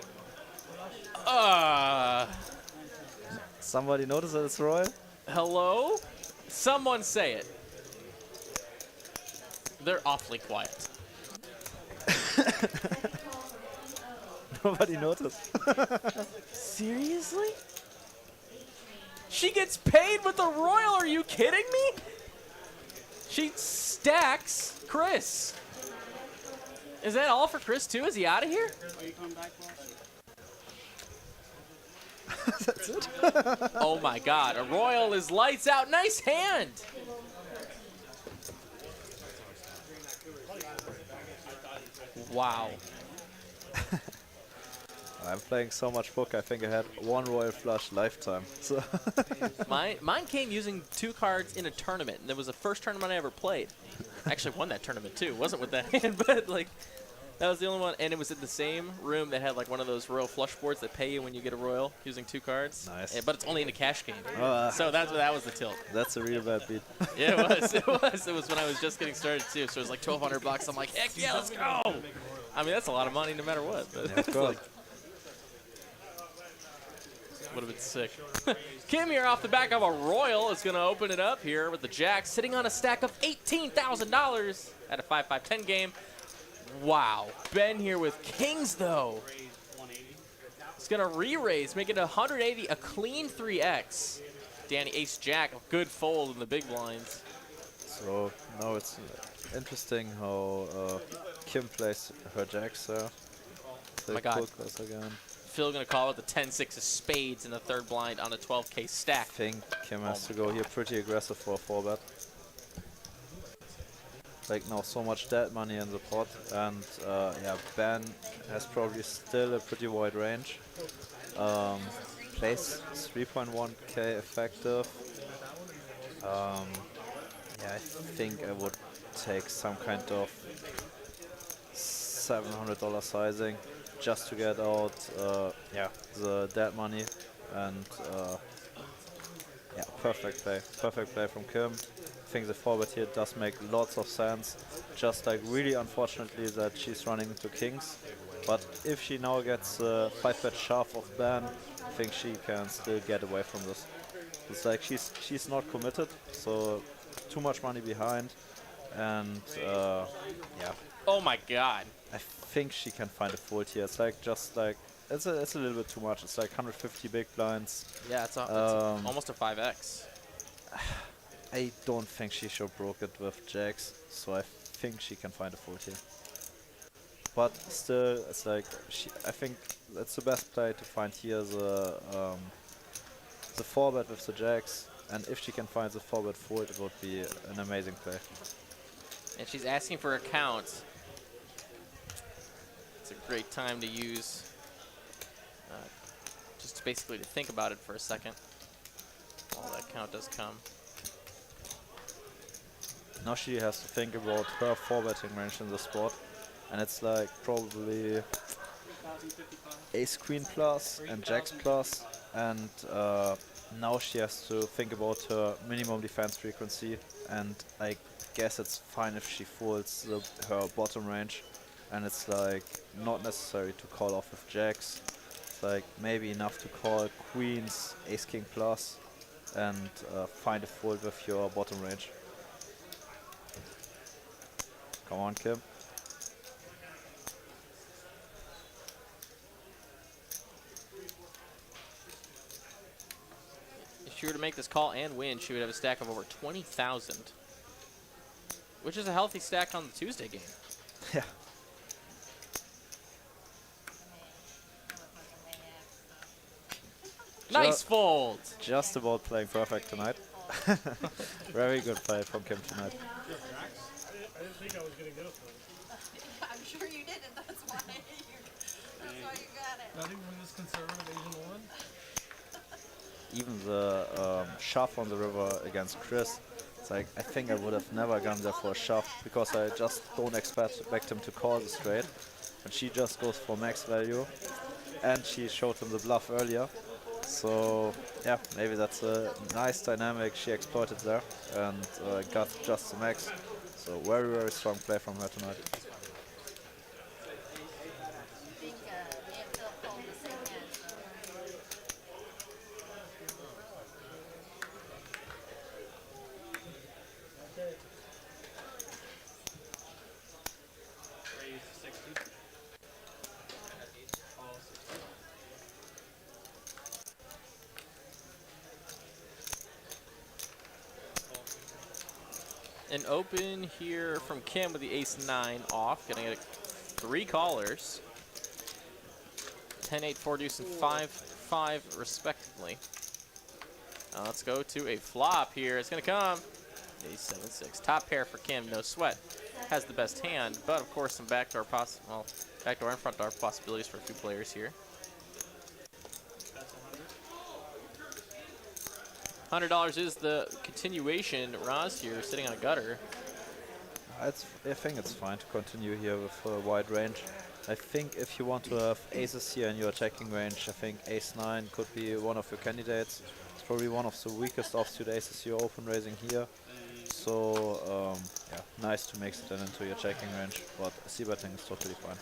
Somebody notice that it's royal?
Hello? Someone say it. They're awfully quiet.
Nobody noticed.
Seriously? She gets paid with a royal? Are you kidding me? She stacks Chris. Is that all for Chris too? Is he out of here?
Are you coming back, boss?
That's it.
Oh my god, a royal is lights out. Nice hand. Wow.
I'm playing so much poker, I think I had one royal flush lifetime. So
Mine came using 2 cards in a tournament, and it was the first tournament I ever played. I actually won that tournament too. It wasn't with that hand, but like that was the only one, and it was in the same room that had like one of those royal flush boards that pay you when you get a royal using 2 cards.
Nice.
But it's only in a cash game. So that was the tilt.
that's a real bad beat.
Yeah, it was. It was when I was just getting started too. So it was like $1,200. I'm like, heck yeah, let's go. I mean, that's a lot of money no matter what. But
Yeah, of course.
would have been sick. Kim here off the back of a royal is going to open it up here with the jack, sitting on a stack of $18,000 at a 5-5-10 game. Wow. Ben here with kings, though. It's going to re-raise, make it 180, a clean 3x. Dani ace-jack, a good fold in the big blinds.
So now it's interesting how Kim plays her jacks there.
My God.
Pokers again.
Phil going to call it the 10-6 of spades in the third blind on a 12K stack.
I think Kim has to go here pretty aggressive for a 4-bet. Like now so much dead money in the pot, and yeah, Ben has probably still a pretty wide range. Plays 3.1k effective. Yeah, I think I would take some kind of $700 sizing just to get out yeah, the dead money, and yeah, perfect play from Kim. I think the forward here does make lots of sense, just like really unfortunately that she's running into kings, but if she now gets a 5-bet shove of Ben, I think she can still get away from this. It's like she's not committed, so too much money behind, and yeah.
Oh my God.
I think she can find a fold here. It's like just like it's a little bit too much. It's like 150 big blinds.
Yeah, it's almost a 5x.
I don't think she should broke it with jacks, so I think she can find a fold here. But still, it's like I think that's the best play to find here, the 4-bet with the jacks, and if she can find the 4-bet fold, it would be an amazing play.
And she's asking for a count. It's a great time to use, just basically to think about it for a second. While that count does come.
Now she has to think about her 4-betting range in the spot, and it's like probably ace queen plus and jacks plus, and now she has to think about her minimum defense frequency, and I guess it's fine if she folds her bottom range, and it's like not necessary to call off with jacks. It's like maybe enough to call queens, ace king plus, and find a fold with your bottom range. Come on, Kim.
If she were to make this call and win, she would have a stack of over 20,000, which is a healthy stack on the Tuesday game.
Yeah.
Nice fold.
Just about playing perfect tonight. Very good play from Kim tonight.
I didn't think I was going to get a fold.
I'm sure you did, and that's why you got it.
Not even with this conservative Asian one.
Even the shove on the river against Chris, it's like I think I would have never gone there for a shove because I just don't expect him to call the straight, and she just goes for max value, and she showed him the bluff earlier. So yeah, maybe that's a nice dynamic she exploited there and got just the max. So very strong play from her tonight.
I think me and Phil pulled the same hand,
Raise 60. All 60.
An open here from Kim with the ace-9 off. Gonna get 3 callers. 10-8, 4 deuce, and 5-5 respectively. Now let's go to a flop here. It's gonna come. Ace 7-6. Top pair for Kim, no sweat. Has the best hand, but of course some backdoor backdoor and front door possibilities for a few players here. $100 is the continuation. Roz here sitting on a gutter.
I think it's fine to continue here with a wide range. I think if you want to have aces here in your checking range, I think ace-9 could be one of your candidates. It's probably one of the weakest offsuit aces you're open raising here. So yeah, nice to mix it then into your checking range, but c-betting is totally fine.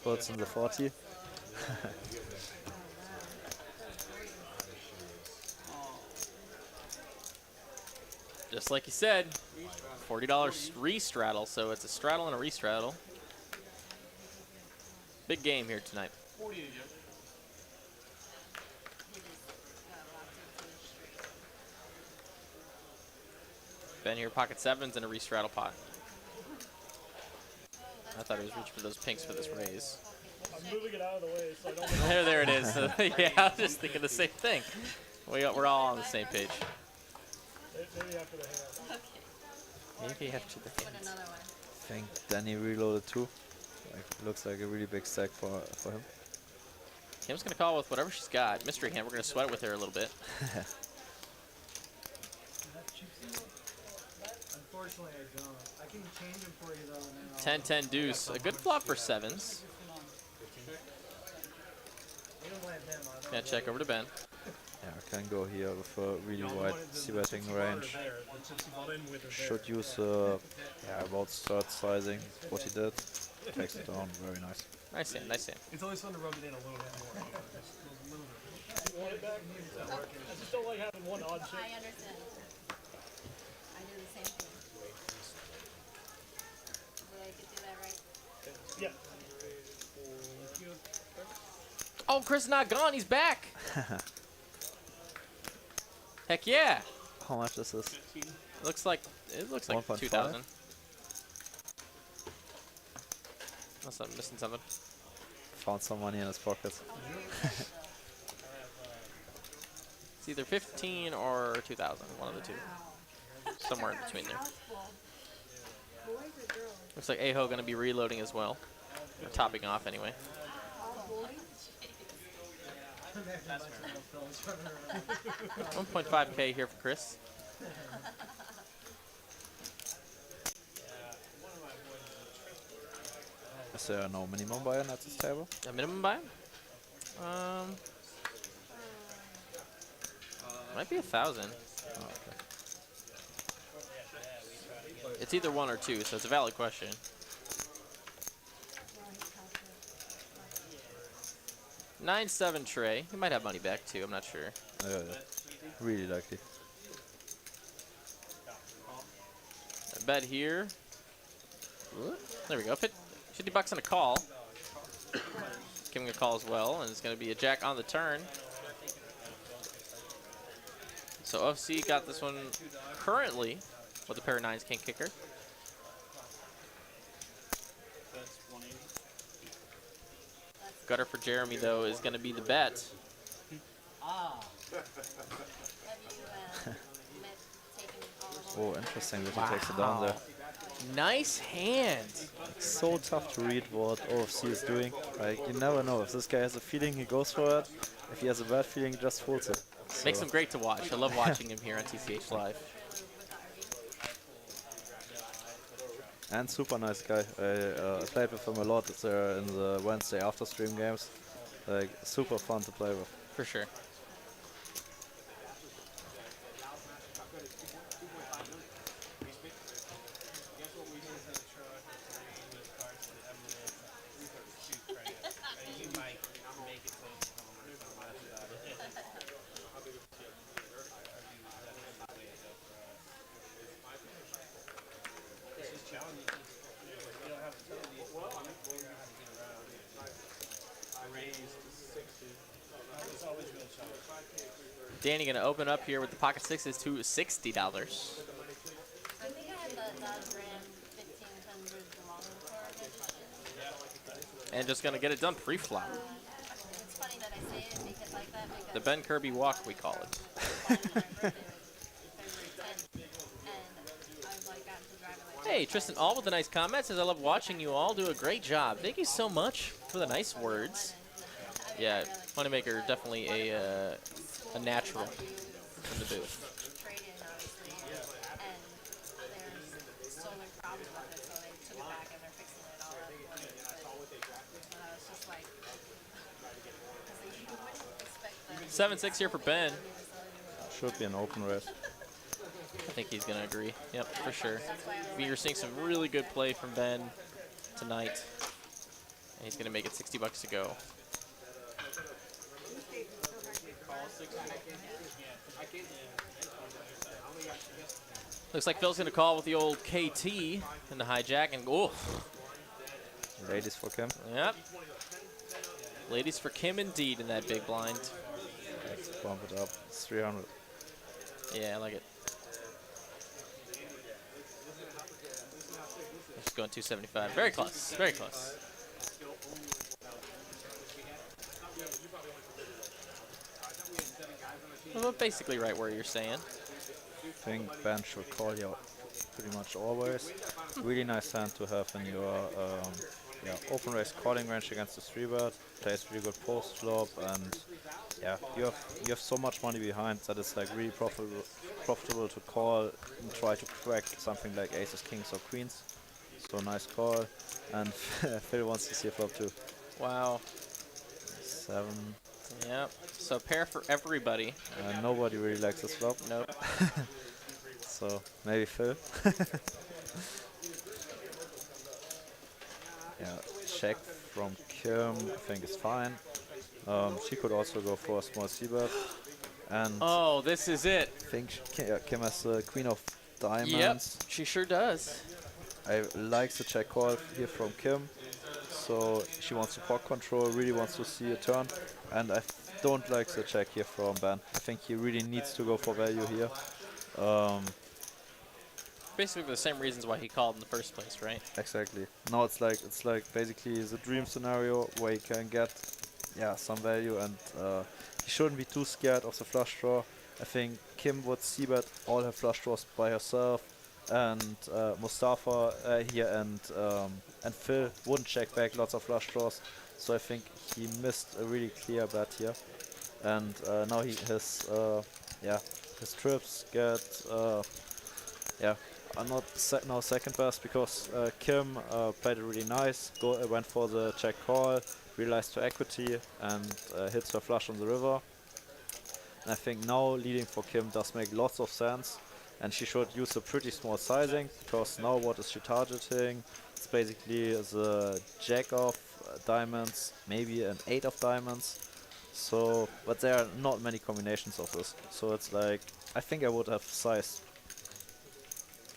What's in the 40?
Just like you said, $40 re-straddle, so it's a straddle and a re-straddle. Big game here tonight. Ben here, pocket sevens and a re-straddle pot. I thought he was reaching for those pinks for this raise.
I'm moving it out of the way so I don't.
There it is. Yeah, I was just thinking the same thing. We're all on the same page.
Maybe after the hand.
Maybe after the
Put
hands.
another one.
I think Dani reloaded too. Like, looks like a really big stack for him.
Kim's gonna call with whatever she's got. Mystery hand. We're gonna sweat with her a little bit.
Unfortunately, I don't. I can change them for you though. Now.
10-10 deuce. A good flop for sevens.
You don't blame him. I don't
Gonna check over to Ben.
Yeah, I can go here with a really wide c-betting range. Should use yeah, about third sizing. What he did. Takes it down. Very nice.
Nice hand. Nice hand.
It's always fun to rub it in a little bit more. Just a little bit. You want it back? I just don't like having one odd shape.
I understand. I do the same thing. Did I do that right?
Yeah.
Oh, Chris is not gone. He's back. Heck yeah.
How much is this?
It looks like
1.5?
2,000. Unless I'm missing something.
Found some money in his pocket.
It's either 15 or 2,000. One of the two. Somewhere in between there. Looks like Aho going to be reloading as well. Or topping off anyway. 1.5K here for Chris.
Is there no minimum buy-in at this table?
A minimum buy? Might be 1,000.
Oh, okay.
It's either one or two, so it's a valid question. Nine seven Trey. He might have money back too. I'm not sure.
Really likely.
I bet here. There we go. 50 bucks on a call. Giving a call as well, and it's going to be a jack on the turn. So OFC got this one currently with a pair of nines, king kicker. Gutter for Jeremy though is going to be the bet.
Have you met taking all of them?
Oh, interesting that he takes it down there.
Nice hand.
It's so tough to read what OFC is doing. Like, you never know. If this guy has a feeling, he goes for it. If he has a bad feeling, he just folds it. So
Makes him great to watch. I love watching him here on TCH Live.
And super nice guy. I played with him a lot there in the Wednesday after stream games. Like, super fun to play with.
For sure. Dani gonna open up here with the pocket sixes to $60.
I think I had the Dodge Ram 1500 long card edition.
And just going to get it done pre-flop.
It's funny that I say it because like that because
The Ben Kirby walk, we call it. Hey, Tristan All with the nice comment says, I love watching you all do a great job. Thank you so much for the nice words. Yeah, Moneymaker, definitely a natural in the booth. Seven, 6 here for Ben.
Should be an open race.
I think he's going to agree. Yep, for sure. We're seeing some really good play from Ben tonight. And he's going to make it 60 bucks to go. Looks like Phil's going to call with the old KT in the hijack. And oh.
Ladies for Kim.
Yep. Ladies for Kim indeed in that big blind.
Let's bump it up. It's 300.
Yeah, I like it. Just going 275. Very close. Very close. Well, basically right where you're saying.
I think Ben should call you pretty much always. Really nice hand to have in your open race calling range against the 3-bet. Plays really good post flop, and yeah, you have so much money behind that it's like really profitable to call and try to crack something like aces, kings, or queens. So nice call, and Phil wants to see a flop too.
Wow.
7.
Yep. So pair for everybody.
Nobody really likes this flop.
Nope.
So maybe Phil. Yeah, check from Kim, I think is fine. She could also go for a small c-bet. And
oh, this is it.
I think Kim has the queen of diamonds.
Yep, she sure does.
I like the check call here from Kim. So she wants to pot control, really wants to see a turn. And I don't like the check here from Ben. I think he really needs to go for value here.
Basically for the same reasons why he called in the first place, right?
Exactly. Now it's like basically the dream scenario where he can get some value, and he shouldn't be too scared of the flush draw. I think Kim would c-bet all her flush draws by herself, and Mustafa here and Phil wouldn't check back lots of flush draws. So I think he missed a really clear bet here, and now his trips get are not now second best because Kim played it really nice. Went for the check call, realized her equity, and hits her flush on the river. And I think now leading for Kim does make lots of sense, and she should use a pretty small sizing because now what is she targeting? It's basically the jack of diamonds, maybe an 8 of diamonds. So, but there are not many combinations of this. So it's like, I think I would have sized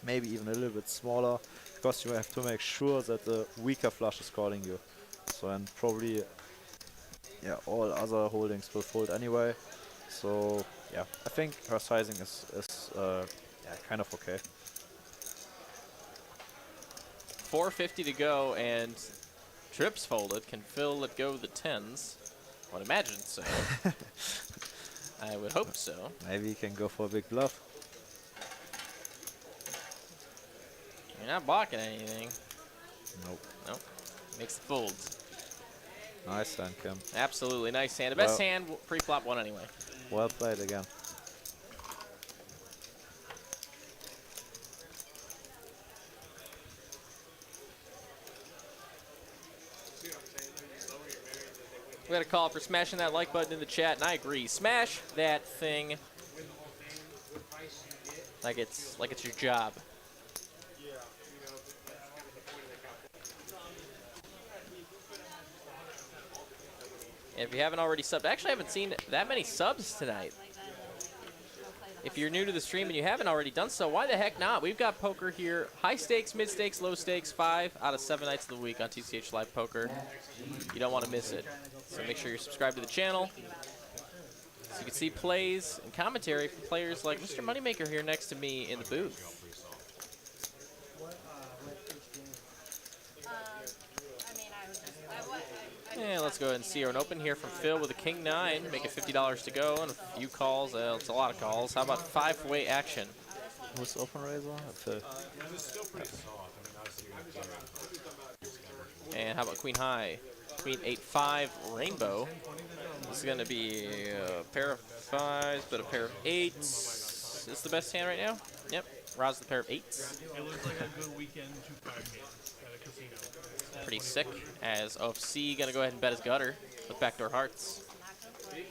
maybe even a little bit smaller, because you have to make sure that the weaker flush is calling you. So, and probably all other holdings will fold anyway. So yeah, I think her sizing is kind of okay.
450 to go, and trips folded. Can Phil let go of the 10s? I would imagine so. I would hope so.
Maybe he can go for a big bluff.
You're not blocking anything.
Nope.
Nope. Makes the folds.
Nice hand, Kim.
Absolutely nice hand. The best hand pre-flop one anyway.
Well played again.
We got a call for smashing that like button in the chat, and I agree. Smash that thing like it's your job. And if you haven't already subbed, actually I haven't seen that many subs tonight. If you're new to the stream and you haven't already done so, why the heck not? We've got poker here, high stakes, mid stakes, low stakes, 5 out of 7 nights of the week on TCH Live Poker. You don't want to miss it. So make sure you're subscribed to the channel, so you can see plays and commentary from players like Mr. Moneymaker here next to me in the booth.
I mean, I
And let's go ahead and see an open here from Phil with a king 9. Make it $50 to go and a few calls. It's a lot of calls. How about 5-way action?
Who's open razor? Phil.
And how about queen high? Queen 8-5 rainbow. This is going to be a pair of 5s, but a pair of 8s. Is this the best hand right now? Yep. Roz the pair of 8s.
It looks like a good weekend to 5 games at a casino.
Pretty sick. As OFC going to go ahead and bet his gutter with backdoor hearts.
Yep.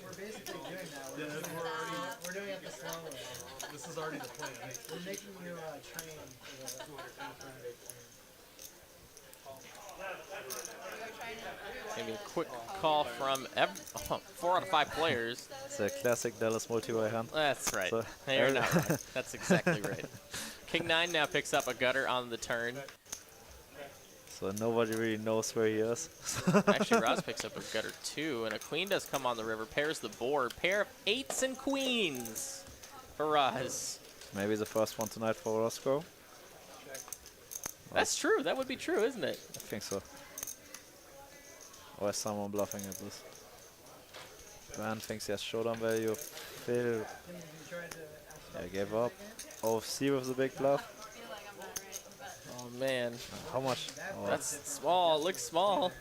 We're basically doing that. We're doing it the slow way.
This is already the plan.
We're making you train for the
Maybe a quick call from 4 out of 5 players.
It's a classic Dallas multi-way hand.
That's right.
So-
You're not right. That's exactly right. King 9 now picks up a gutter on the turn.
So nobody really knows where he is.
Actually, Roz picks up a gutter too, and a queen does come on the river. Pairs the board. Pair of 8s and queens for Roz.
Maybe the first one tonight for Roscoe.
That's true. That would be true, isn't it?
I think so. Or is someone bluffing at this? Ben thinks he has showdown value. Phil gave up. OFC with the big bluff.
Oh, man.
How much? Oh,
That's small. It looks small.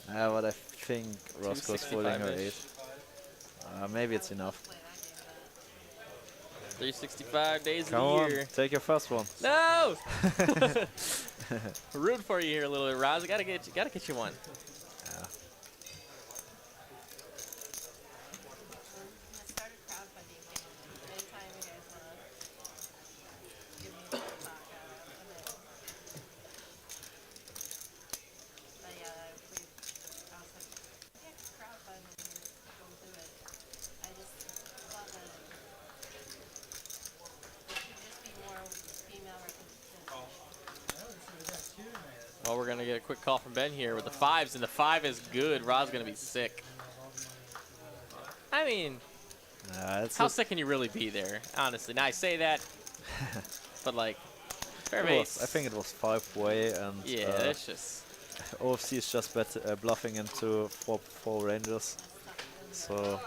yeah, but I think Roscoe's folding her 8.
265-ish.
Maybe it's enough.
365 days
Come
of
on,
the year.
take your first one.
No! Root for you here a little bit, Roz. I gotta get you one.
Yeah.
Well, we're gonna get a quick call from Ben here with the 5s, and the 5 is good. Rod's gonna be sick. I mean,
It's
how sick can you really be there? Honestly, now I say that, but like, fair
I
base.
think it was 5-way, and
Yeah, it's just.
OFC is just bluffing into four ranges. So,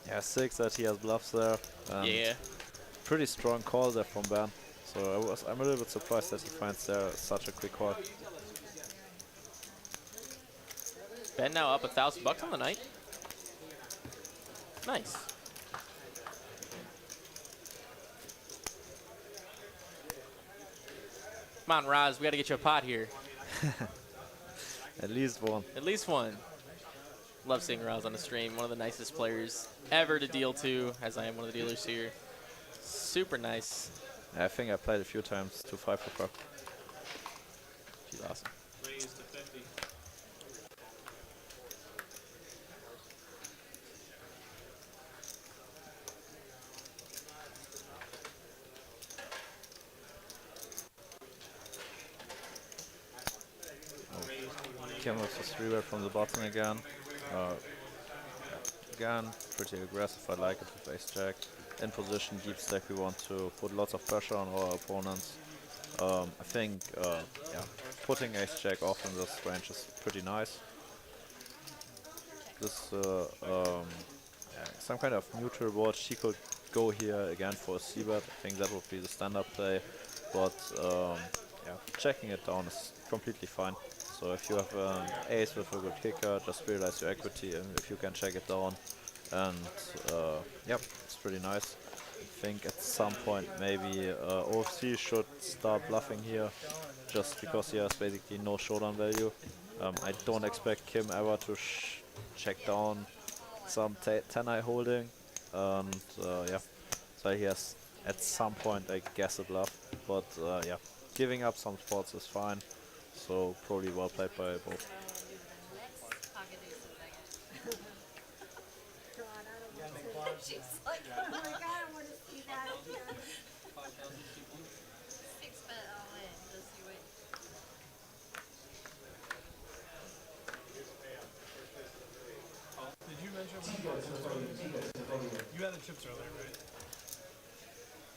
yeah, 6 that he has bluffs there. And
Yeah.
pretty strong call there from Ben. So I'm a little bit surprised that he finds there such a quick call.
Ben now up $1,000 on the night. Nice. Come on, Roz, we got to get you a pot here.
At least one.
At least one. Love seeing Roz on the stream. One of the nicest players ever to deal to, as I am one of the dealers here. Super nice.
I think I played a few times 2-5 for her.
She's awesome.
Raised to 50.
Came with a 3-bet from the bottom again. Again, pretty aggressive. I like it with ace-jack. In position, deep stack, we want to put lots of pressure on our opponents. I think putting ace-jack off in this range is pretty nice. This some kind of neutral board. She could go here again for a c-bet. I think that would be the standard play. But checking it down is completely fine. So if you have an ace with a good kicker, just realize your equity and if you can check it down. And it's pretty nice. I think at some point maybe OFC should start bluffing here, just because he has basically no showdown value. I don't expect Kim ever to check down some 10-eye holding, and so he has at some point I guess a bluff, but giving up some spots is fine. So probably well played by both.
She's like, oh my god, I want to see that again. 6-bet all in, just you wait.
Did you mention you had the chips earlier, right?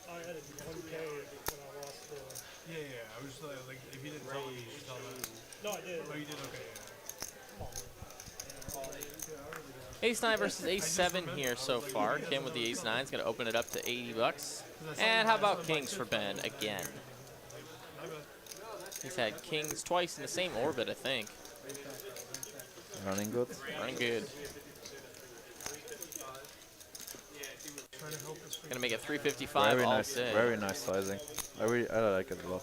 I had a 1K when I lost the
Yeah, I was just like, if you didn't tell me, you should tell them. No, I did. Oh, you did? Okay,
Ace-9 versus Ace-7 here so far. Kim with the Ace-9 is going to open it up to 80 bucks. And how about Kings for Ben again? He's had Kings twice in the same orbit, I think.
Running good.
Running good. Gonna make it 355 all day.
Very nice sizing. I like it a lot.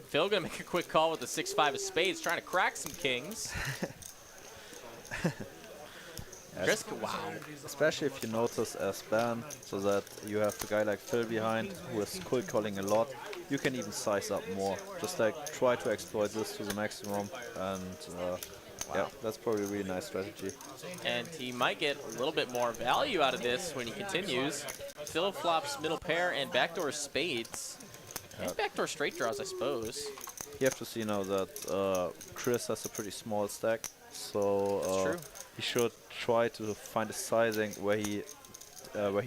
Phil gonna make a quick call with the 6-5 of spades, trying to crack some kings. Chris, wow.
Especially if you notice as Ben, so that you have a guy like Phil behind who is cold calling a lot. You can even size up more. Just like try to exploit this to the maximum, and yeah, that's probably a really nice strategy.
And he might get a little bit more value out of this when he continues. Phil flops middle pair and backdoor spades. And backdoor straight draws, I suppose.
You have to see now that Chris has a pretty small stack, so he should try to find a sizing where he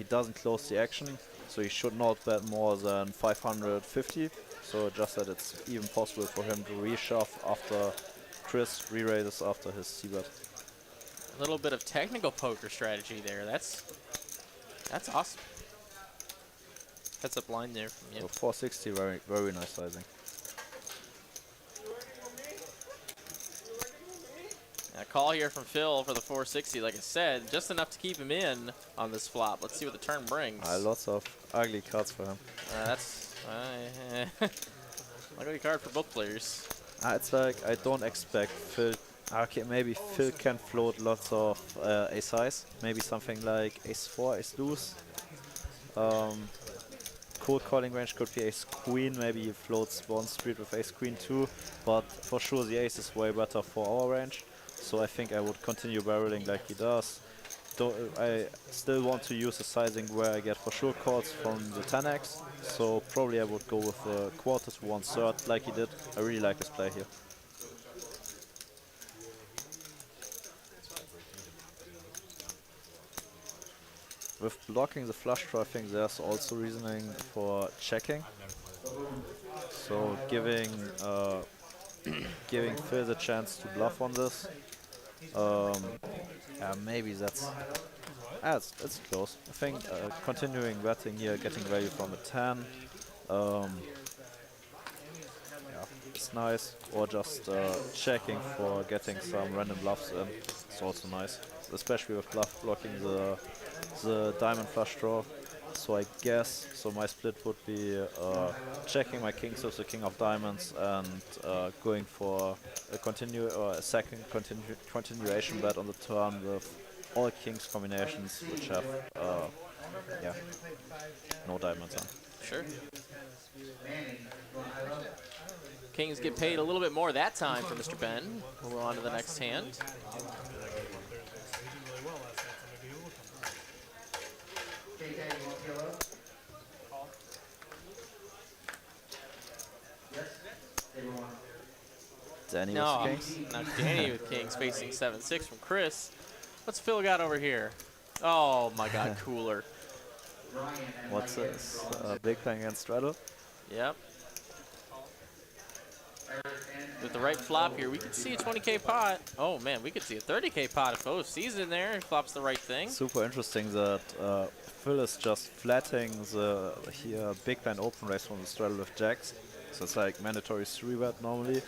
doesn't close the action. So he should not bet more than 550. So just that it's even possible for him to reshove after Chris re-raises after his c-bet.
A little bit of technical poker strategy there. That's awesome. That's a blind there from you.
So 460, very nice sizing.
A call here from Phil for the 460, like I said, just enough to keep him in on this flop. Let's see what the turn brings.
Lots of ugly cards for him.
That's ugly card for both players.
It's like I don't expect Phil. Okay, maybe Phil can float lots of ace highs. Maybe something like ace 4, ace deuce. Cold calling range could be ace queen. Maybe he floats one street with ace queen too. But for sure the ace is way better for our range. So I think I would continue barreling like he does. I still want to use a sizing where I get for sure calls from the 10x. So probably I would go with a quarter to 1/3 like he did. I really like his play here. With blocking the flush draw, I think there's also reasoning for checking. So giving Phil the chance to bluff on this. Maybe that's it's close. I think continuing betting here, getting value from a 10. It's nice. Or just checking for getting some random bluffs in. It's also nice, especially with bluff blocking the diamond flush draw. So I guess my split would be checking my kings with the king of diamonds and going for a second continuation bet on the turn with all kings combinations which have no diamonds on.
Sure. Kings get paid a little bit more that time for Mr. Ben. We'll on to the next hand.
Dani
No,
with kings.
not Dani with kings facing 7-6 from Chris. What's Phil got over here? Oh my God, cooler.
What's this? Big thing against straddle?
Yep. With the right flop here, we could see a 20K pot. Oh man, we could see a 30K pot if OFC's in there and flops the right thing.
Super interesting that Phil is just flatting the big blind open raise from the straddle with jacks. So it's like mandatory 3-bet normally.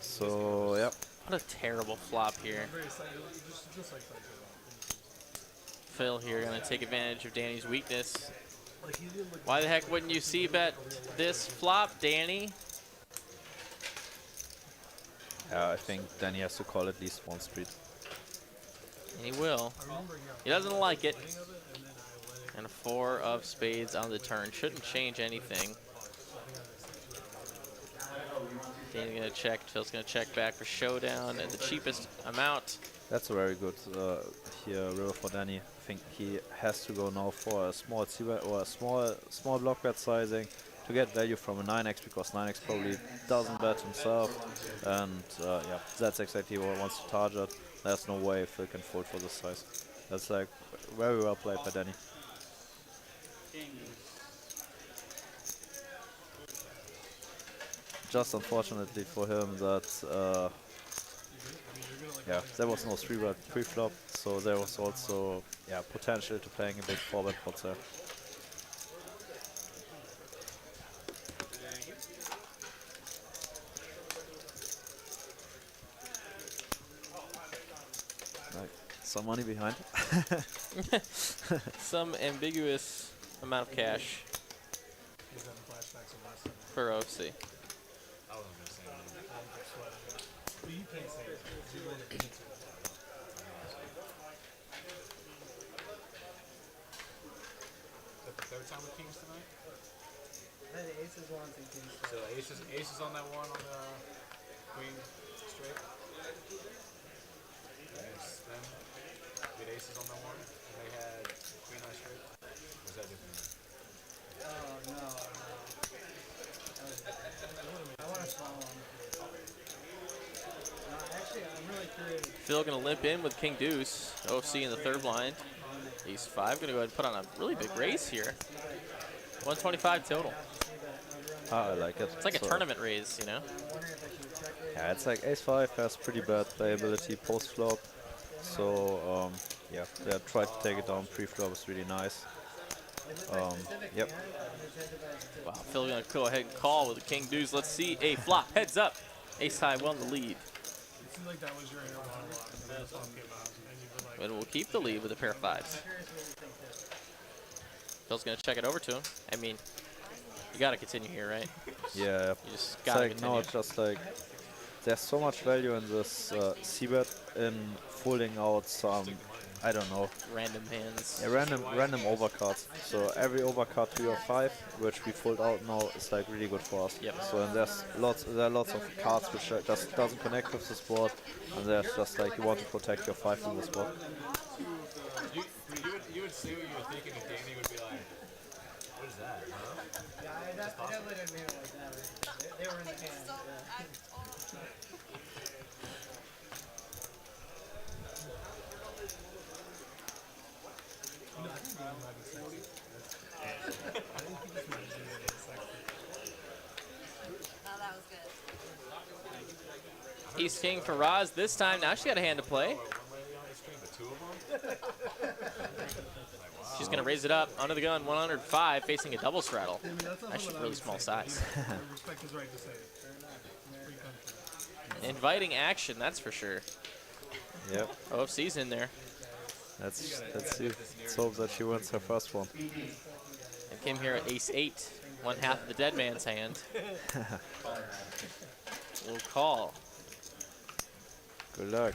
So yeah.
What a terrible flop here. Phil here gonna take advantage of Dani's weakness. Why the heck wouldn't you c-bet this flop, Dani?
I think Dani has to call at least one street.
And he will. He doesn't like it. And a 4 of spades on the turn. Shouldn't change anything. Dani's gonna check. Phil's gonna check back for showdown at the cheapest amount.
That's a very good river for Dani. I think he has to go now for a small c-bet or a small block bet sizing to get value from a 9x, because 9x probably doesn't bet himself, and yeah, that's exactly what he wants to target. There's no way Phil can fold for this size. That's like very well played by Dani. just unfortunately for him that yeah, there was no 3-bet pre-flop, so there was also potential to playing a big 4-bet pot there. Like, some money behind.
Some ambiguous amount of cash
He's having flashbacks of last time.
for OFC.
I wasn't gonna say anything.
But you can't say it. You really need to.
Is that the third time with Kings tonight?
The aces ones and kings.
So aces on that one on the queen straight. Yes, them. We had aces on that one, and they had queen high straight. Or was that different?
Oh no. I want a small one. No, actually, I'm really curious.
Phil gonna limp in with king deuce. OFC in the third blind. Ace 5 gonna go ahead and put on a really big raise here. 125 total.
I like it.
It's like a tournament raise, you know?
Yeah, it's like ace-5 has pretty bad playability post-flop. So, yeah, they tried to take it down pre-flop is really nice. Yep.
Wow, Phil gonna go ahead and call with the king deuce. Let's see a flop. Heads up. Ace high well in the lead.
It seemed like that was your air monologue, and then the flop came out, and you were like,
And we'll keep the lead with a pair of 5s. Phil's gonna check it over to him. I mean, you gotta continue here, right?
Yeah.
You just
It's
gotta
like,
continue.
no, it's just like, there's so much value in this c-bet in folding out some, I don't know,
Random hands.
random overcards. So every overcard 3 or 5, which we fold out now, is like really good for us.
Yep.
So and there are lots of cards which just doesn't connect with the board, and there's just like you want to protect your 5 in this board.
You would see what you were thinking, and Dani would be like, "What is that?" Huh?
Yeah, I definitely didn't mean it like that. They were in the hand. Yeah.
Oh, that was good.
Ace king for Roz this time. Now she got a hand to play. She's gonna raise it up under the gun, 105, facing a double straddle.
I mean, that's not
Actually,
what I
really
would
small
say, but
size.
I respect his right to say it. Free country.
Inviting action, that's for sure.
Yep.
OFC's in there.
Let's see. Let's hope that she wins her first one.
And came here at ace 8, one half of the dead man's hand. We'll call.
Good luck.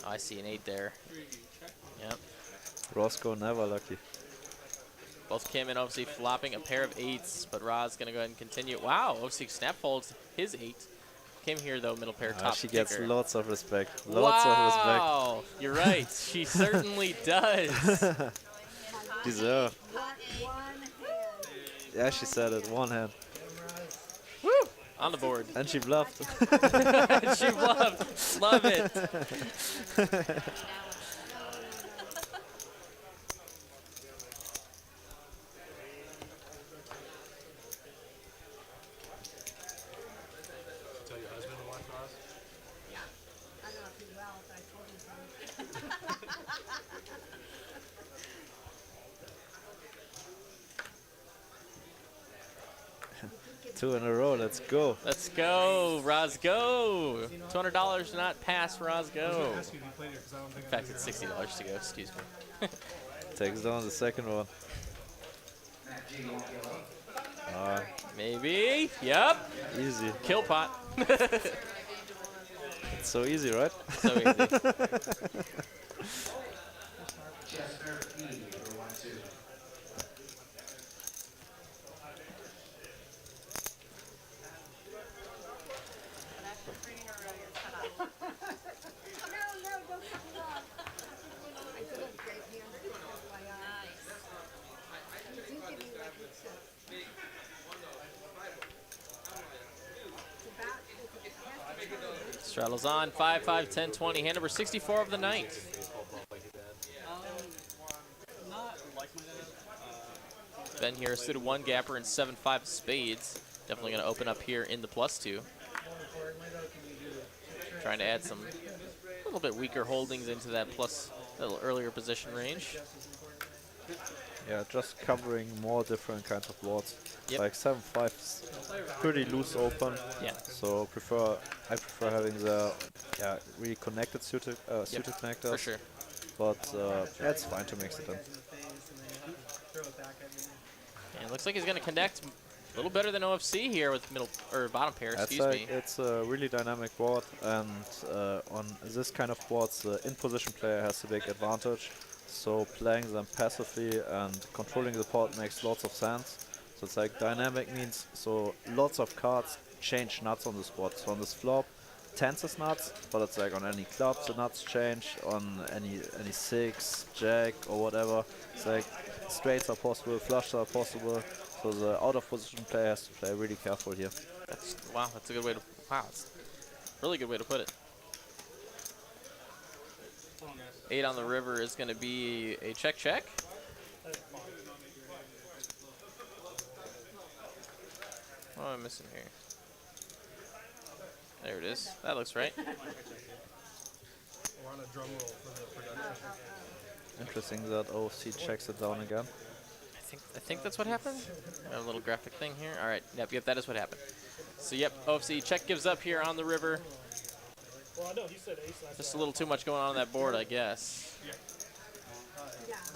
Oh, I see an 8 there. Yep.
Roscoe never lucky.
Both came in obviously flopping a pair of 8s, but Ra's gonna go ahead and continue. Wow, OFC snap folds his 8. Came here though, middle pair top.
She gets
kicker.
lots of respect. Lots of respect.
Wow, you're right. She certainly does.
Deserve.
One hand.
Yeah, she said it. One hand.
Woo! On the board.
And she bluffed.
She bluffed. Love it.
Tell your husband to watch Roz?
I don't know if he will, but I told him to.
2 in a row. Let's go.
Let's go, Roz, go. $200 to not pass, Roz,
I was
go.
going to ask you if you played it because I don't think
In fact, it's $60 to go, excuse me.
Takes down the second one.
Maybe. Yep.
Easy.
Kill pot.
It's so easy, right?
So easy. Straddles on, 5, 5, 10, 20. Hand number 64 of the night.
Not like my dad.
Ben here, suited 1 gapper and 7, 5 spades. Definitely going to open up here in the +2. Trying to add some a little bit weaker holdings into that plus little earlier position range.
Yeah, just covering more different kinds of boards.
Yep.
Like 7-5 is pretty loose open.
Yeah.
So I prefer having the really connected suited connectors.
For sure.
But yeah, it's fine to mix it in.
And it looks like he's going to connect a little better than OFC here with middle or bottom pair, excuse me.
It's a really dynamic board, and on this kind of boards, the in-position player has a big advantage. So playing them passively and controlling the board makes lots of sense. So it's like dynamic means so lots of cards change nuts on this board. So on this flop, tens is nuts, but it's like on any club the nuts change. On any six, jack or whatever, it's like straights are possible, flushes are possible. So the out of position player has to play really careful here.
Wow, that's a good way to. Wow, that's a really good way to put it. 8 on the river is going to be a check. What am I missing here? There it is. That looks right.
We're on a drum roll for the production.
Interesting that OFC checks it down again.
I think that's what happened. Got a little graphic thing here. All right. Yep. That is what happened. So yep, OFC check gives up here on the river.
Well, I know he said ace last
Just a little too much going on that board, I guess.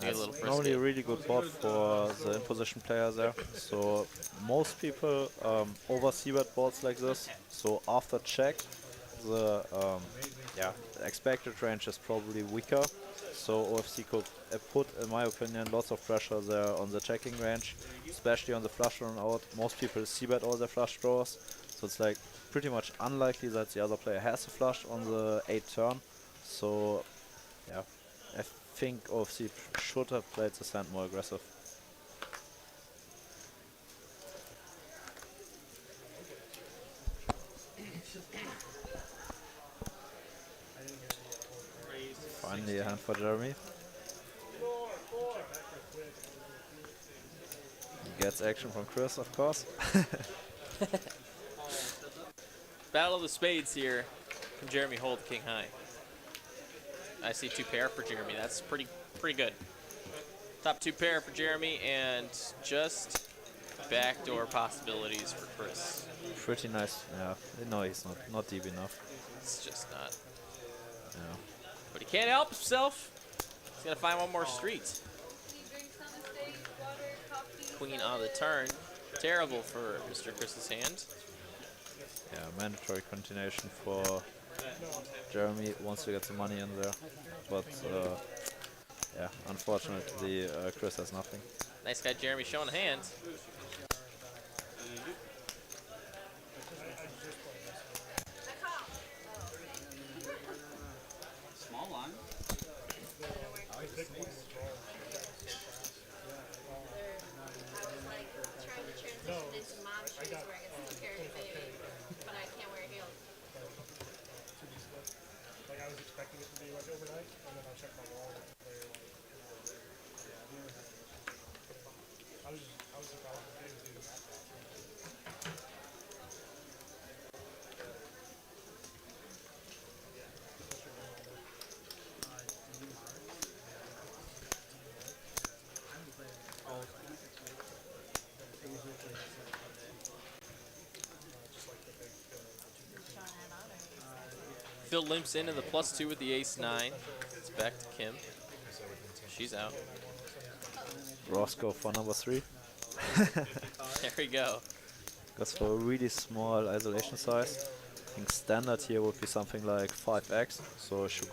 Get a little
Normally
frisky.
a really good board for the in-position player there. So most people over c-bet boards like this. So after check, the expected range is probably weaker. So OFC could put, in my opinion, lots of pressure there on the checking range, especially on the flush run out. Most people c-bet all their flush draws, so it's like pretty much unlikely that the other player has a flush on the 8th turn. So yeah, I think OFC should have played this hand more aggressive. Finally a hand for Jeremy. He gets action from Chris, of course.
Battle of the spades here. Can Jeremy hold king high? I see 2 pair for Jeremy. That's pretty good. Top 2 pair for Jeremy, and just backdoor possibilities for Chris.
Pretty nice. Yeah. No, he's not deep enough.
It's just not.
Yeah.
But he can't help himself. He's gonna find one more street. Queen on the turn. Terrible for Mr. Chris's hand.
Yeah, mandatory continuation for Jeremy once he gets the money in there. But yeah, unfortunately Chris has nothing.
Nice guy Jeremy showing a hand.
Small line.
Like I was expecting it to be like overnight, and then I checked my wall and they're like, I was surprised the game was even that fast.
Phil limps into the +2 with the ace-9. It's back to Kim. She's out.
Roscoe for number 3.
There we go.
Goes for a really small isolation size. I think standard here would be something like 5x, so she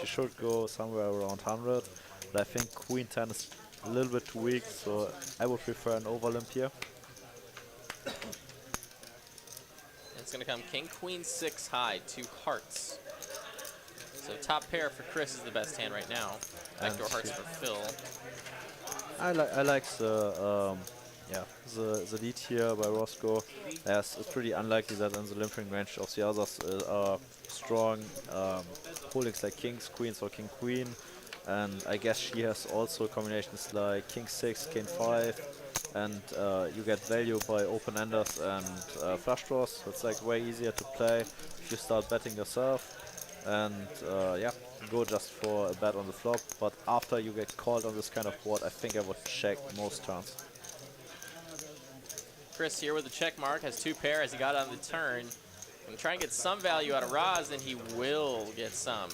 should go somewhere around 100. But I think queen 10 is a little bit too weak, so I would prefer an over limp here.
It's going to come king, queen, 6 high, 2 hearts. So top pair for Chris is the best hand right now. Backdoor hearts for Phil.
I like the the lead here by Roscoe. Yes, it's pretty unlikely that in the limping range of the others are strong holdings like kings, queens, or king, queen. And I guess she has also combinations like king 6, king 5, and you get value by open-enders and flush draws. It's like way easier to play if you start betting yourself. And yeah, go just for a bet on the flop. But after you get called on this kind of board, I think I would check most turns.
Chris here with the check mark, has 2 pair as he got on the turn. Gonna try and get some value out of Roz, and he will get some.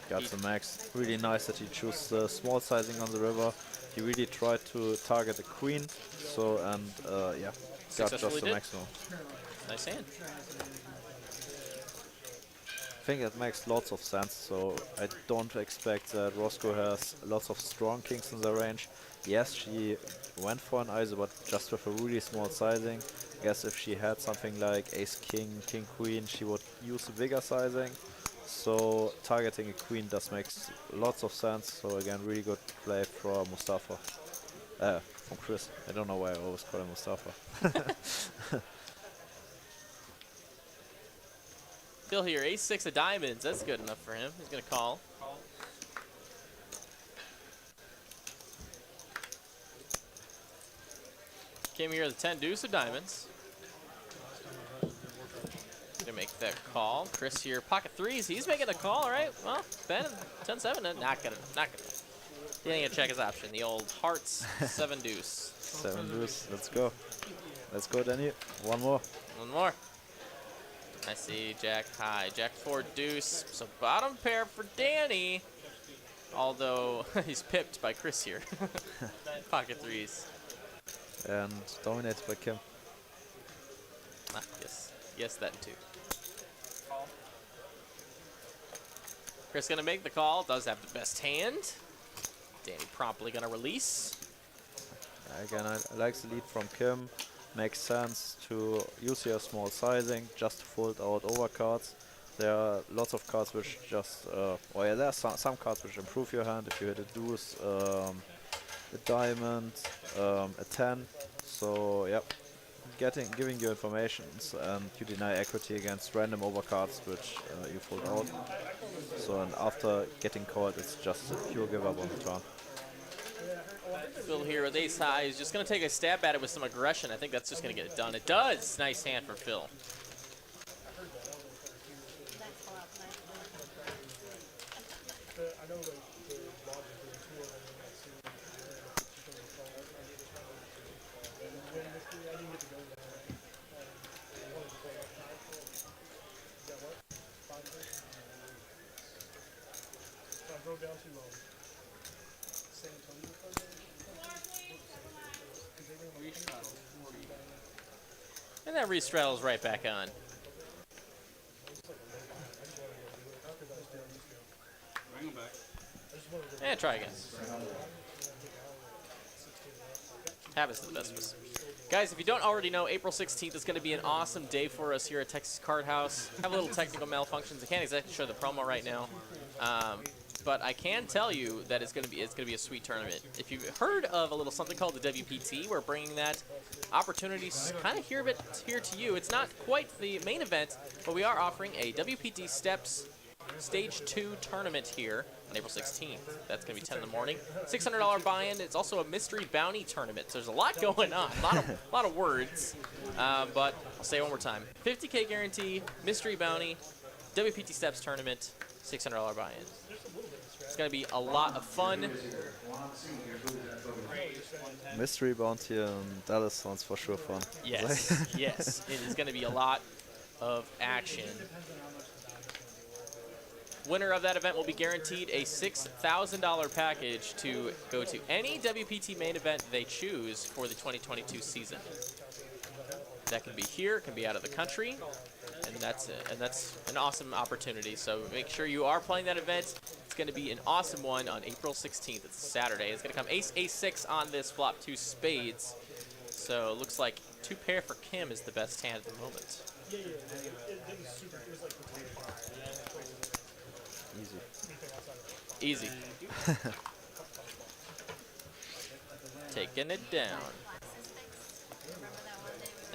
Got the max. Really nice that he chose the small sizing on the river. He really tried to target a queen. So, and yeah, got just the maximum.
Nice hand.
I think it makes lots of sense, so I don't expect that Roscoe has lots of strong kings in the range. Yes, she went for an ISO, but just with a really small sizing. I guess if she had something like ace-king, king-queen, she would use a bigger sizing. So targeting a queen does make lots of sense. So again, really good play from Mustafa. From Chris. I don't know why I always call him Mustafa.
Phil here, ace-6 of diamonds. That's good enough for him. He's going to call. Came here with 10 deuce of diamonds. Gonna make that call. Chris here, pocket threes. He's making the call, all right? Well, Ben, 10-7, not gonna. He ain't gonna check his option. The old hearts, 7 deuce.
7 deuce. Let's go. Let's go, Dani. One more.
One more. I see Jack high. Jack 4 deuce. So bottom pair for Dani. Although he's pipped by Chris here. Pocket threes.
And dominated by Kim.
Ah, yes, that too. Chris gonna make the call. Does have the best hand. Dani promptly gonna release.
Again, I like the lead from Kim. Makes sense to use your small sizing just to fold out overcards. There are lots of cards which just, oh yeah, there are some cards which improve your hand. If you hit a deuce, a diamond, a 10. So yep, giving you information, and you deny equity against random overcards which you fold out. So and after getting called, it's just a pure give up on the turn.
Phil here with ace high is just going to take a stab at it with some aggression. I think that's just going to get it done. It does. Nice hand for Phil. And that restraddles right back on. And try again. Happens to the best of us. Guys, if you don't already know, April 16th is going to be an awesome day for us here at Texas Card House. Have a little technical malfunctions. I can't exactly show the promo right now. But I can tell you that it's gonna be a sweet tournament. If you've heard of a little something called the WPT, we're bringing that opportunity kind of here to you. It's not quite the main event, but we are offering a WPT Steps Stage 2 tournament here on April 16th. That's gonna be 10 in the morning. $600 buy-in. It's also a mystery bounty tournament. So there's a lot going on. A lot of words. But I'll say it one more time. 50K guarantee, mystery bounty, WPT Steps tournament, $600 buy-in. It's going to be a lot of fun.
Mystery bounty and Dallas sounds for sure fun.
Yes, yes. It is going to be a lot of action. Winner of that event will be guaranteed a $6,000 package to go to any WPT main event they choose for the 2022 season. That can be here, can be out of the country, and that's it. And that's an awesome opportunity. So make sure you are playing that event. It's going to be an awesome one on April 16th. It's a Saturday. It's going to come ace, ace-6 on this flop, 2 spades. So it looks like 2 pair for Kim is the best hand at the moment. Easy. Taking it down.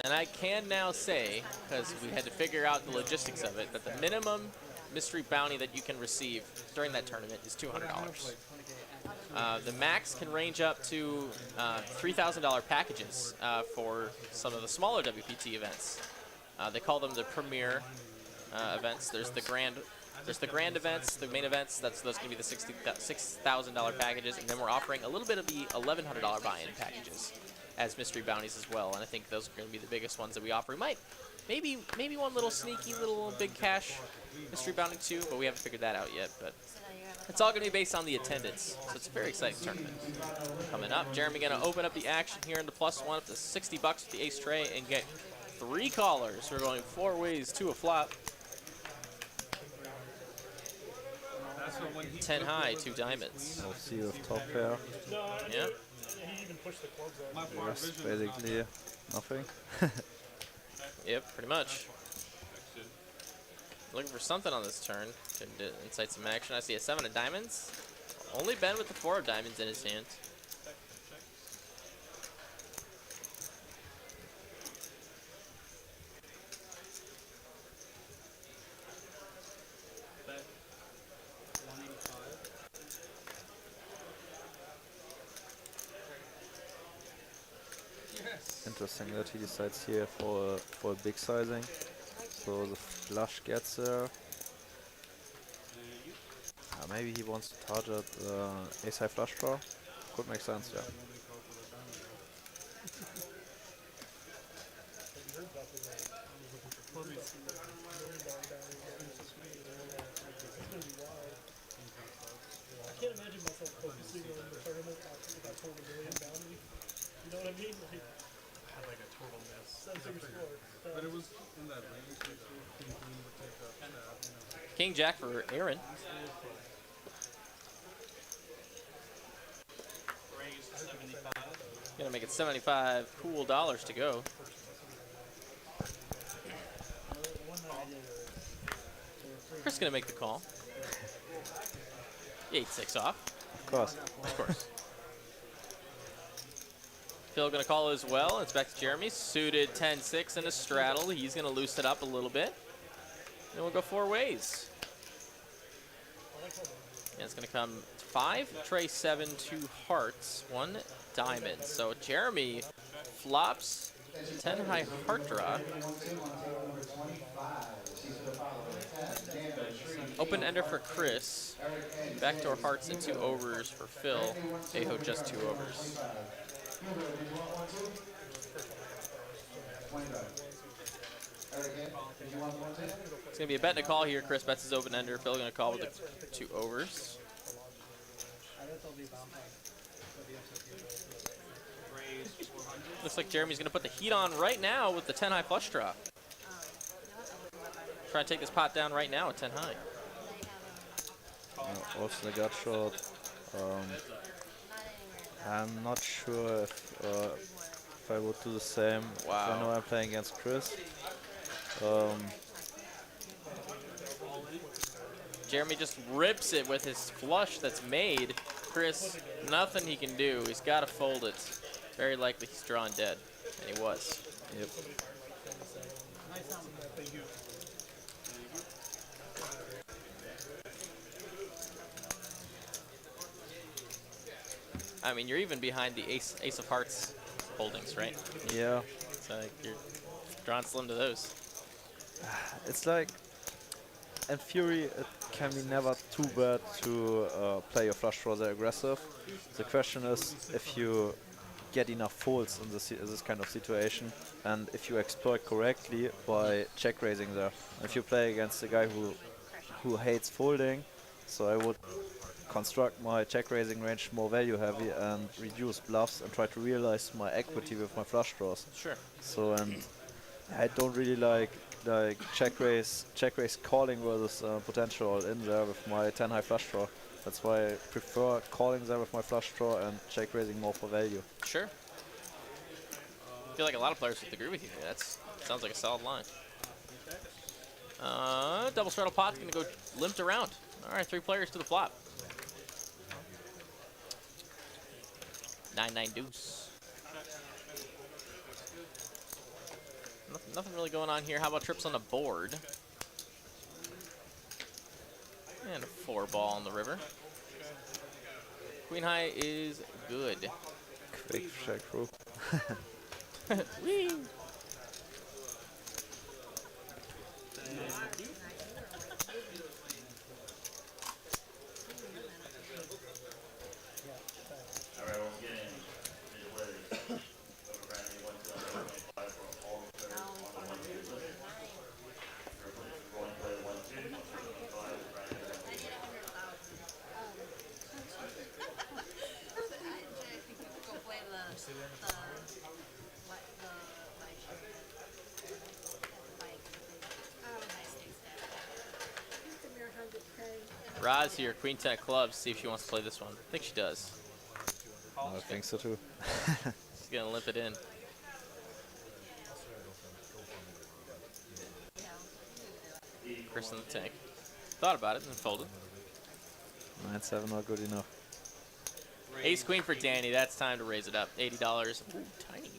And I can now say, because we had to figure out the logistics of it, that the minimum mystery bounty that you can receive during that tournament is $200. The max can range up to $3,000 packages for some of the smaller WPT events. They call them the premier events. There's the grand events, the main events. Those going to be the $6,000 packages, and then we're offering a little bit of the $1,100 buy-in packages as mystery bounties as well. And I think those are going to be the biggest ones that we offer. We maybe one little sneaky little big cash mystery bounty too, but we haven't figured that out yet. But it's all going to be based on the attendance, so it's a very exciting tournament coming up. Jeremy going to open up the action here in the +1 up to $60 with the ace tray and get 3 callers. We're going 4 ways to a flop. 10 high, 2 diamonds.
We'll see with top pair.
Yeah.
The rest basically nothing.
Yep, pretty much. Looking for something on this turn. Couldn't incite some action. I see a 7 of diamonds. Only Ben with the 4 of diamonds in his hand.
Interesting that he decides here for a big sizing. So the flush gets there. Maybe he wants to target ace high flush draw. Could make sense, yeah.
I can't imagine myself focusing on the tournament after I told a million bounty. You know what I mean? Like, I had like a total miss.
But it was in that range. King Queen would take a stab.
King Jack for Aaron. Gonna make it 75 cool dollars to go. Chris gonna make the call. 8-6 off.
Of course.
Of course. Phil gonna call as well. It's back to Jeremy. Suited 10-6 and a straddle. He's gonna loosen it up a little bit. And we'll go 4 ways. And it's gonna come 5, tray 7, 2 hearts, 1 diamond. So Jeremy flops 10 high heart draw. Open ender for Chris. Backdoor hearts and 2 overs for Phil. Aho just 2 overs. It's gonna be a bet and a call here. Chris bets his open ender. Phil gonna call with the 2 overs. Looks like Jeremy's gonna put the heat on right now with the 10 high flush draw. Try and take this pot down right now at 10 high.
Also the gut shot. I'm not sure if I would do the same.
Wow.
I know I'm playing against Chris.
Jeremy just rips it with his flush that's made. Chris, nothing he can do. He's got to fold it. Very likely he's drawn dead, and he was.
Yep.
I mean, you're even behind the ace of hearts holdings, right?
Yeah.
So you're drawing slim to those.
It's like, in theory, it can be never too bad to play your flush draw there aggressive. The question is if you get enough folds in this kind of situation, and if you exploit correctly by check raising there. If you play against a guy who hates folding, so I would construct my check raising range more value heavy and reduce bluffs and try to realize my equity with my flush draws.
Sure.
So, and I don't really like check raise calling versus potential all in there with my 10 high flush draw. That's why I prefer calling there with my flush draw and check raising more for value.
Sure. I feel like a lot of players would agree with you. That sounds like a solid line. Double straddle pot's gonna go limped around. All right, 3 players to the flop. 9-9 deuce. Nothing really going on here. How about trips on the board? And a 4 ball on the river. Queen high is good.
Quick check through.
Whee! Roz here, Queen 10 of clubs. See if she wants to play this one. I think she does.
I think so too.
She's gonna limp it in. Chris in the tank. Thought about it and then folded.
9-7 not good enough.
Ace queen for Dani. That's time to raise it up. $80. Ooh, tiny.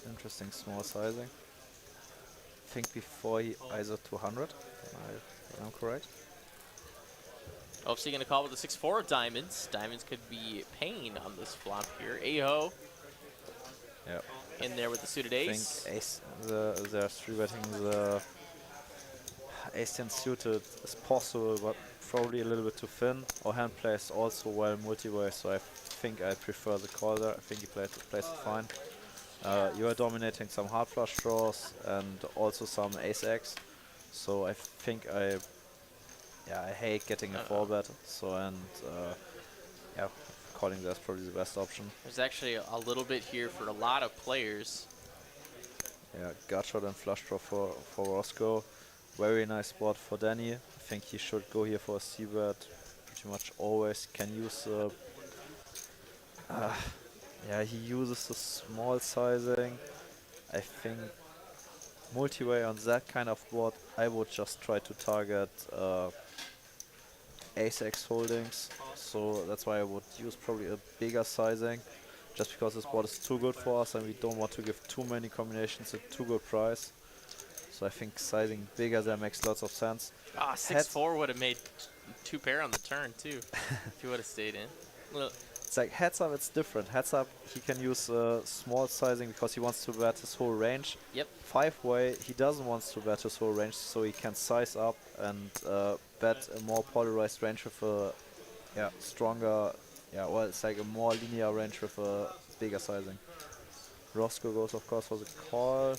Interesting small sizing. I think before he ISO 200. I'm correct.
Obviously gonna call with the 6-4 of diamonds. Diamonds could be pain on this flop here. Aho
Yep.
in there with the suited
I
ace.
think ace, they're 3-betting the ace 10 suited is possible, but probably a little bit too thin. Our hand plays also well multi-way, so I think I prefer the call there. I think he plays it fine. You are dominating some hard flush draws and also some ace X, so I think I hate getting a 4-bet. So yeah, calling that's probably the best option.
There's actually a little bit here for a lot of players.
Yeah, gut shot and flush draw for Roscoe. Very nice spot for Dani. I think he should go here for a c-bet. Pretty much always can use. Yeah, he uses the small sizing. I think multi-way on that kind of board, I would just try to target ace-x holdings. So that's why I would use probably a bigger sizing, just because this board is too good for us and we don't want to give too many combinations at too good price. So I think sizing bigger there makes lots of sense.
Ah, 6-4 would have made 2 pair on the turn too, if you would have stayed in. Well,
It's like heads up, it's different. Heads up, he can use small sizing because he wants to bet his whole range.
yep.
5-way, he doesn't want to bet his whole range, so he can size up and bet a more polarized range with a stronger, well, it's like a more linear range with a bigger sizing. Roscoe goes, of course, for the call.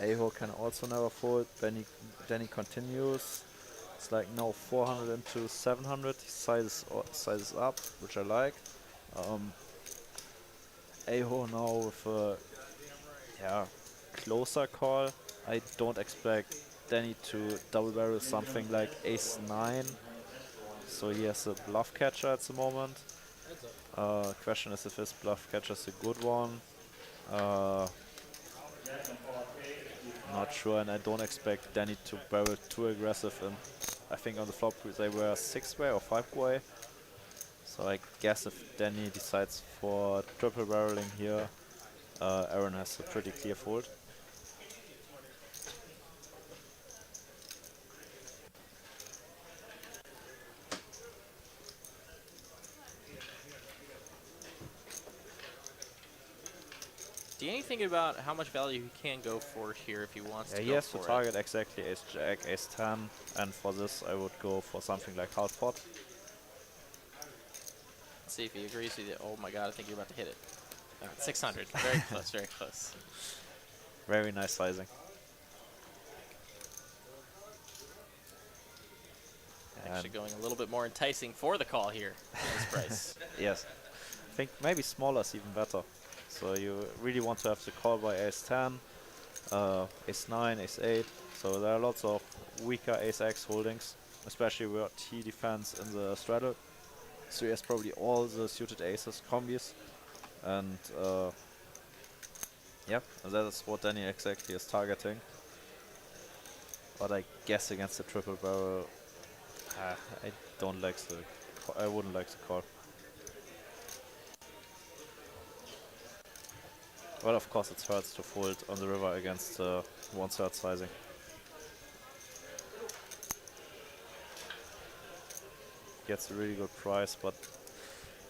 Aho can also never fold. Dani continues. It's like now 400 into 700. He sizes up, which I like. Aho now with a closer call. I don't expect Dani to double barrel something like ace 9. So he has a bluff catcher at the moment. Question is if his bluff catcher is a good one. Not sure, and I don't expect Dani to barrel too aggressive. And I think on the flop they were 6-way or 5-way. So I guess if Dani decides for triple barreling here, Aaron has a pretty clear fold.
Dani thinking about how much value he can go for here if he wants to
He
go
has to
for
target exactly ace jack, ace 10, and for this I would go for something like half pot.
Let's see if he agrees with you. Oh my god, I think you're about to hit it. 600. Very close, very close.
Very nice sizing.
Actually going a little bit more enticing for the call here at this price.
Yes. I think maybe smaller is even better. So you really want to have the call by ace 10, ace 9, ace 8. So there are lots of weaker ace X holdings, especially where he defends in the straddle. So he has probably all the suited aces combis. And that is what Dani exactly is targeting. But I guess against the triple barrel, I don't like the. I wouldn't like the call. Well, of course, it hurts to fold on the river against 1/3 sizing. Gets a really good price, but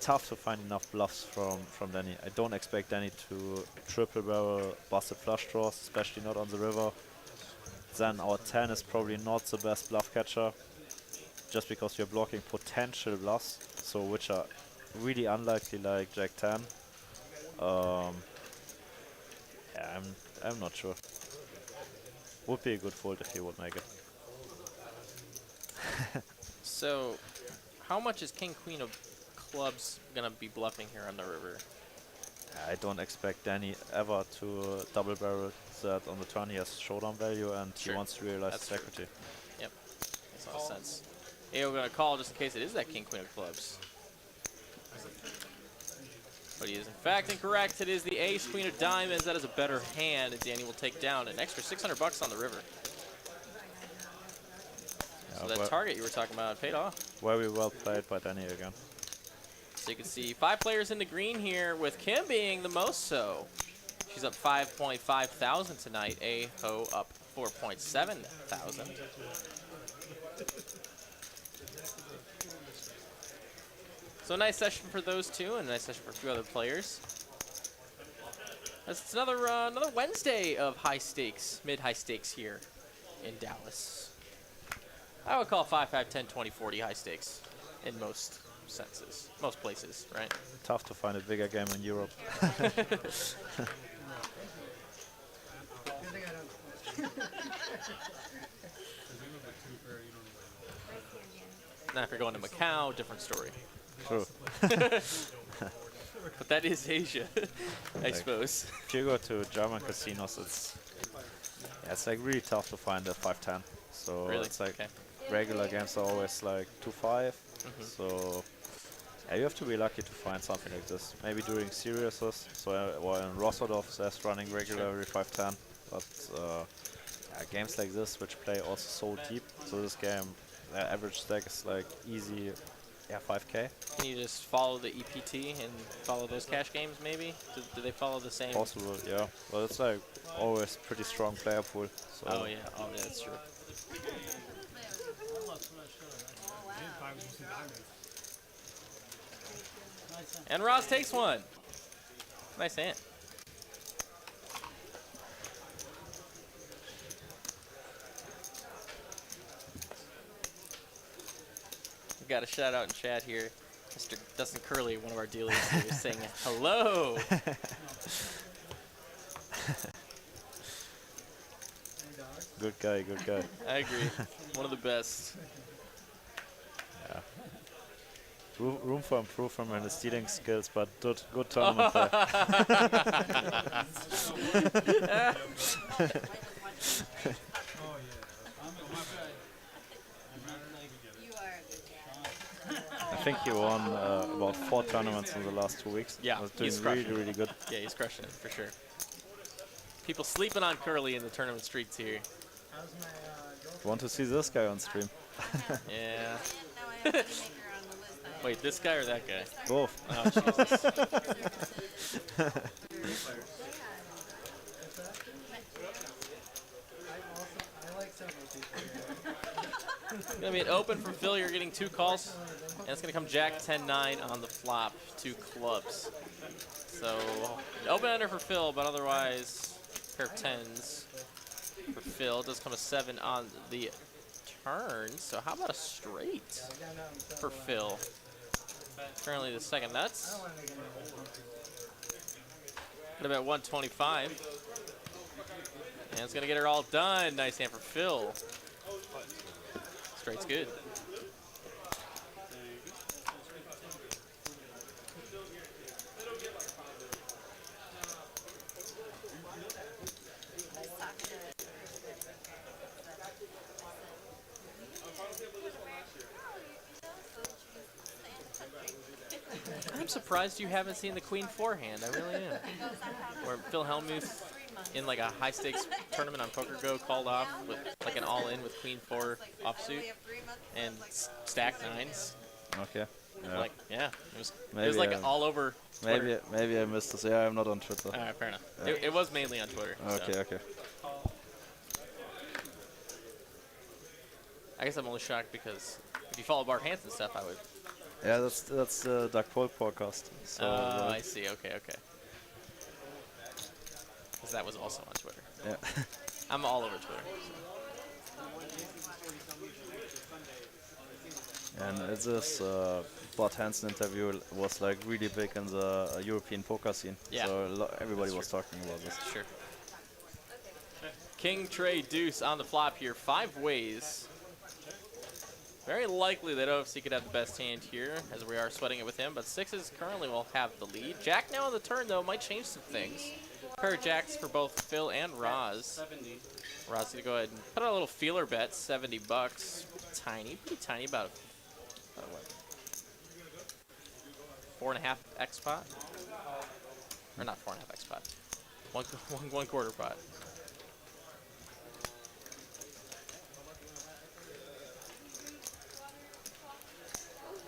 tough to find enough bluffs from Dani. I don't expect Dani to triple barrel busted flush draws, especially not on the river. Then our 10 is probably not the best bluff catcher, just because we are blocking potential bluffs, so which are really unlikely, like Jack 10. Yeah, I'm not sure. Would be a good fold if he would make it.
So, how much is King Queen of Clubs gonna be bluffing here on the river?
I don't expect Dani ever to double barrel that on the turn. He has showdown value and he wants to realize his equity.
Yep, makes a lot of sense. Aho gonna call just in case it is that King Queen of Clubs. But he is in fact incorrect. It is the Ace Queen of Diamonds. That is a better hand, and Dani will take down an extra 600 bucks on the river. So that target you were talking about paid off.
Very well played by Dani again.
So you can see 5 players in the green here, with Kim being the most so. She's up 5.5 thousand tonight. Aho up 4.7 thousand. So a nice session for those two, and a nice session for a few other players. It's another Wednesday of high stakes, mid-high stakes here in Dallas. I would call 5, 5, 10, 20, 40 high stakes in most senses, most places, right?
Tough to find a bigger game in Europe.
Now if you're going to Macau, different story.
True.
But that is Asia, I suppose.
If you go to German casinos, it's like really tough to find a 5-10. So
Really?
it's like regular games are always like 2-5. So yeah, you have to be lucky to find something like this. Maybe during seriouses. So or in Rossendorf, there's running regularly 5-10. But yeah, games like this, which play also so deep. So this game, the average stack is like easy. Yeah, 5K.
Can you just follow the EPT and follow those cash games, maybe? Do they follow the same?
Possible, yeah. But it's like always pretty strong player pool. So
Oh yeah, that's true. And Ross takes one. Nice hand. Got a shout out in chat here. Mr. Dustin Curley, one of our dealers here, is saying hello.
Good guy, good guy.
I agree. One of the best.
Yeah. Room for improvement in the stealing skills, but good tournament play. I think he won about 4 tournaments in the last 2 weeks.
Yeah,
was doing
he's
really good.
Yeah, he's crushing it for sure. People sleeping on Curly in the tournament streets here.
Want to see this guy on stream?
Yeah. Wait, this guy or that guy?
Both.
Oh, Jesus. It's going to be an open for Phil. You're getting 2 calls. And it's going to come Jack 10-9 on the flop. 2 clubs. So, an open ender for Phil, but otherwise, pair of 10s for Phil. It does come a 7 on the turn. So, how about a straight for Phil? Currently the second nuts. At about 125. And it's going to get her all done. Nice hand for Phil. Straight's good. I'm surprised you haven't seen the Queen forehand. I really am. Where Phil Hellmuth in like a high stakes tournament on Poker Go called off with like an all in with Queen 4 offsuit and stacked 9s.
Okay. Yeah.
Like yeah, it was like all over Twitter.
Maybe I missed this. Yeah, I'm not on Twitter.
All right, fair enough. Yeah. It was mainly on Twitter.
Okay,
so.
okay.
I guess I'm only shocked because if you follow Bart Hansen stuff, I would
Yeah, that's the Dark Pole podcast. So
I see. Okay, okay. Because that was also on Twitter.
yeah.
I'm all over Twitter.
And this Bart Hansen interview was like really big in the European poker scene.
Yeah.
So everybody was talking about this.
Sure. King, Trey, Deuce on the flop here. 5 ways. Very likely that OFC could have the best hand here, as we are sweating it with him, but 6s currently will have the lead. Jack now on the turn, though, might change some things. Pair of jacks for both Phil and Roz. Roz gonna go ahead and put out a little feeler bet, $70. Tiny, pretty tiny, about what? 4.5 X pot? Or not 4.5 X pot. One quarter pot.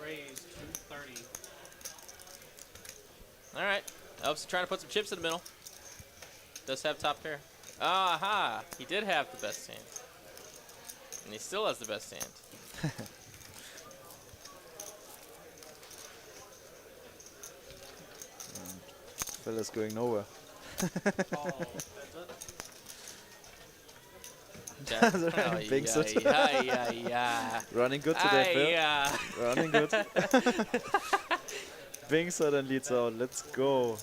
Raise 230.
All right. Elvis trying to put some chips in the middle. Does have top pair. Aha! He did have the best hand. And he still has the best hand.
Phil is going nowhere. Big set. Running good today, Phil. Running good. Bing then leads out. Let's go.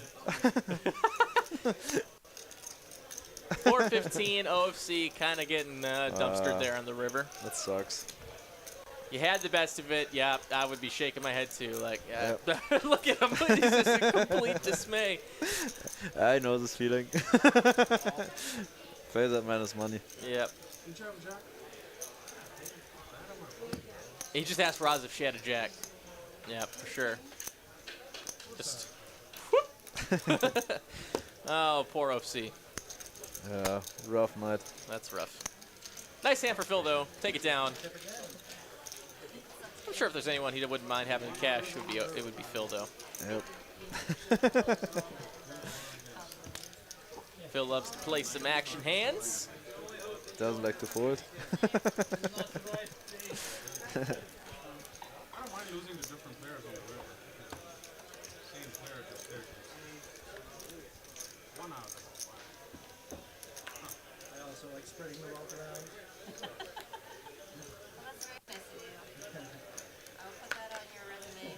415 OFC kind of getting dumpstered there on the river.
That sucks.
You had the best of it. Yeah, I would be shaking my head too. Like, yeah.
Yep.
Look at him. He's just in complete dismay.
I know this feeling. Pay that man his money.
Yep. He just asked Roz if she had a jack. Yeah, for sure. Just. Oh, poor OFC.
Yeah, rough night.
That's rough. Nice hand for Phil, though. Take it down. I'm sure if there's anyone he wouldn't mind having in cash, it would be Phil, though.
Yep.
Phil loves to play some action hands.
Doesn't like to fold.
I don't mind losing to different players on the river. Same player just there. 1 out.
I also like spreading the wealth around.
Well, that's very nice of you. I'll put that on your resume.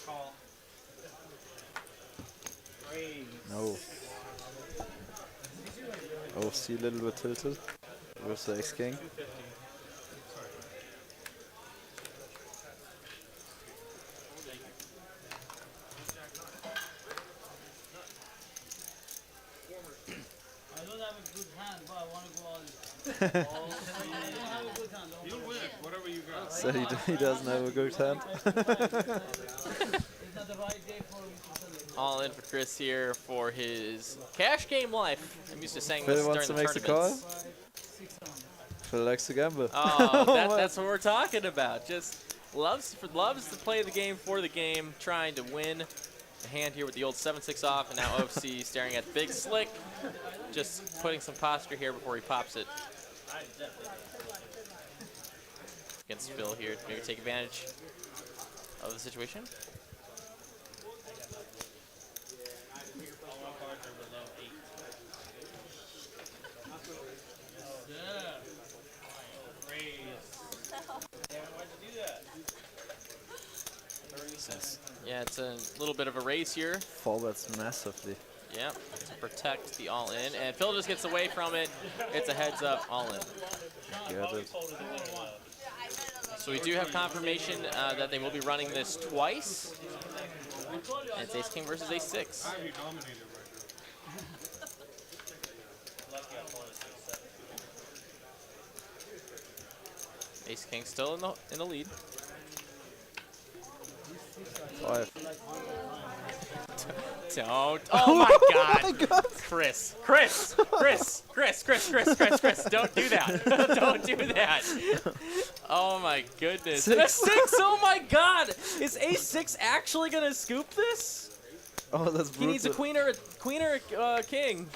Call. Raise.
No. Oh, see a little bit tilted with the X-King.
250.
I don't have a good hand, but I want to go all in. I don't have a good hand. Don't
You'll win whatever you got.
So he doesn't have a good hand.
It's not the right day for me to sell it.
All in for Chris here for his cash game life. I'm used to saying
Phil
this
wants
during
to
the
make the call.
tournaments.
Phil likes to gamble.
Oh, that's what we're talking about. Just loves to play the game for the game, trying to win. The hand here with the old 7-6 off, and now OFC staring at Big Slick. Just putting some posture here before he pops it. Against Phil here to maybe take advantage of the situation.
Yeah. Raise. Why'd you do that?
Yeah, it's a little bit of a race here.
Forwards massively.
Yeah, to protect the all-in. And Phil just gets away from it. It's a heads-up all-in.
Get it.
So we do have confirmation that they will be running this twice. And it's Ace-King versus Ace-6.
I'd be dominated right now.
Ace-King still in the lead.
5.
Don't. Oh my God. Chris. Don't do that. Don't do that. Oh my goodness.
Six.
That's 6. Oh my God. Is Ace-6 actually going to scoop this?
Oh, that's brutal.
He needs a queen or a king.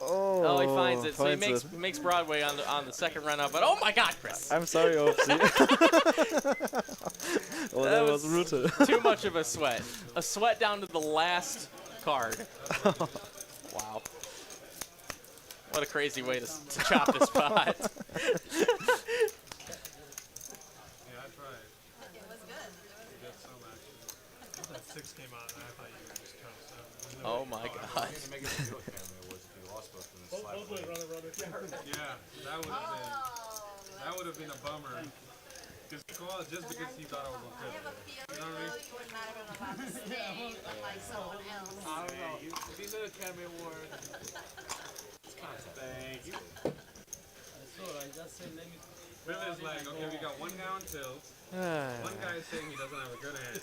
Oh, he finds it. So he makes Broadway on the second run up. But oh my God, Chris!
I'm sorry, Opsy. Oh, that was brutal.
Too much of a sweat. A sweat down to the last card. Wow. What a crazy way to chop this pot.
Yeah, I tried.
It was good.
Get some action.
That 6 came out, and I thought you were just trying to sell.
Oh my God.
Yeah, that would have been a bummer. Just because he thought I was
I
okay.
have a feeling though you would not have been allowed to stay unlike someone else.
I don't know. If he's in Academy Award, thank you.
That's alright, just say let me.
Phil is like, okay, we got one guy on tilt. One guy is saying he doesn't have a good hand.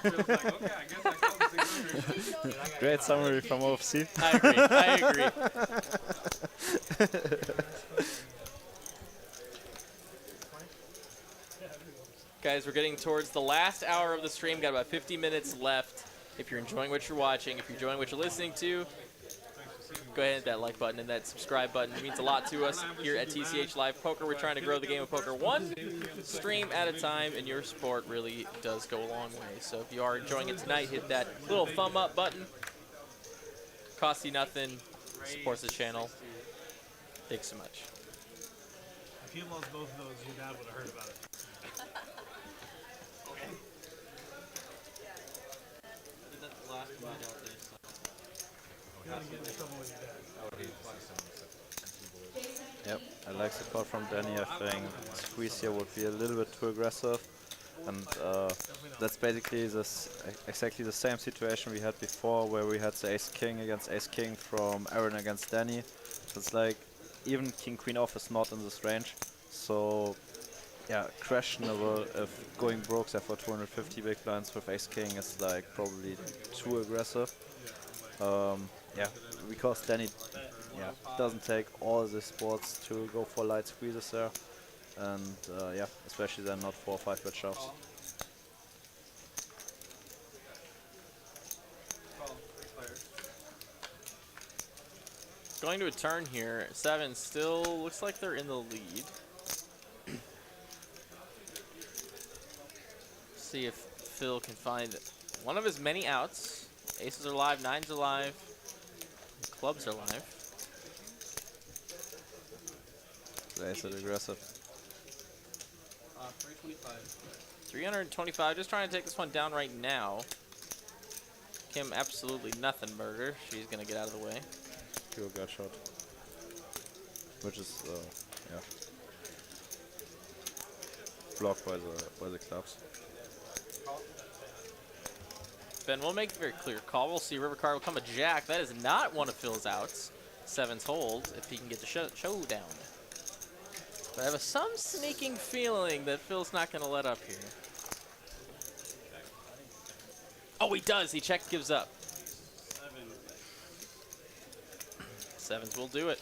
Phil's like, okay, I guess I got the 600.
Great summary from OFC.
I agree. Guys, we're getting towards the last hour of the stream. Got about 50 minutes left. If you're enjoying what you're watching, if you're enjoying what you're listening to, go ahead and hit that like button and that subscribe button. It means a lot to us here at TCH Live Poker. We're trying to grow the game of poker one stream at a time, and your support really does go a long way. So if you are enjoying it tonight, hit that little thumb up button. Costs you nothing. Supports the channel. Thanks so much.
If you lost both of those, your dad would have heard about it. You gotta get in trouble with your dad.
Yep, I like the call from Dani. I think squeeze here would be a little bit too aggressive. And that's basically exactly the same situation we had before, where we had the ace-king against ace-king from Aaron against Dani. It's like, even king-queen off is not in this range. So, yeah, questionable if going broke there for 250 big blinds with ace-king is like probably too aggressive. Yeah, because Dani doesn't take all the spots to go for light squeezes there. And yeah, especially then not 4 or 5 bet shoves.
Going to a turn here. 7 still looks like they're in the lead. See if Phil can find one of his many outs. Aces are live, 9s are live, clubs are live.
The ace is aggressive.
325.
325, just trying to take this one down right now. Kim, absolutely nothing burger. She's going to get out of the way.
Pure gut shot. Which is, yeah, blocked by the clubs.
Ben, we'll make it very clear. Call, we'll see river card will come a jack. That is not one of Phil's outs. 7's hold if he can get the showdown. But I have some sneaking feeling that Phil's not going to let up here. Oh, he does. He check gives up. 7s will do it.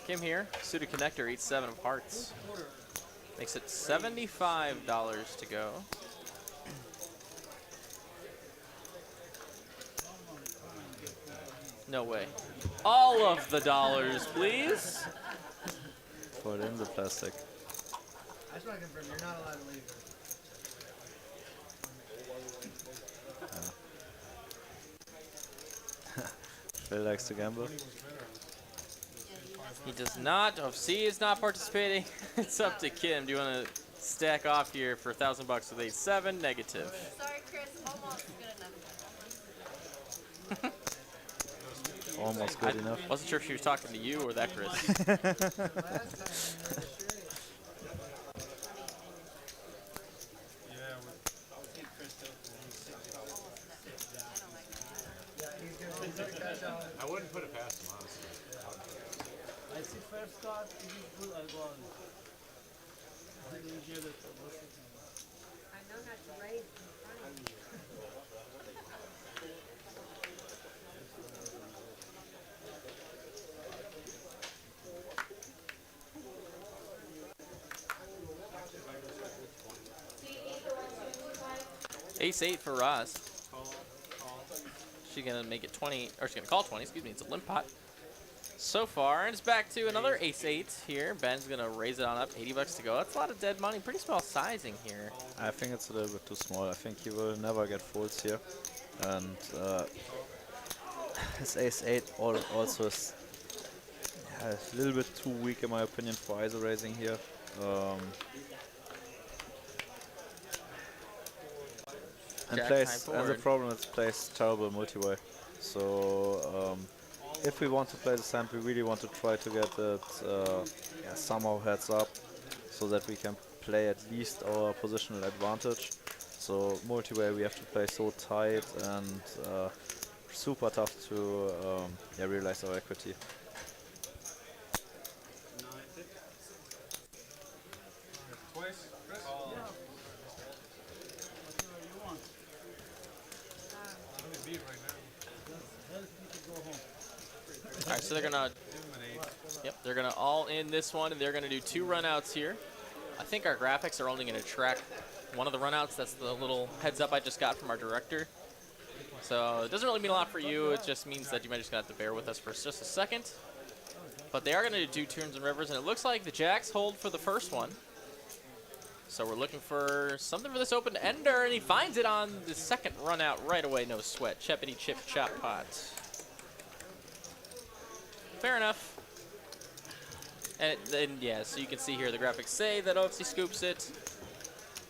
Kim here, suited connector, eats 7 of hearts. Makes it $75 to go. No way. All of the dollars, please.
Put in the plastic.
I just want to confirm, you're not allowed to leave.
Phil likes to gamble.
He does not. OFC is not participating. It's up to Kim. Do you want to stack off here for $1,000 with 8-7? Negative.
Sorry, Chris. Almost good enough.
almost good enough.
Wasn't sure if she was talking to you or that Chris.
I wouldn't put it past him, honestly.
I see first card, if it's good, I go on. I didn't get it.
I know not to raise in front of you.
Ace-8 for Ross. She's gonna make it 20, or she's gonna call 20, excuse me, it's a limp pot. So far, and it's back to another ace-8 here. Ben's gonna raise it on up, 80 bucks to go. That's a lot of dead money, pretty small sizing here.
I think it's a little bit too small. I think he will never get folds here. And his ace-8 also is a little bit too weak in my opinion for ISO raising here. And
Jack
plays,
high
and the
forward.
problem is plays terrible multi-way. So if we want to play this hand, we really want to try to get it somehow heads up, so that we can play at least our positional advantage. So multi-way we have to play so tight and super tough to realize our equity.
Twice, Chris?
Whatever you want.
I'm in beat right now.
Help me to go home.
All right, so they're gonna, they're gonna all in this one, and they're gonna do 2 runouts here. I think our graphics are only gonna track one of the runouts. That's the little heads up I just got from our director. So it doesn't really mean a lot for you. It just means that you might just gonna have to bear with us for just a second. But they are gonna do turns and rivers, and it looks like the jacks hold for the first one. So we're looking for something for this open ender, and he finds it on the second run out right away. No sweat. Chippity chip chop pot. Fair enough. And then, yeah, so you can see here the graphics say that OFC scoops it.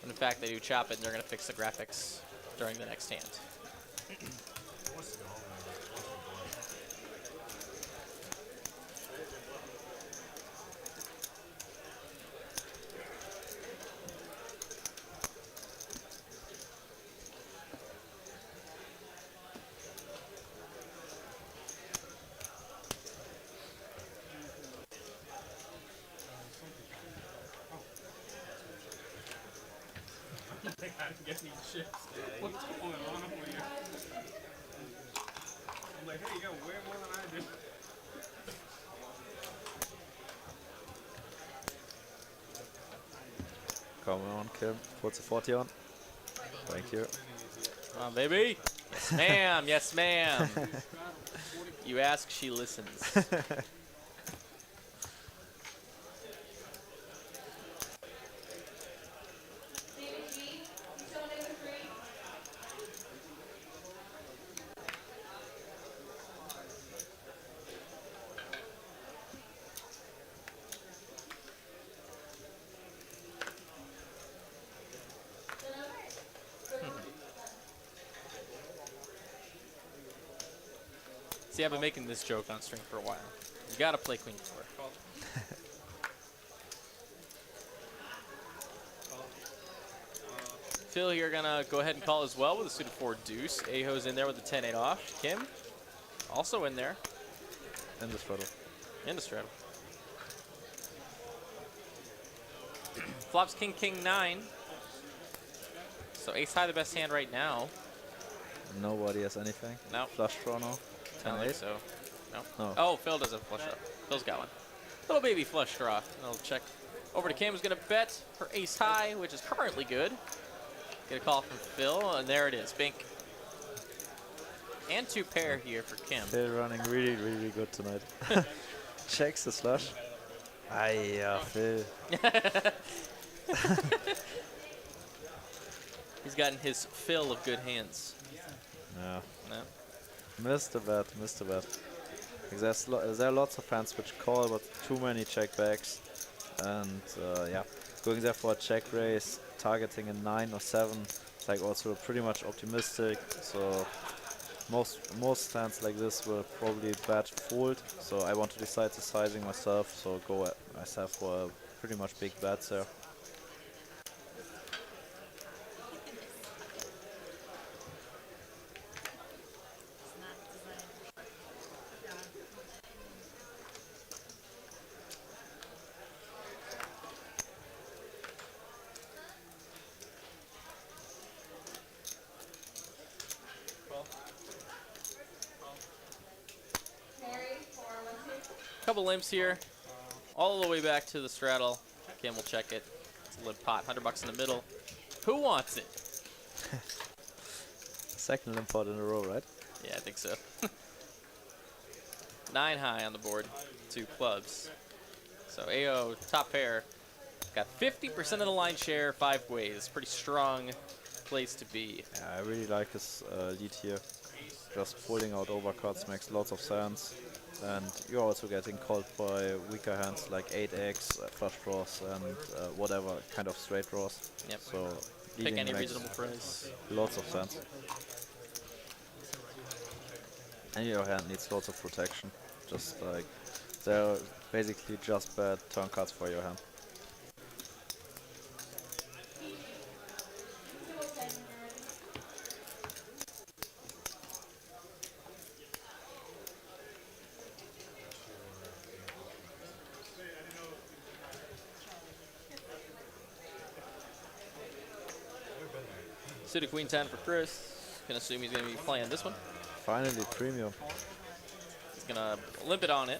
And in fact, they do chop it, and they're going to fix the graphics during the next hand.
I'm getting shit. What's going on over here? I'm like, hey, you got way more than I do.
Come on, Kim. What's the 40 on? Thank you.
Come on, baby. Yes, ma'am. Yes, ma'am. You ask, she listens. See, I've been making this joke on stream for a while. You gotta play Queen 4. Phil here gonna go ahead and call as well with a suited 4 deuce. Aho's in there with the 10-8 off. Kim also in there.
In the straddle.
In the straddle. Flops king, king 9. So ace high the best hand right now.
Nobody has anything.
No.
Flush draw now.
I don't
10-8.
think so. No.
No.
Oh, Phil doesn't flush up. Phil's got one. Little baby flush draw. I'll check. Over to Kim, who's going to bet her ace high, which is currently good. Get a call from Phil, and there it is. Bink. And 2 pair here for Kim.
Phil running really, really good tonight. Checks the slush. Aye, Phil.
He's gotten his fill of good hands.
Yeah.
No.
Missed the bet, missed the bet. Because there are lots of hands which call, but too many check backs. And yeah, going there for a check raise, targeting a 9 or 7, it's like also pretty much optimistic. So most hands like this will probably bet fold, so I want to decide the sizing myself, so go myself for a pretty much big bets there.
Couple limps here, all the way back to the straddle. Again, we'll check it. It's a limp pot, $100 in the middle. Who wants it?
Second limp pot in a row, right?
Yeah, I think so. 9 high on the board, 2 clubs. So Aho, top pair, got 50% of the line share, 5 ways. Pretty strong place to be.
Yeah, I really like his lead here. Just folding out overcuts makes lots of sense. And you're also getting called by weaker hands like 8x, flush draws, and whatever kind of straight draws.
Yep.
So
Pick
leading
any
makes
reasonable price.
lots of sense. And your hand needs lots of protection. Just like they're basically just bad turn cards for your hand.
Suited queen 10 for Chris. Can assume he's going to be playing this one.
Finally, premium.
He's going to limp it on it.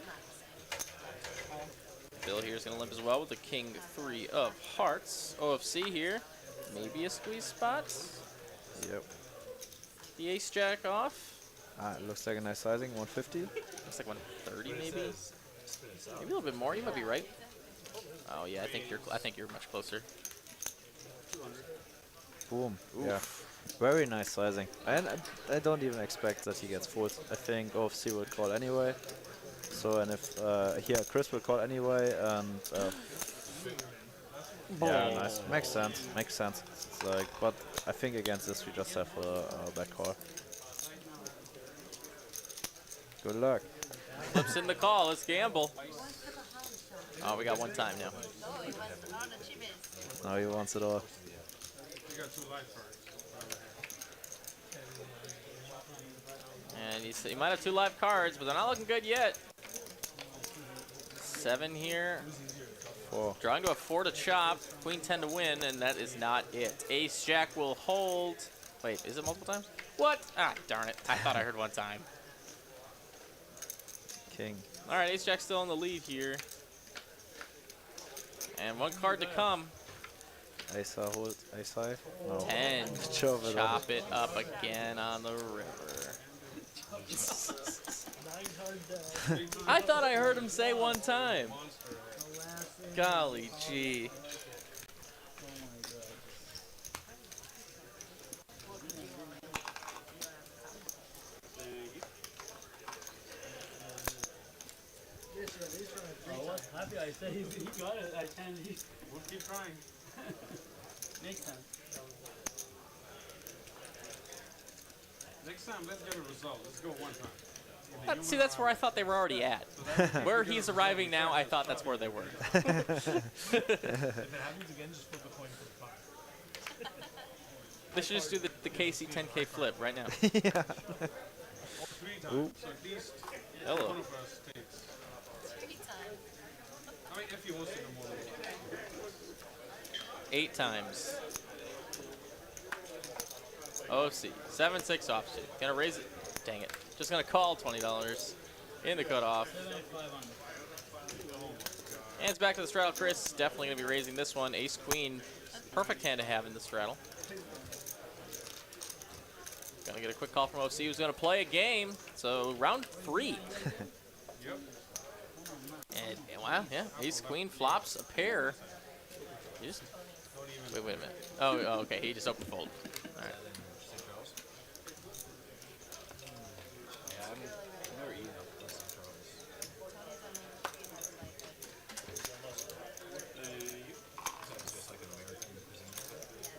Phil here is going to limp as well with the king 3 of hearts. OFC here. Maybe a squeeze spot.
Yep.
The ace jack off.
It looks like a nice sizing, 150.
Looks like 130 maybe. Maybe a little bit more. You might be right. Oh yeah, I think you're much closer.
Boom.
Oof.
Yeah. Very nice sizing. And I don't even expect that he gets folds. I think OFC will call anyway. So, and if here Chris will call anyway, and yeah, nice. Makes sense. Makes sense. It's like, but I think against this we just have a back call. Good luck.
Flips in the call. Let's gamble. Oh, we got one time now.
Oh, he wants all the chibis.
Now he wants it all.
You got 2 life cards.
And he might have 2 live cards, but they're not looking good yet. 7 here.
4.
Drawing to a 4 to chop. Queen 10 to win, and that is not it. Ace jack will hold. Wait, is it multiple times? What? Ah, darn it. I thought I heard one time.
King.
All right, ace jack's still in the lead here. And 1 card to come.
Ace high hold. Ace high. No.
10.
Chop it up.
Chop it up again on the river. I thought I heard him say 1 time. Golly gee.
I was happy. I said he got it. I can't leave.
We'll keep trying.
Next time.
Next time, let's get a result. Let's go 1 time.
See, that's where I thought they were already at. Where he's arriving now, I thought that's where they were.
If it happens again, just flip a coin for 5.
They should just do the KC 10K flip right now.
Yeah.
3 times. So at least
Hello.
one of us takes.
3 times.
I mean, if he wants to do more than 1.
8 times. OFC. 7-6 offsuit. Gonna raise it. Dang it. Just gonna call $20 in the cutoff.
7,500.
And it's back to the straddle. Chris definitely gonna be raising this one. Ace queen. Perfect hand to have in the straddle. Gonna get a quick call from OFC who's gonna play a game. So round 3.
Yep.
And wow, yeah. Ace queen flops a pair. He just wait a minute. Oh, okay. He just opened fold. All right.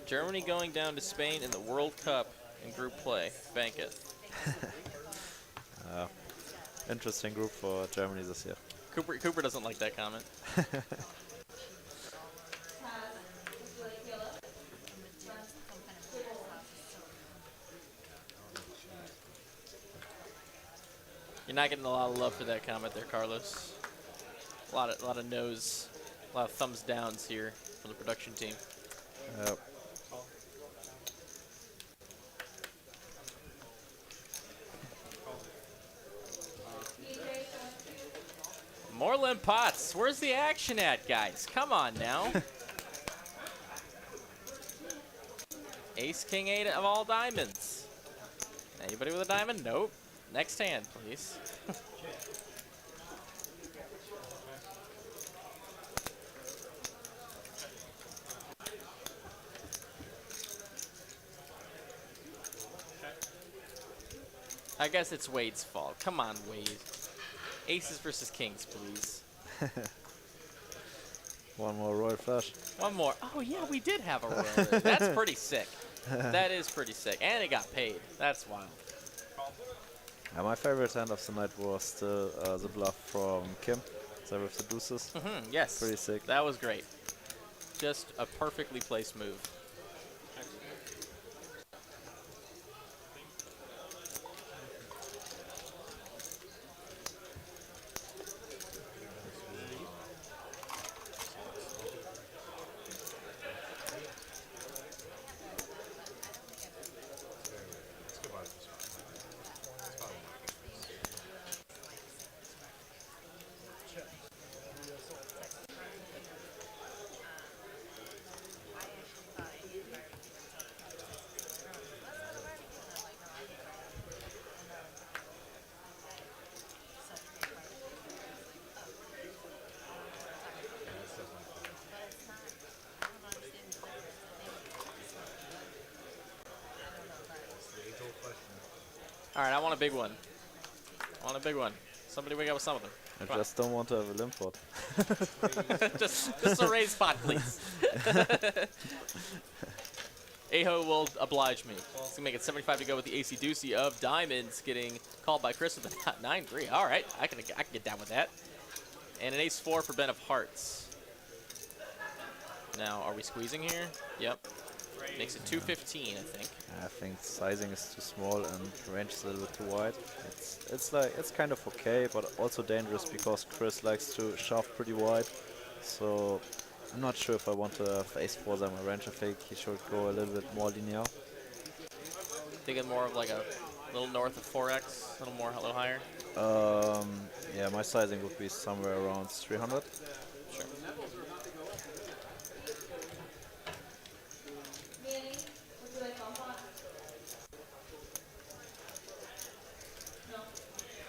Germany going down to Spain in the World Cup in group play. Bank it.
Interesting group for Germany this year.
Cooper doesn't like that comment. You're not getting a lot of love for that comment there, Carlos. A lot of no's, a lot of thumbs downs here from the production team.
Yep.
More limp pots. Where's the action at, guys? Come on now. Ace, king, 8 of all diamonds. Anybody with a diamond? Nope. Next hand, please. I guess it's Wade's fault. Come on, Wade. Aces versus kings, please.
One more royal flush.
One more. Oh, yeah, we did have a royal. That's pretty sick. That is pretty sick. And it got paid. That's wild.
My favorite hand of the night was still the bluff from Kim. So with the deuces.
Yes.
Pretty sick.
That was great. Just a perfectly placed move. All right, I want a big one. I want a big one. Somebody wake up with some of them.
I just don't want to have a limp pot.
just a raise pot, please. Aho will oblige me. He's gonna make it 75 to go with the AC Deucey of diamonds, getting called by Chris with a 9-3. All right, I can get down with that. And an ace 4 for Ben of hearts. Now, are we squeezing here? Yep. Makes it 215, I think.
I think sizing is too small and range is a little bit too wide. It's kind of okay, but also dangerous because Chris likes to shove pretty wide. So I'm not sure if I want to have ace 4s on my range. I think he should go a little bit more linear.
Thinking more of like a little north of 4x, a little higher.
Yeah, my sizing would be somewhere around 300.
Sure.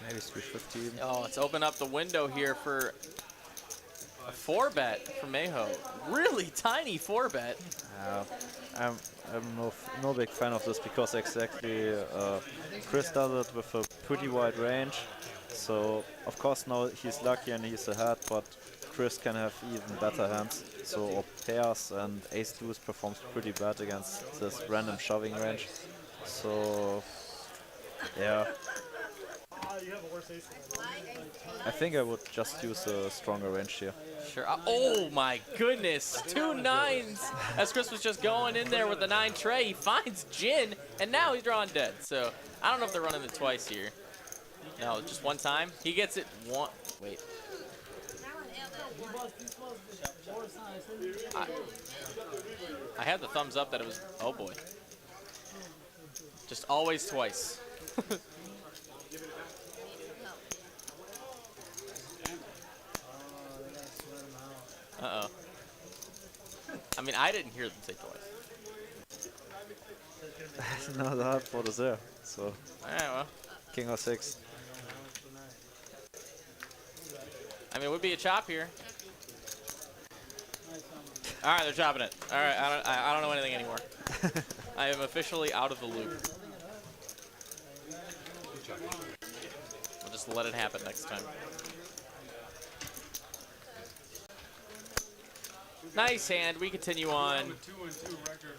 Maybe 350 even.
Oh, it's opened up the window here for a 4-bet from Aho. Really tiny 4-bet.
I'm no big fan of this because exactly Chris does it with a pretty wide range. So of course now he's lucky and he's ahead, but Chris can have even better hands. So or pairs and ace deuce performs pretty bad against this random shoving range. So yeah. I think I would just use a stronger range here.
Sure. Oh my goodness. 2 9s. As Chris was just going in there with the 9 tray, he finds Jin, and now he's drawing dead. So I don't know if they're running it twice here. No, just one time. He gets it one. Wait. I had the thumbs up that it was. Oh boy. Just always twice. Uh-oh. I mean, I didn't hear them say twice.
No, the hard pot is there. So,
Alright, well.
king or 6.
I mean, it would be a chop here. Alright, they're chopping it. Alright, I don't know anything anymore. I am officially out of the loop. We'll just let it happen next time. Nice hand. We continue on.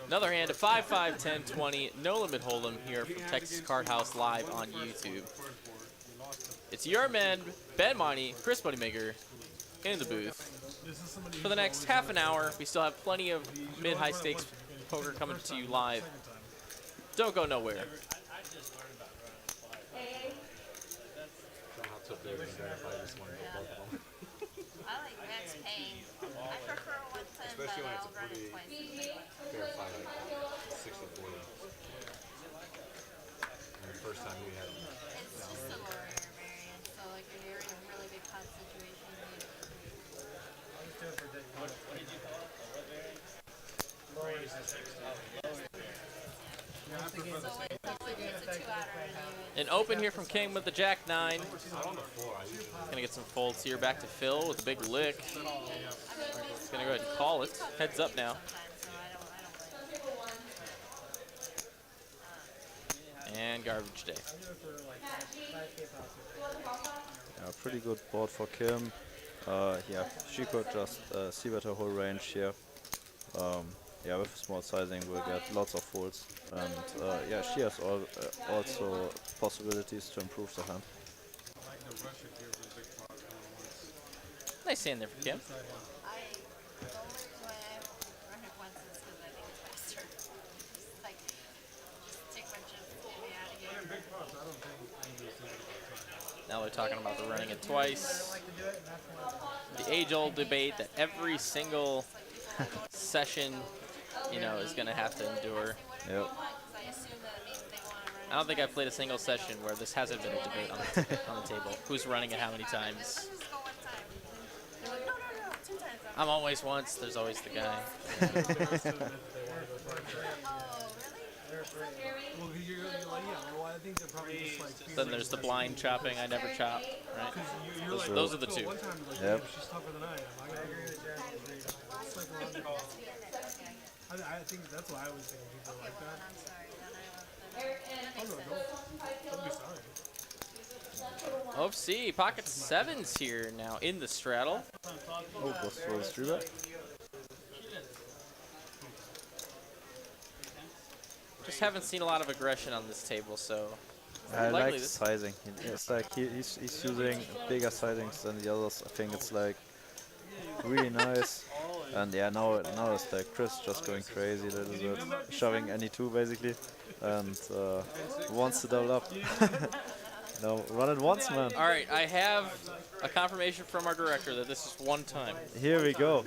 Another hand of 5, 5, 10, 20. No limit hold'em here from Texas Card House live on YouTube. It's your man, Ben Money, Chris Moneymaker, in the booth. For the next half an hour, we still have plenty of mid-high stakes poker coming to you live. Don't go nowhere.
I like max paying. I prefer 110, but I'll run it twice.
Fair fight, like 60-40. And the first time we had them.
It's just a lower air variance, so like if you're in a really big pot situation, it's a 2-outer and
An open here from King with the Jack 9. Gonna get some folds here. Back to Phil with a big lick. He's gonna go ahead and call it. Heads up now. And garbage day.
Yeah, pretty good board for Kim. Yeah, she could just see better whole range here. Yeah, with small sizing we'll get lots of folds. And yeah, she has also possibilities to improve the hand.
Nice hand there for Kim.
the only reason why I run it once is because I think it's faster. Just like, just take my chips, get me out of here.
Now they're talking about the running it twice. The age-old debate that every single session, you know, is going to have to endure.
Yep.
I don't think I've played a single session where this hasn't been a debate on the table. Who's running it how many times? I'm always once. There's always the guy. Then there's the blind chopping. I never chop. Right? Those are the two.
Yep.
I think that's what I was thinking. People like that.
I'm sorry.
Oh no, don't be sorry.
OFC, pocket 7s here now in the straddle.
Oh, goes for the 3-bet.
Just haven't seen a lot of aggression on this table, so
I
likely
like
this.
sizing. It's like he's using bigger sizings than the others. I think it's like really nice. And yeah, now it's like Chris just going crazy a little bit, shoving any 2 basically, and wants to double up. No, run it once, man.
All right, I have a confirmation from our director that this is one time.
Here we go.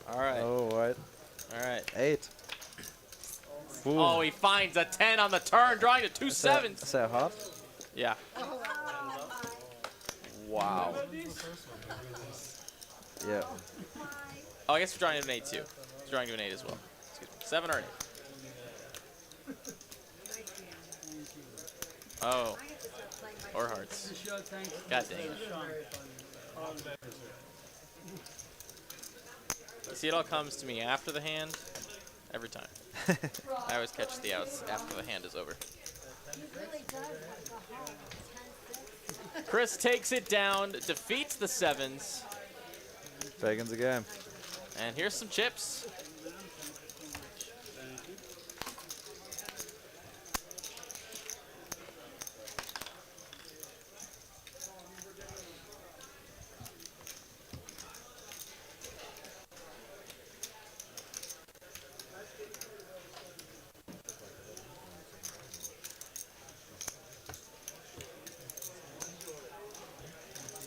All right.
Oh, right.
All right.
8. Boom.
Oh, he finds a 10 on the turn, drawing to 2 7s.
Is that hard?
Yeah. Wow.
Yeah.
Oh, I guess we're drawing to an 8 too. We're drawing to an 8 as well. Excuse me. 7 or 8. Oh. Or hearts. God dang it. You see, it all comes to me after the hand, every time. I always catch the outs after the hand is over. Chris takes it down, defeats the 7s,
Back in the game.
and here's some chips.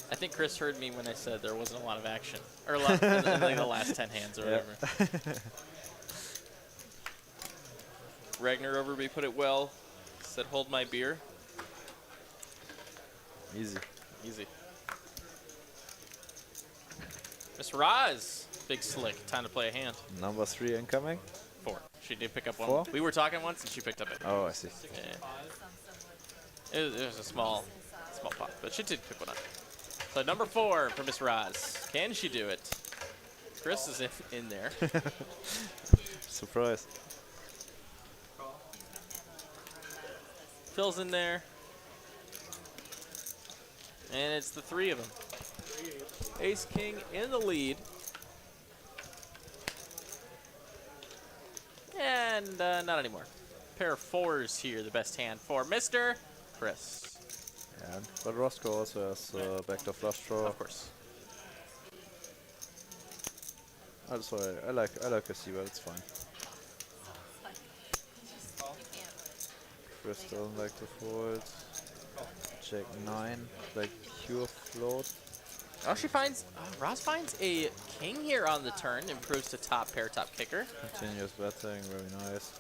I think Chris heard me when I said there wasn't a lot of action, or a lot in like the last 10 hands or whatever. Ragnar Overby put it well. Said, "Hold my beer."
Easy.
Easy. Miss Roz, big slick. Time to play a hand.
Number 3 incoming.
4. She did pick up one.
4?
We were talking once, and she picked up it.
Oh, I see.
Yeah. It was a small pot, but she did pick one up. So number 4 for Miss Roz. Can she do it? Chris is in there.
Surprise.
Phil's in there. And it's the three of them. Ace, king in the lead. And not anymore. Pair of fours here, the best hand for Mr. Chris.
Yeah, but Roscoe also has backdoor flush draw.
Of course.
Also, I like a C-bet, it's fine. Chris doesn't like to fold. Jack 9, like pure float.
Oh, she finds, Roz finds a king here on the turn, improves to top pair, top kicker.
Continuous betting, very nice.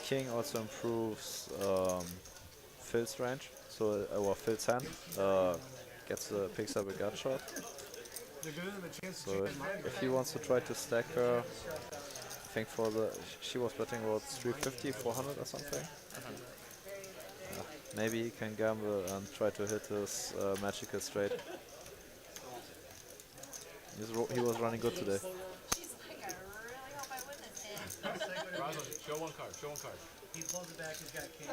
King also improves Phil's range, so or Phil's hand. Picks up a gut shot. So if he wants to try to stack her, I think she was betting about 350, 400 or something. Maybe he can gamble and try to hit his magical straight. He was running good today.
She's like, I really hope I win this hit.
Show one card. Show one card.
He pulls it back, he's got king.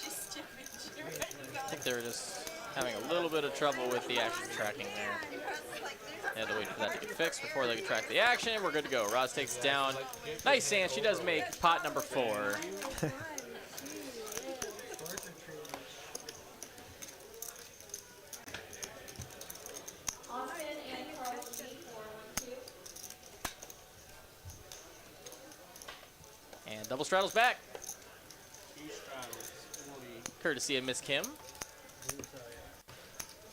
She's stupid. She really
I think they were just having a little bit of trouble with the action tracking there. They had to wait for that to get fixed before they could track the action. We're good to go. Roz takes it down. Nice hand. She does make pot number 4. And double straddles back. Courtesy of Miss Kim.
Yeah,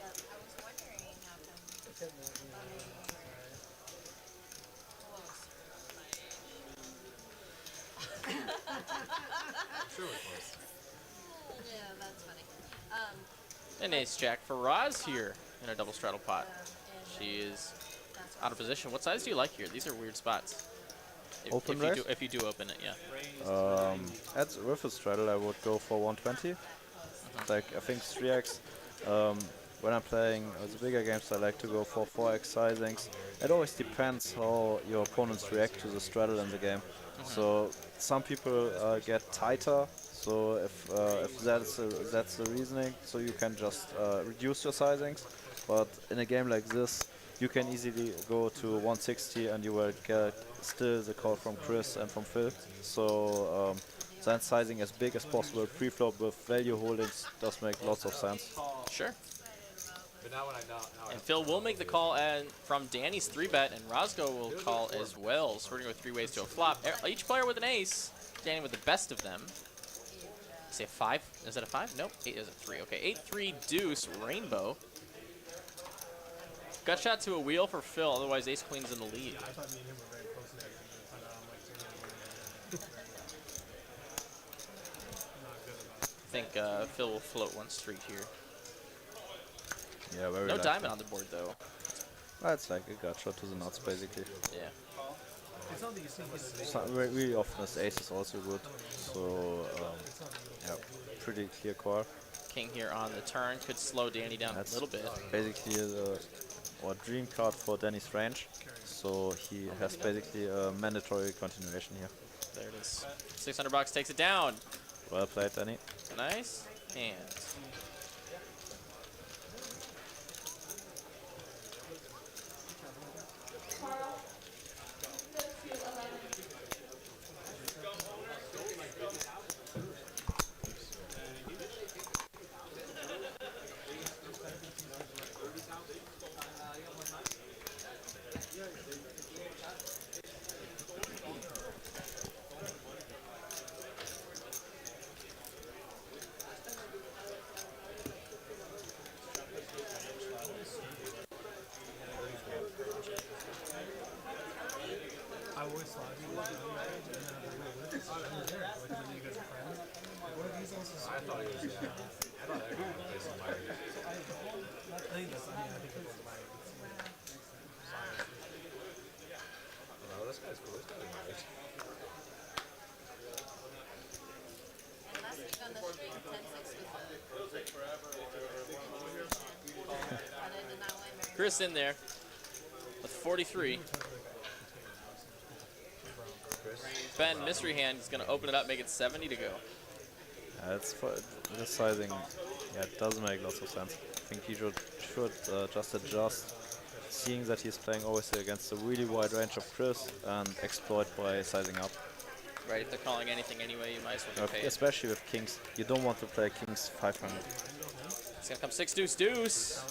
I was wondering how come. Yeah, that's funny.
An ace jack for Roz here in a double straddle pot. She is out of position. What size do you like here? These are weird spots.
Open
if you do open it, yeah.
With a straddle, I would go for 120. Like I think 3x. When I'm playing the bigger games, I like to go for 4x sizings. It always depends how your opponents react to the straddle in the game. So some people get tighter. So if that's the reasoning, so you can just reduce your sizings. But in a game like this, you can easily go to 160 and you will get still the call from Chris and from Phil. So then sizing as big as possible pre-flop with value holdings does make lots of sense.
Sure.
But now
And Phil will make the call from Dani's 3-bet, and Roscoe will call as well. So we're going to go 3 ways to a flop. Each player with an ace. Dani with the best of them. Say a 5. Is that a 5? Nope. 8 is a 3. Okay, 8-3 deuce rainbow. Gut shot to a wheel for Phil, otherwise ace queen's in the lead.
I thought me and him were very close in that. I found out I'm like 2 not good about it.
I think Phil will float one street here.
Yeah, very
No
likely.
diamond on the board, though.
That's like a gut shot to the nuts, basically.
Yeah.
It's not that you see
So, really often his ace is also good. So, yeah, pretty clear call.
King here on the turn could slow Dani down
That's
a little bit.
basically the dream card for Dani's range. So he has basically a mandatory continuation here.
There it is. 600 bucks takes it down.
Well played, Dani.
Nice. And
I always thought you were and then I was like, wait, what is this? I was there. Like, and then you guys are friends. Like, what are these also? I thought it was, I thought everyone plays in my I think that's, I think it's my
No, this guy's cool. This guy's nice.
And last week on the stream, 10-6 was but I did not win very
Chris in there with 43. Ben, mystery hand is going to open it up, make it 70 to go.
It's for this sizing. Yeah, it doesn't make lots of sense. I think he should just adjust, seeing that he's playing obviously against a really wide range of Chris, and exploit by sizing up.
Right, if they're calling anything anyway, you might as well get paid.
Especially with kings, you don't want to play kings 500.
It's gonna come 6 deuce deuce.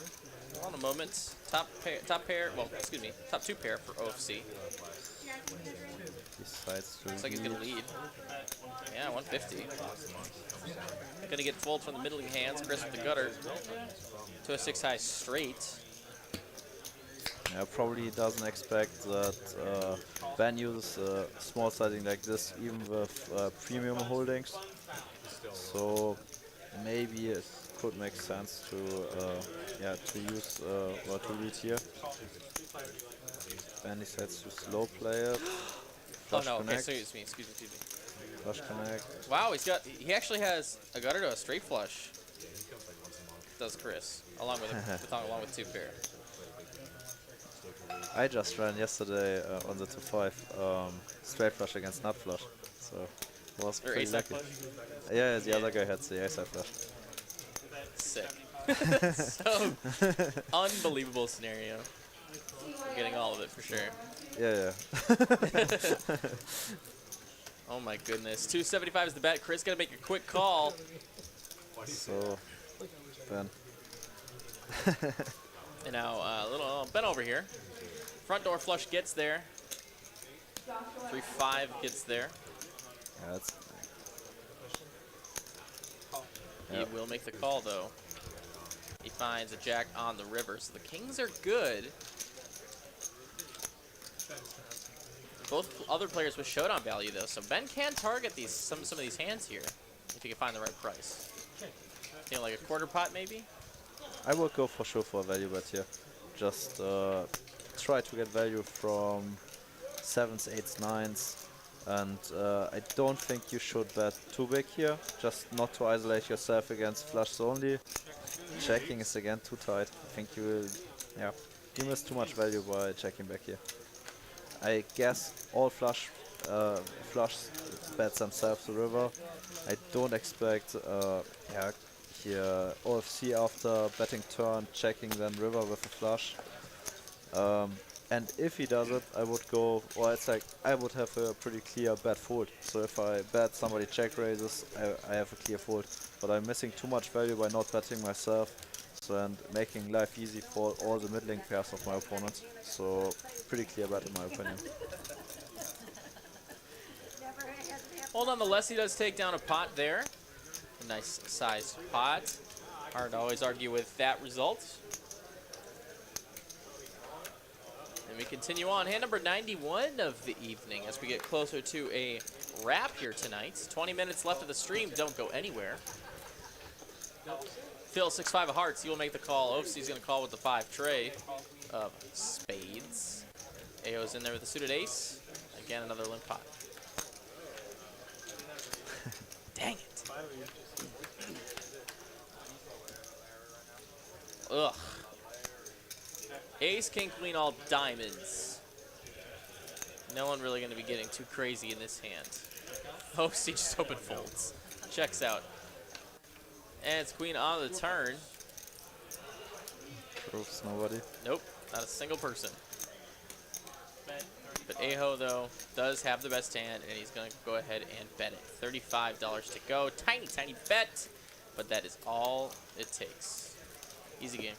Hold on a moment. Top pair. Well, excuse me. Top 2 pair for OFC.
He decides to
Looks like he's gonna lead. Yeah, 150. Gonna get fold from the middling hands. Chris with the gutter to a 6 high straight.
Yeah, probably doesn't expect that Ben uses small sizing like this, even with premium holdings. So maybe it could make sense to to use or to lead here. Ben decides to slow play it.
Oh no! Okay,
Connect.
excuse me.
Flush connect.
Wow, he actually has a gutter to a straight flush. Does Chris along with 2 pair.
I just ran yesterday on the 2-5 straight flush against nut flush, so was
Or
pretty
ace-high
lucky.
flush?
Yeah, the other guy had the ace-high flush.
Sick. So unbelievable scenario. I'm getting all of it for sure.
Yeah.
Oh my goodness. 275 is the bet. Chris gonna make a quick call.
So Ben.
And now little Ben over here. Front door flush gets there. 3-5 gets there.
Yeah, that's
He will make the call though. He finds a jack on the river, so the kings are good. Both other players with showdown value though, so Ben can target these some of these hands here if he can find the right price. You know, like a quarter pot maybe.
I would go for sure for a value bet here. Just try to get value from 7s, 8s, 9s, and I don't think you should bet too big here. Just not to isolate yourself against flushes only. Checking is again too tight. I think you will, you miss too much value by checking back here. I guess all flush bets themselves to river. I don't expect here OFC after betting turn, checking then river with a flush. And if he does it, I would go, or it's like I would have a pretty clear bet fold. So if I bet somebody check raises, I have a clear fold. But I'm missing too much value by not betting myself, so and making life easy for all the middling pairs of my opponents. So pretty clear bet in my opinion.
Hold on, the lessee does take down a pot there. A nice sized pot. Hard to always argue with that result. And we continue on. Hand number 91 of the evening as we get closer to a wrap here tonight. 20 minutes left of the stream. Don't go anywhere. Phil, 6-5 of hearts. He will make the call. OFC's going to call with the 5 tray of spades. Aho's in there with the suited ace. Again, another limp pot. Dang it. Ugh. Ace, king, queen, all diamonds. No one really going to be getting too crazy in this hand. OFC just open folds. Checks out. And it's queen on the turn.
Proves nobody.
Nope, not a single person. But Aho, though, does have the best hand, and he's going to go ahead and bet it. $35 to go. Tiny, tiny bet, but that is all it takes. Easy game.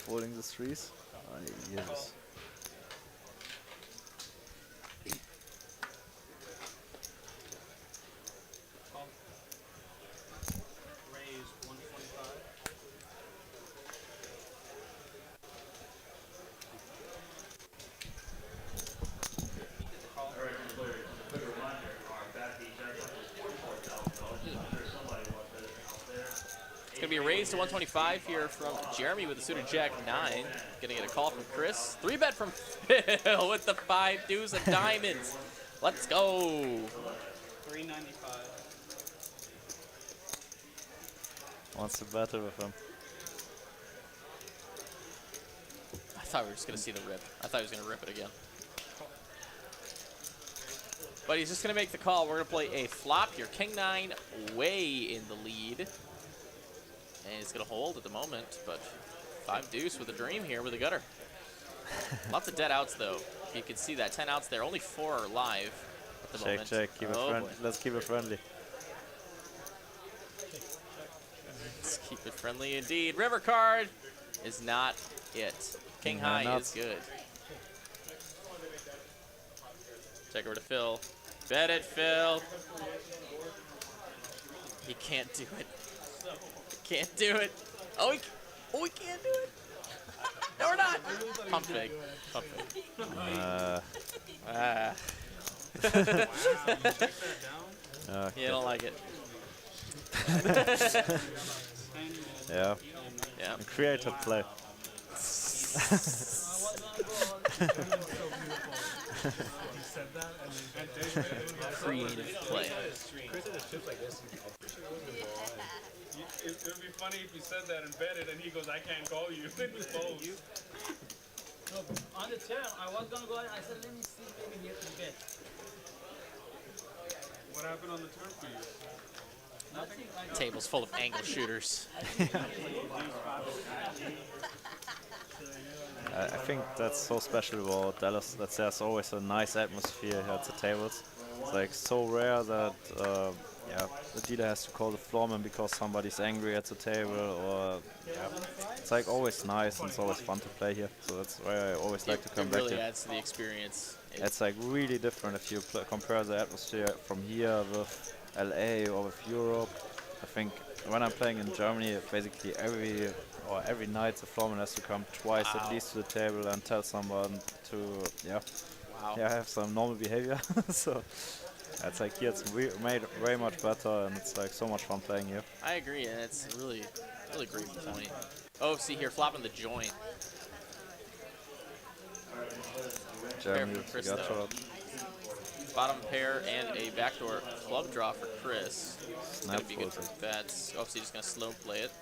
Folding the 3s. Yes.
Raise.
Gonna be a raise to 125 here from Jeremy with the suited Jack 9. Gonna get a call from Chris. 3-bet from Phil with the 5 deuce of diamonds. Let's go.
395.
Wants to battle with him.
I thought we were just gonna see the rip. I thought he was gonna rip it again. But he's just gonna make the call. We're gonna play a flop here. King 9 way in the lead. And he's gonna hold at the moment, but 5 deuce with a dream here with a gutter. Lots of dead outs though. You can see that 10 outs there. Only 4 are live at the moment.
Check, keep it friendly. Let's keep it friendly.
Let's keep it friendly indeed. River card is not it. King high is good. Check over to Phil. Bet it, Phil. He can't do it. He can't do it. Oh, we can't do it. No, we're not. Pump fake. Pump fake.
Okay.
You don't like it.
Yeah.
Yeah.
A creative play.
Creative play.
Chris had a chip like this. It would be funny if you said that and bet it, and he goes, "I can't call you." Then he folds.
No, on the turn, I was gonna go ahead. I said, let me see, maybe he has to bet.
What happened on the turn for you?
Nothing.
Table's full of angle shooters.
I think that's so special about Dallas, that there's always a nice atmosphere here at the tables. It's like so rare that yeah, the dealer has to call the floorman because somebody's angry at the table, or yeah, it's like always nice and it's always fun to play here. So that's why I always like to come
It
back
really
here.
adds to the experience.
It's like really different if you compare the atmosphere from here with LA or with Europe. I think when I'm playing in Germany, basically every night the floorman has to come twice at least to the table and tell someone to have some normal behavior. So it's like here it's made way much better, and it's like so much fun playing here.
I agree, and it's really great point. Oh, see here, flopping the joint.
Jeremy
for
with
Chris,
the gut
though.
shot.
Bottom pair and a backdoor club draw for Chris. It's
Snap
gonna be good
folds
for bets. Obviously, just gonna slow play it.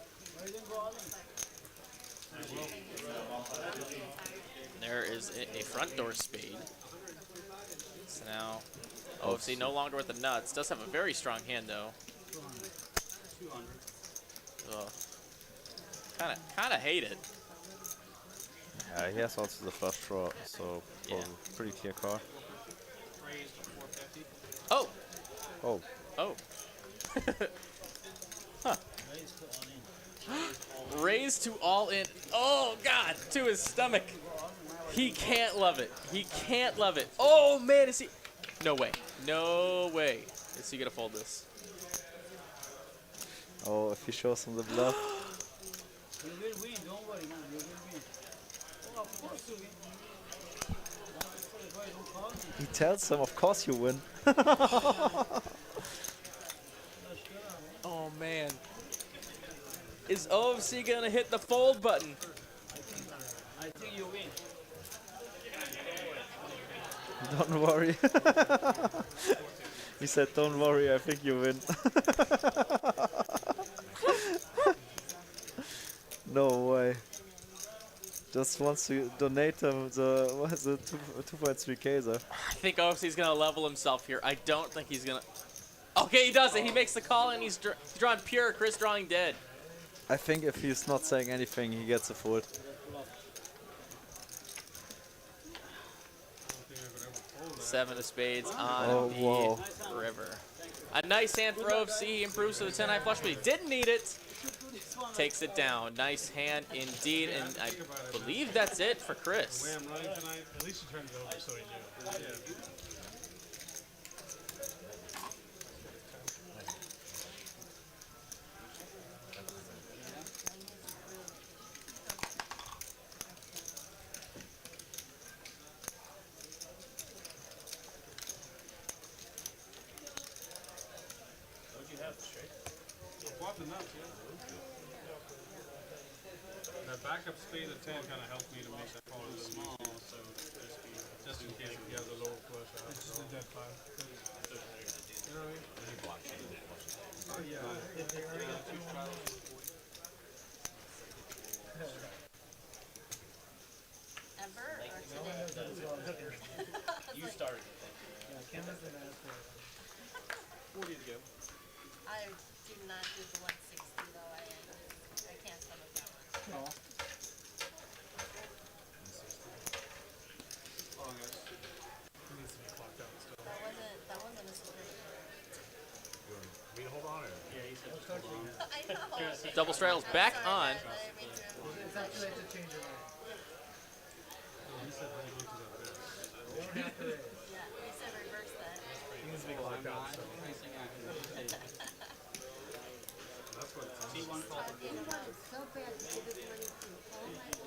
There is a front door spade. So now, OFC no longer with the nuts. Does have a very strong hand though. Kind of hate it.
Yeah, he has also the flush draw, so pretty clear card.
Oh.
Oh.
Oh. Huh. Raise to all in. Oh, God. To his stomach. He can't love it. He can't love it. Oh, man. Is he? No way. No way. Is he going to fold this?
Oh, if he shows him the bluff.
You will win, don't worry, man. You will win. Oh, of course you win. Don't call me.
He tells him, of course you win.
Oh, man. Is OFC going to hit the fold button?
I think you win.
Don't worry. He said, don't worry, I think you win. No way. Just wants to donate him the 2.3k there.
I think OFC's going to level himself here. I don't think he's going to. Okay, he does it. He makes the call and he's drawing pure. Chris drawing dead.
I think if he's not saying anything, he gets a fold.
Seven of spades on the river. A nice hand for OFC. He improves to the 10-high flush, but he didn't need it. Takes it down. Nice hand indeed, and I believe that's it for Chris.
The way I'm running tonight, at least you turned it over so he knew. Yeah. What'd you have, straight? Flop the nuts, yeah.
That backup spade at 10 kind of helped me to make that call a little small, so just in case he has a lower flush out. It's just a dead 5. You know what I mean? Oh yeah. If they already got 2 on
Ever or today?
You started.
Yeah, Kim has been asked for it.
40 to go.
I do not do the 160 though. I can't stomach that one.
No.
Oh, yes.
He needs to be clocked out still.
That wasn't a straight.
Me to hold on or?
Yeah, he said just hold on.
I know.
Double straddles back on.
Sorry, I didn't mean to.
It's actually to change your mind.
He said hold on to that bit.
You don't have to raise.
Yeah, we said reverse that.
He needs to be clocked out still. That's what it sounds
T1 call.
So bad to give this money to.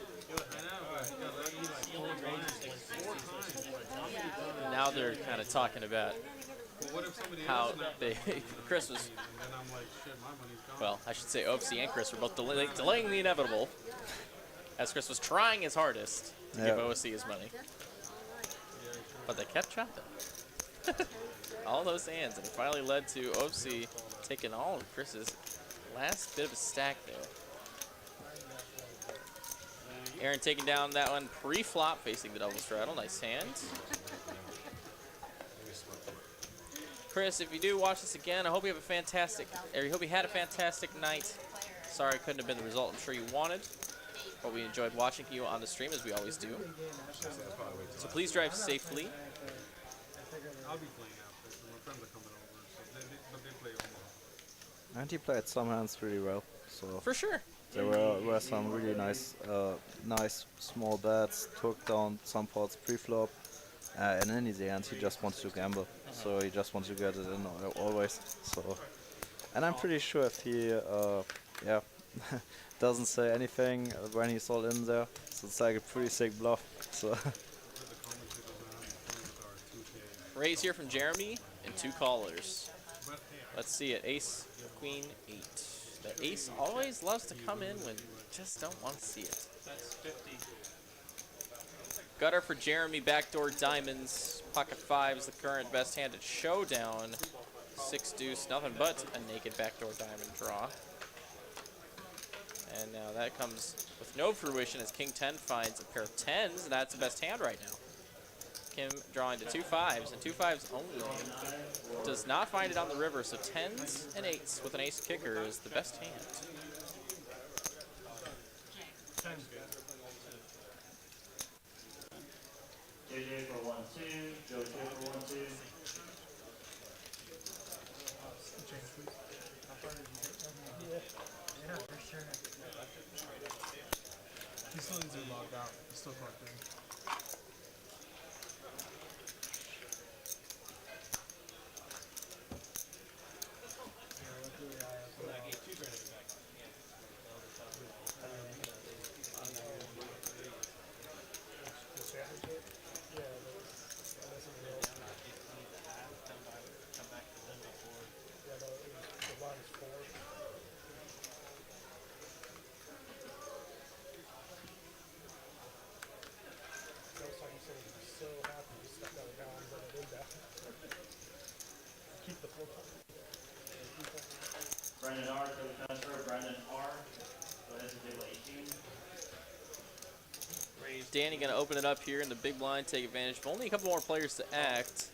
Oh my God.
Now they're kind of talking about
Well, what if somebody
how
else snapped
they Chris was,
and then I'm like, shit, my money's gone.
well, I should say OFC and Chris were both delaying the inevitable, as Chris was trying his hardest to give OFC his money, but they kept chopping. All those hands, and it finally led to OFC taking all of Chris's last bit of a stack there. Aaron taking down that one pre-flop, facing the double straddle. Nice hand. Chris, if you do watch this again, I hope you have a fantastic, or I hope you had a fantastic night. Sorry it couldn't have been the result I'm sure you wanted, but we enjoyed watching you on the stream as we always do. So please drive safely.
I'll be playing after, so my friends are coming over, so but they play Omaha.
And he played some hands really well. So
For sure.
there were some really nice small bets. Took down some pots pre-flop, and in the end he just wanted to gamble. So he just wanted to get it in always. So, and I'm pretty sure if he doesn't say anything when he's all in there, so it's like a pretty sick bluff. So.
Raise here from Jeremy and 2 callers. Let's see it. Ace, Queen, 8. The ace always loves to come in when you just don't want to see it.
That's 50.
Gutter for Jeremy, backdoor diamonds. Pocket 5 is the current best hand at Showdown. 6 deuce, nothing but a naked backdoor diamond draw. And now that comes with no fruition as King 10 finds a pair of 10s. And that's the best hand right now. Kim drawing to 2 5s, and 2 5s only. Does not find it on the river, so 10s and 8s with an ace kicker is the best hand.
JJ for 1-2, Joe 2 for 1-2.
Yeah, for sure.
He still needs to be logged out. He's still clocked in.
Brandon R. to the transfer. Brandon R. Go ahead to table 18.
Dani gonna open it up here in the big blind, take advantage. Only a couple more players to act.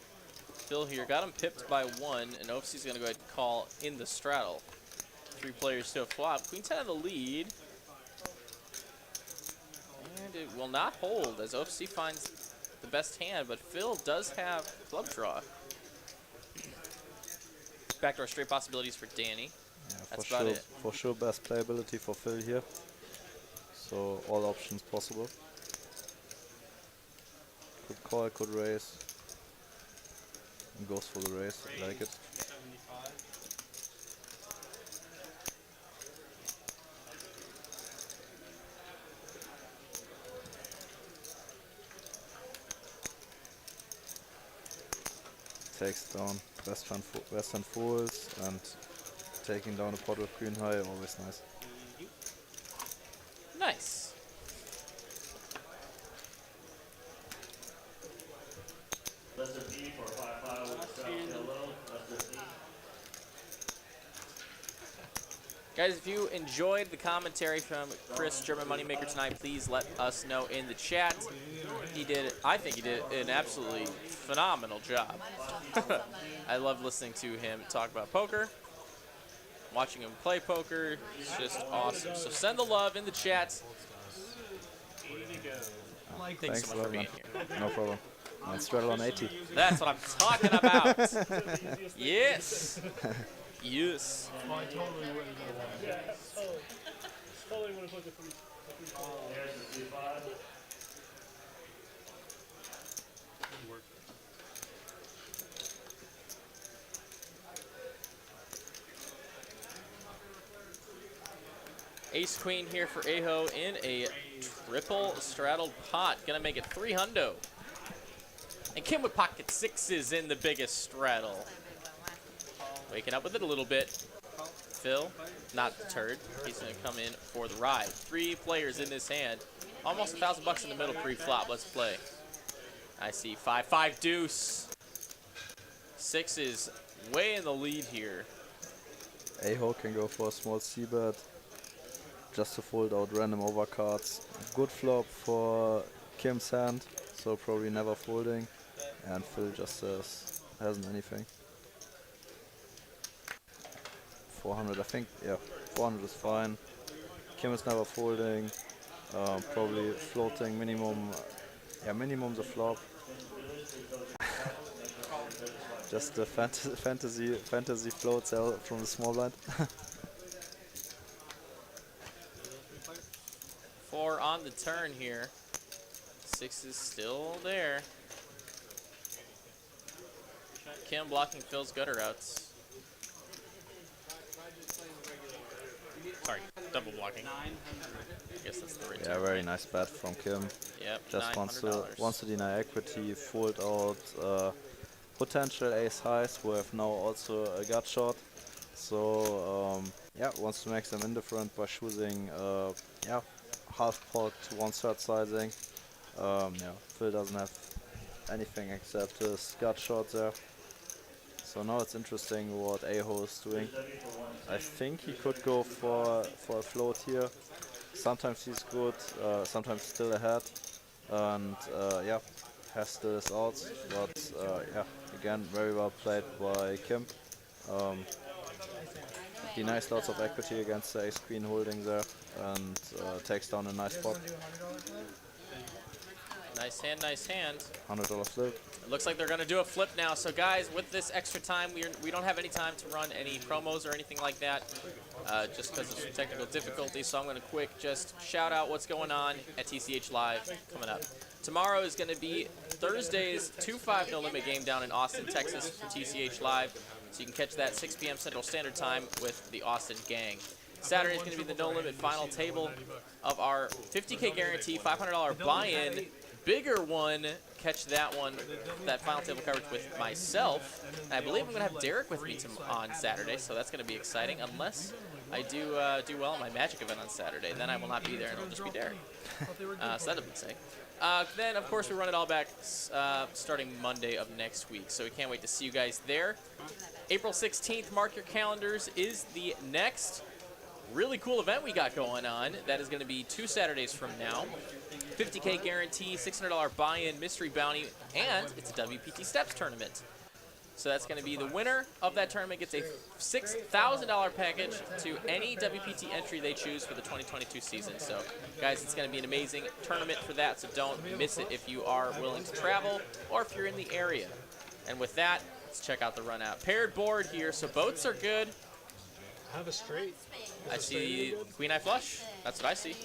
Phil here got him pipped by 1, and OFC's gonna go ahead and call in the straddle. 3 players to a flop. Queen 10 in the lead. And it will not hold as OFC finds the best hand, but Phil does have club draw. Backdoor straight possibilities for Dani.
Yeah,
That's about it.
For sure, best playability for Phil here. So all options possible. Could call, could raise. And goes for the raise. I like it.
75.
Takes down best hand fools and taking down a pot with green high, always nice.
Nice.
Lester P for 5-5 with hello. Lester P.
Guys, if you enjoyed the commentary from Chris, German Moneymaker, tonight, please let us know in the chat. I think he did an absolutely phenomenal job. I love listening to him talk about poker. Watching him play poker, it's just awesome. So send the love in the chat. Thanks so much for being here.
No problem. And straddle on 80.
That's what I'm talking about. Yes. Yes.
Oh, I totally wouldn't know that.
Totally want to put the free.
There's the 2-5.
Ace Queen here for Aho in a triple straddled pot. Gonna make it 3 hundo. And Kim with pocket sixes in the biggest straddle. Waking up with it a little bit. Phil, not deterred. He's gonna come in for the ride. 3 players in this hand. Almost $1,000 in the middle pre-flop. Let's play. I see 5-5 deuce. 6 is way in the lead here.
Aho can go for a small c-bet just to fold out random overcards. Good flop for Kim's hand, so probably never folding. And Phil just hasn't anything. 400, I think, yeah, 400 is fine. Kim is never folding, probably floating minimum, yeah, minimum the flop. Just the fantasy floats out from the small blind.
4 on the turn here. 6 is still there. Kim blocking Phil's gutter outs. Sorry, double blocking. I guess that's the right
Yeah,
term.
very nice bet from Kim.
Yep,
Just
$900.
wants to deny equity, fold out potential ace highs who have now also a gut shot. So yeah, wants to make them indifferent by choosing yeah, half pot to 1/3 sizing. Yeah, Phil doesn't have anything except his gut shot there. So now it's interesting what Aho is doing. I think he could go for a float here. Sometimes he's good, sometimes still ahead, and yeah, has this out. But yeah, again, very well played by Kim. Denies lots of equity against the ace queen holding there, and takes down a nice pot.
Nice hand, nice hand.
$100 flip.
It looks like they're going to do a flip now. So guys, with this extra time, we don't have any time to run any promos or anything like that, just because of some technical difficulties. So I'm going to quick just shout out what's going on at TCH Live coming up. Tomorrow is going to be Thursday's 2-5 No Limit game down in Austin, Texas for TCH Live. So you can catch that 6 p.m. Central Standard Time with the Austin gang. Saturday is going to be the No Limit final table of our 50K guarantee, $500 buy-in. Bigger one, catch that one, that final table coverage with myself. And I believe I'm going to have Derek with me on Saturday, so that's going to be exciting, unless I do well in my Magic event on Saturday. Then I will not be there, and it'll just be Derek. So that doesn't say. Then, of course, we run it all back starting Monday of next week, so we can't wait to see you guys there. April 16th, mark your calendars, is the next really cool event we got going on. That is going to be 2 Saturdays from now. 50K guarantee, $600 buy-in, mystery bounty, and it's a WPT Steps tournament. So that's going to be the winner of that tournament gets a $6,000 package to any WPT entry they choose for the 2022 season. So, guys, it's going to be an amazing tournament for that, so don't miss it if you are willing to travel or if you're in the area. And with that, let's check out the run out. Paired board here, so boats are good.
Have a straight.
I see Queen Eye Flush. That's what I see.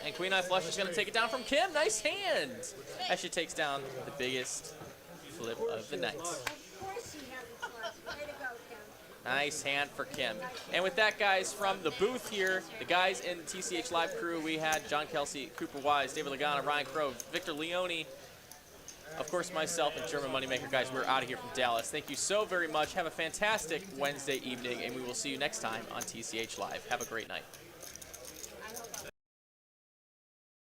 And Queen Eye Flush is going to take it down from Kim. Nice hand. As she takes down the biggest flip of the night. Nice hand for Kim. And with that, guys, from the booth here, the guys in the TCH Live crew, we had John Kelsey, Cooper Wise, David Lagana, Ryan Crow, Victor Leone, of course, myself and German Moneymaker. Guys, we're out of here from Dallas. Thank you so very much. Have a fantastic Wednesday evening, and we will see you next time on TCH Live. Have a great night.